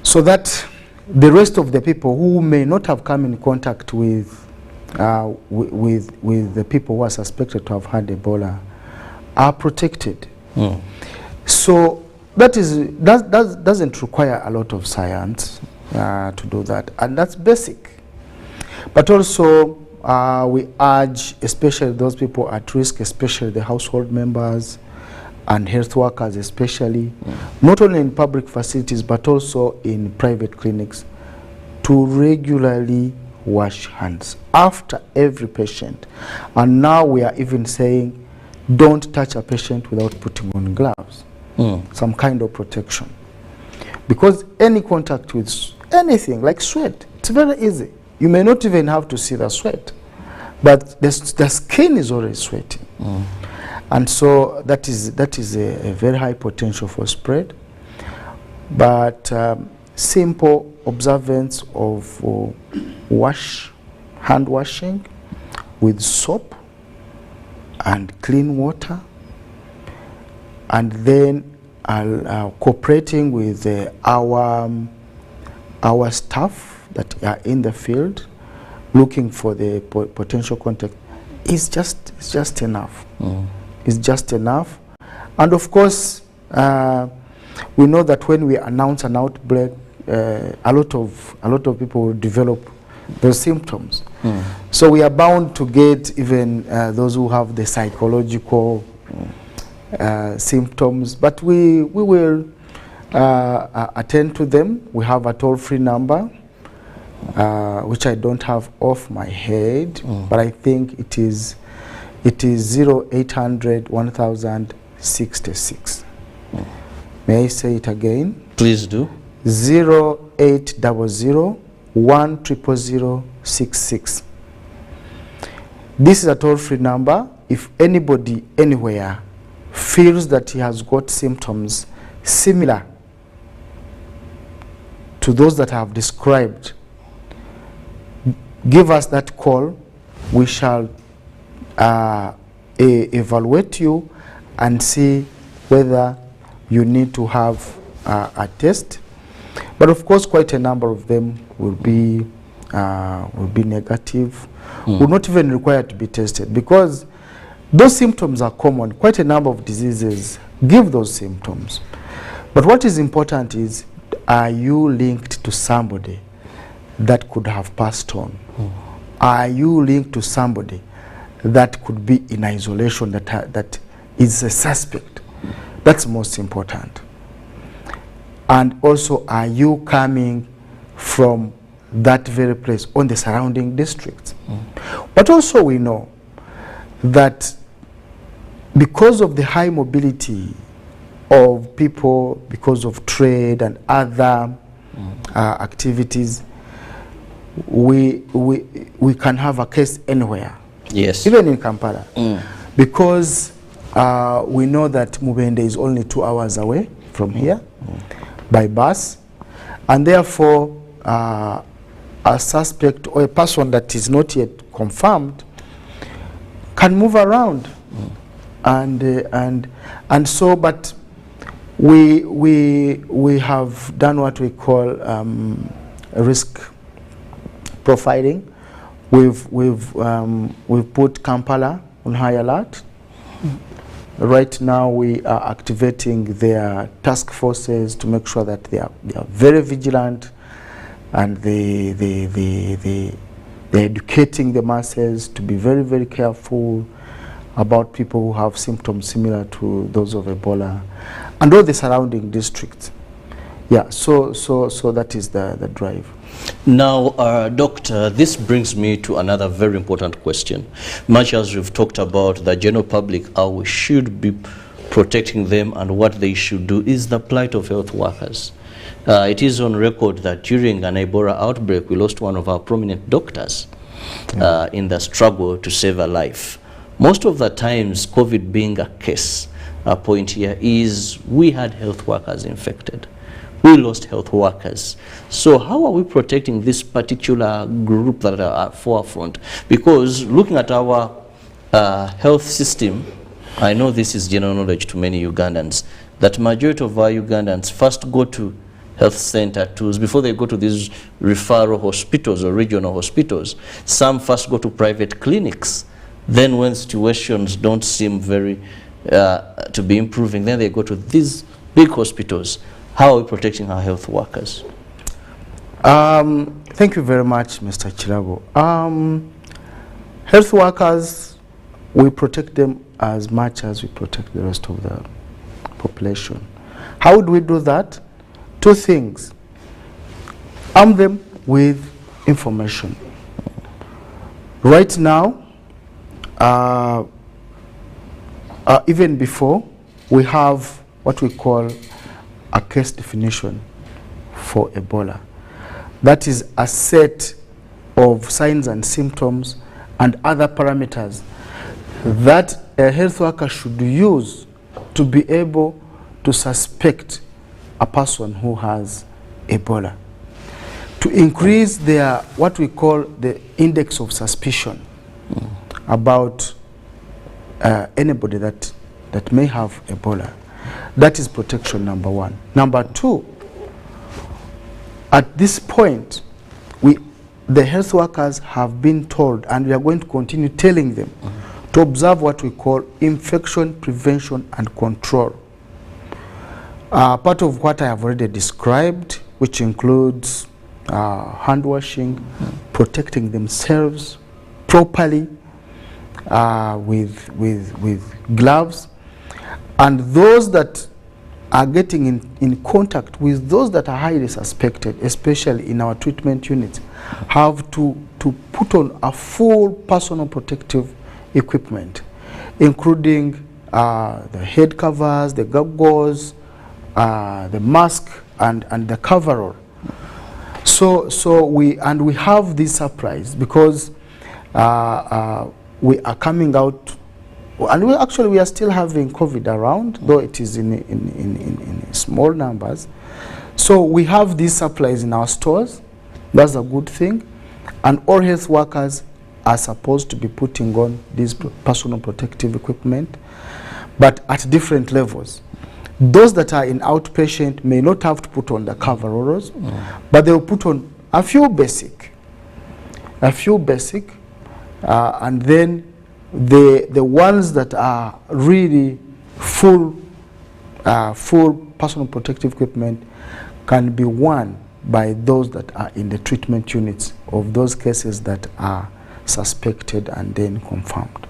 [SPEAKER 24] so that the rest of the people who may not have come in contact with the people who are suspected to have had Ebola are protected. So that doesn't require a lot of science to do that, and that's basic. But also we urge, especially those people at risk, especially the household members and health workers especially, not only in public facilities but also in private clinics, to regularly wash hands after every patient. And now we are even saying, don't touch a patient without putting on gloves, some kind of protection. Because any contact with anything like sweat, it's very easy. You may not even have to see the sweat, but the skin is already sweating. And so that is a very high potential for spread. But simple observance of hand washing with soap and clean water, and then cooperating with our staff that are in the field, looking for the potential contact, is just enough. It's just enough. And of course, we know that when we announce an outbreak, a lot of people will develop those symptoms. So we are bound to get even those who have the psychological symptoms, but we will attend to them. We have a toll-free number, which I don't have off my head, but I think it is 0800 1066. May I say it again?
[SPEAKER 9] Please do.
[SPEAKER 24] 0800 1066. This is a toll-free number. If anybody anywhere feels that he has got symptoms similar to those that I have described, give us that call. We shall evaluate you and see whether you need to have a test. But of course, quite a number of them will be negative, will not even require to be tested, because those symptoms are common. Quite a number of diseases give those symptoms. But what is important is, are you linked to somebody that could have passed on? Are you linked to somebody that could be in isolation, that is a suspect? That's most important. And also, are you coming from that very place on the surrounding districts? But also we know that because of the high mobility of people, because of trade and other activities, we can have a case anywhere.
[SPEAKER 9] Yes.
[SPEAKER 24] Even in Kampala. Because we know that Mubende is only 2 hours away from here by bus, and therefore a suspect or a person that is not yet confirmed can move around. And so, but we have done what we call risk profiling. We've put Kampala on high alert. Right now we are activating their task forces to make sure that they are very vigilant, and they're educating the masses to be very, very careful about people who have symptoms similar to those of Ebola and all the surrounding districts. Yeah, so that is the drive.
[SPEAKER 9] Now, Doctor, this brings me to another very important question. Much as we've talked about the general public, how we should be protecting them and what they should do, is the plight of health workers. It is on record that during an Ebola outbreak, we lost one of our prominent doctors in the struggle to save a life. Most of the times, COVID being a case point here is we had health workers infected. We lost health workers. So how are we protecting this particular group that are at forefront? Because looking at our health system, I know this is general knowledge to many Ugandans, that majority of our Ugandans first go to health center tools before they go to these referral hospitals or regional hospitals. Some first go to private clinics. Then when situations don't seem very to be improving, then they go to these big hospitals. How are we protecting our health workers?
[SPEAKER 24] Thank you very much, Mr. Kirabo. Health workers, we protect them as much as we protect the rest of the population. How would we do that? 2 things. Arm them with information. Right now, even before, we have what we call a case definition for Ebola. That is a set of signs and symptoms and other parameters that a health worker should use to be able to suspect a person who has Ebola, to increase their, what we call the index of suspicion about anybody that may have Ebola. That is protection number 1. Number 2, at this point, the health workers have been told, and we are going to continue telling them, to observe what we call infection prevention and control. Part of what I have already described, which includes hand washing, protecting themselves properly with gloves, And those that are getting in contact with those that are highly suspected, especially in our treatment units, have to put on a full personal protective equipment, including the head covers, the goggles, the mask, and the coverall. So we have this surprise because we are coming out, and we are still having COVID around, though it is in small numbers. So we have these supplies in our stores. That's a good thing. And all health workers are supposed to be putting on this personal protective equipment, but at different levels. Those that are in outpatient may not have to put on the coveralls, but they will put on a few basic, and then the ones that are really full personal protective equipment can be worn by those that are in the treatment units of those cases that are suspected and then confirmed.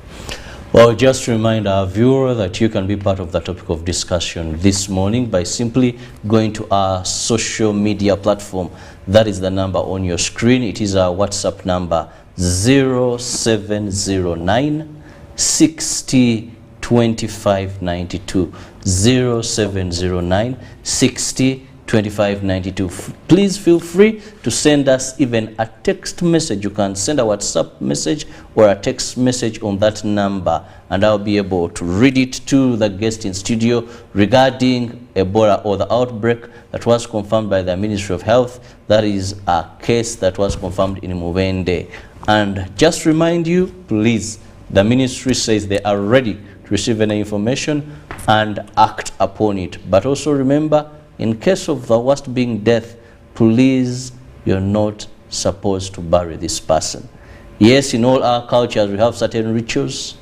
[SPEAKER 9] Well, just to remind our viewer that you can be part of the topic of discussion this morning by simply going to our social media platform. That is the number on your screen. It is our WhatsApp number 0709 60 25 92. 0709 60 2592. Please feel free to send us even a text message. You can send a WhatsApp message or a text message on that number, and I'll be able to read it to the guest in studio regarding Ebola or the outbreak that was confirmed by the Ministry of Health. That is a case that was confirmed in Mubende. And just remind you, please, the ministry says they are ready to receive any information and act upon it. But also remember, in case of the worst being death, please, you're not supposed to bury this person. Yes, in all our cultures, we have certain rituals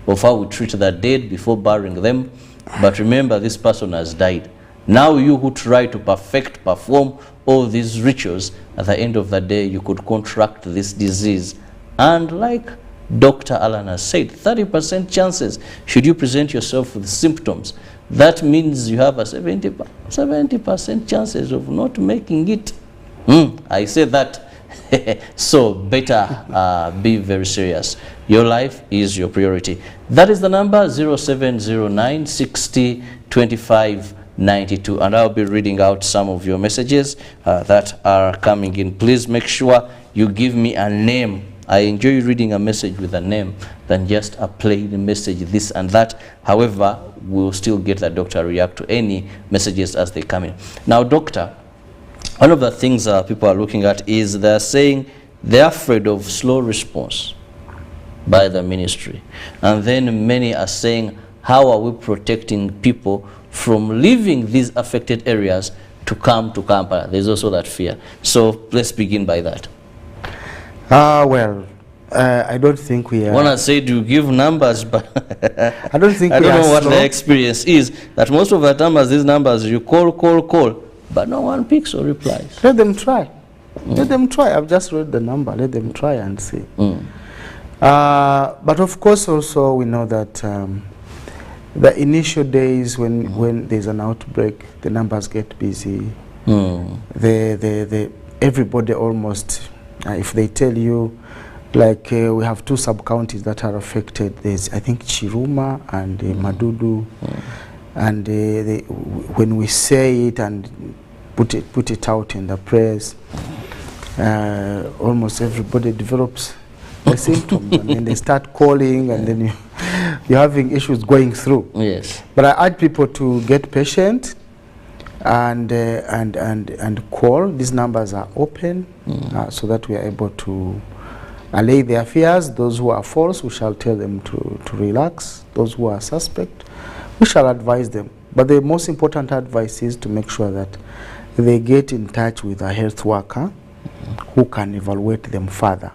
[SPEAKER 9] of how we treat the dead before burying them. But remember, this person has died. Now you who try to perform all these rituals, at the end of the day, you could contract this disease. And like Dr. Alan has said, 30% chances should you present yourself with symptoms. That means you have a 70% chances of not making it. I say that. So better be very serious. Your life is your priority. That is the number 0709 60 25 92. And I'll be reading out some of your messages that are coming in. Please make sure you give me a name. I enjoy reading a message with a name than just a plain message, this and that. However, we'll still get the doctor react to any messages as they come in. Now, doctor, one of the things people are looking at is they're saying they're afraid of slow response by the ministry. And then many are saying, how are we protecting people from leaving these affected areas to come to Kampala? There's also that fear. So let's begin by that.
[SPEAKER 24] Well, I don't think we are.
[SPEAKER 9] When I said you give numbers, but
[SPEAKER 24] I don't think
[SPEAKER 9] I don't know what the experience is. That most of the time, as these numbers, you call, but no one picks or replies.
[SPEAKER 24] Let them try. Let them try. I've just read the number. Let them try and see. But of course, also we know that the initial days when there's an outbreak, the numbers get busy. Everybody almost. If they tell you, like we have two sub-counties that are affected, there's I think Chiruma and Madudu, and when we say it and put it out in the press, almost everybody develops the symptoms, and then they start calling, and then you're having issues going through.
[SPEAKER 9] Yes.
[SPEAKER 24] But I urge people to get patient and call. These numbers are open so that we are able to allay their fears. Those who are false, we shall tell them to relax. Those who are suspect, we shall advise them. But the most important advice is to make sure that they get in touch with a health worker who can evaluate them further.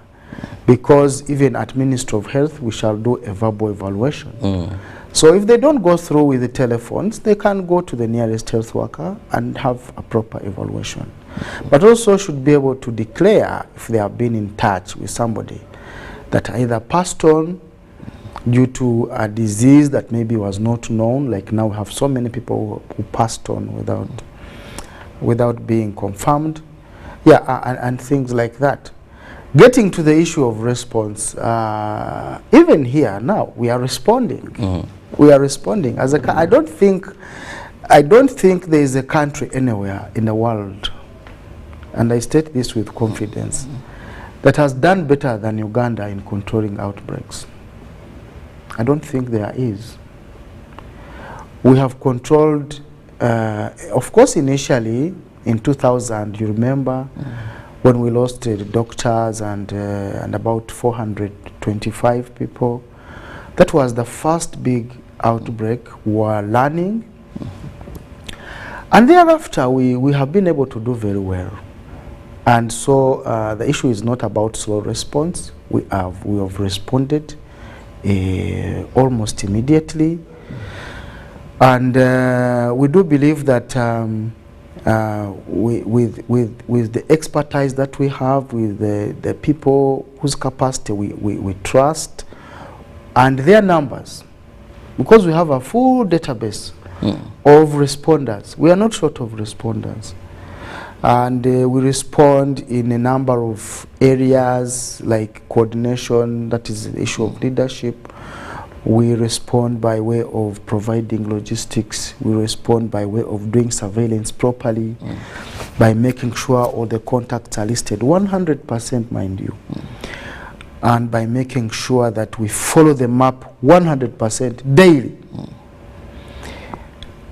[SPEAKER 24] Because even at Ministry of Health, we shall do a verbal evaluation. So if they don't go through with the telephones, they can go to the nearest health worker and have a proper evaluation. But also should be able to declare if they have been in touch with somebody that either passed on due to a disease that maybe was not known, like now we have so many people who passed on without being confirmed. Yeah, and things like that. Getting to the issue of response, even here now we are responding. We are responding. I don't think there is a country anywhere in the world, and I state this with confidence, that has done better than Uganda in controlling outbreaks. I don't think there is. We have controlled, of course, initially in 2000, you remember, when we lost the doctors and about 425 people. That was the first big outbreak. We were learning. And thereafter, we have been able to do very well. And so the issue is not about slow response. We have responded almost immediately. And we do believe that with the expertise that we have, with the people whose capacity we trust, and their numbers, because we have a full database of responders. We are not short of responders. And we respond in a number of areas like coordination, that is the issue of leadership. We respond by way of providing logistics. We respond by way of doing surveillance properly, by making sure all the contacts are listed 100%, mind you, and by making sure that we follow the map 100% daily,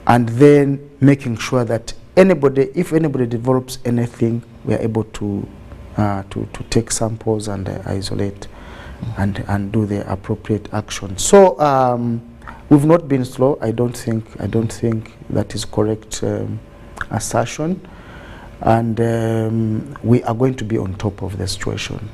[SPEAKER 24] and then making sure that if anybody develops anything, we are able to take samples and isolate and do the appropriate action. So we've not been slow. I don't think that is correct assertion, and we are going to be on top of the situation.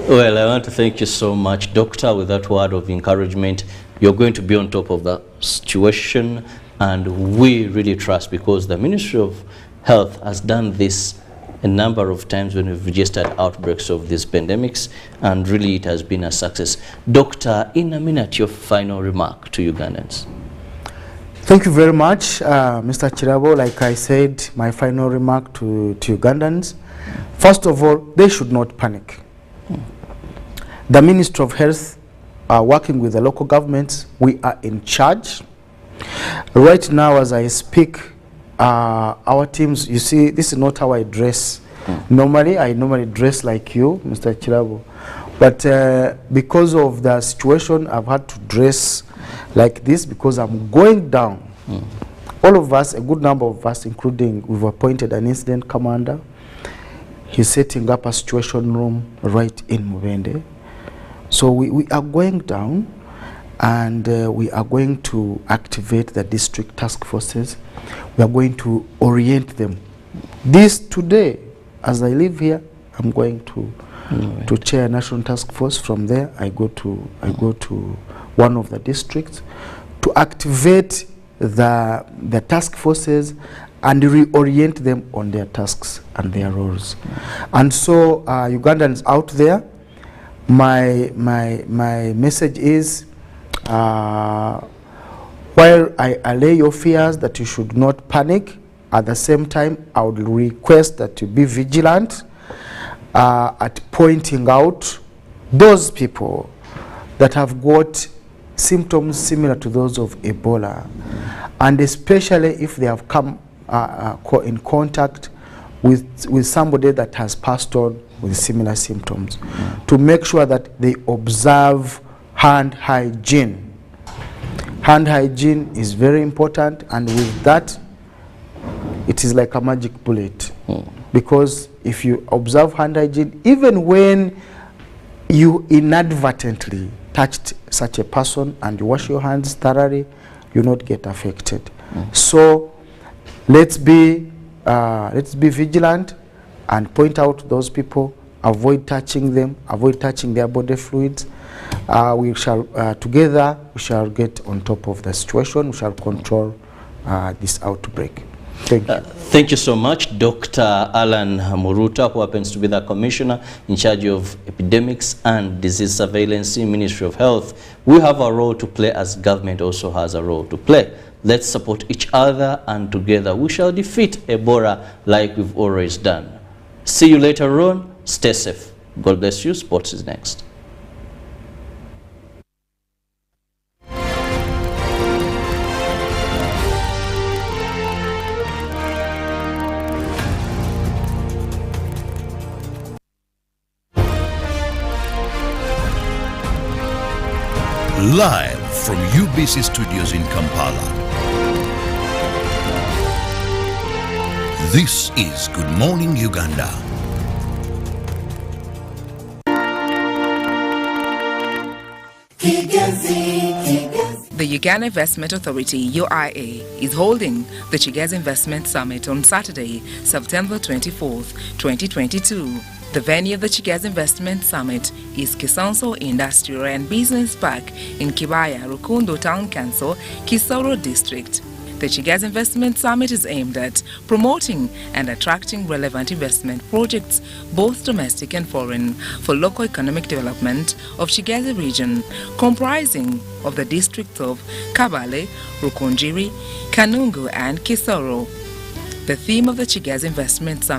[SPEAKER 9] Well, I want to thank you so much, Doctor. With that word of encouragement, you're going to be on top of the situation, and we really trust, because the Ministry of Health has done this a number of times when we've registered outbreaks of these pandemics, and really it has been a success. Doctor, in a minute, your final remark to Ugandans.
[SPEAKER 24] Thank you very much, Mr. Kirabo. Like I said, my final remark to Ugandans, first of all, they should not panic. The Ministry of Health are working with the local governments. We are in charge. Right now, as I speak, our teams, you see, this is not how I dress. Normally, I dress like you, Mr. Kirabo. But because of the situation, I've had to dress like this because I'm going down. All of us, a good number of us, including, we've appointed an incident commander. He's setting up a situation room right in Mubende. So we are going down, and we are going to activate the district task forces. We are going to orient them. This today, as I live here, I'm going to chair a national task force. From there, I go to one of the districts to activate the task forces and reorient them on their tasks and their roles. And so, Ugandans out there, my message is, while I allay your fears that you should not panic, at the same time, I would request that you be vigilant at pointing out those people that have got symptoms similar to those of Ebola, and especially if they have come in contact with somebody that has passed on with similar symptoms, to make sure that they observe hand hygiene. Hand hygiene is very important, and with that, it is like a magic bullet. Because if you observe hand hygiene, even when you inadvertently touched such a person and you wash your hands thoroughly, you not get affected. So let's be vigilant and point out those people, avoid touching them, avoid touching their body fluids. We shall together we shall get on top of the situation. We shall control this outbreak. Thank you.
[SPEAKER 9] Thank you so much, Dr. Alan Muruta, who happens to be the Commissioner in charge of Epidemics and Disease Surveillance in Ministry of Health. We have a role to play as government also has a role to play. Let's support each other, and together we shall defeat Ebola like we've always done. See you later on. Stay safe. God bless you. Sports is next.
[SPEAKER 8] Live from UBC Studios in Kampala. This is Good Morning Uganda.
[SPEAKER 22] The Uganda Investment Authority, UIA, is holding the Chigaz Investment Summit on Saturday, September 24th, 2022. The venue of the Chigaz Investment Summit is Kisanso Industrial and Business Park in Kibaya, Rukundo Town Council, Kisoro District. The Chigaz Investment Summit is aimed at promoting and attracting relevant investment projects, both domestic and foreign, for local economic development of Chigazi region, comprising of the districts of Kabale, Rukunjiri, Kanungu and Kisoro. The theme of the Chigaz Investment Summit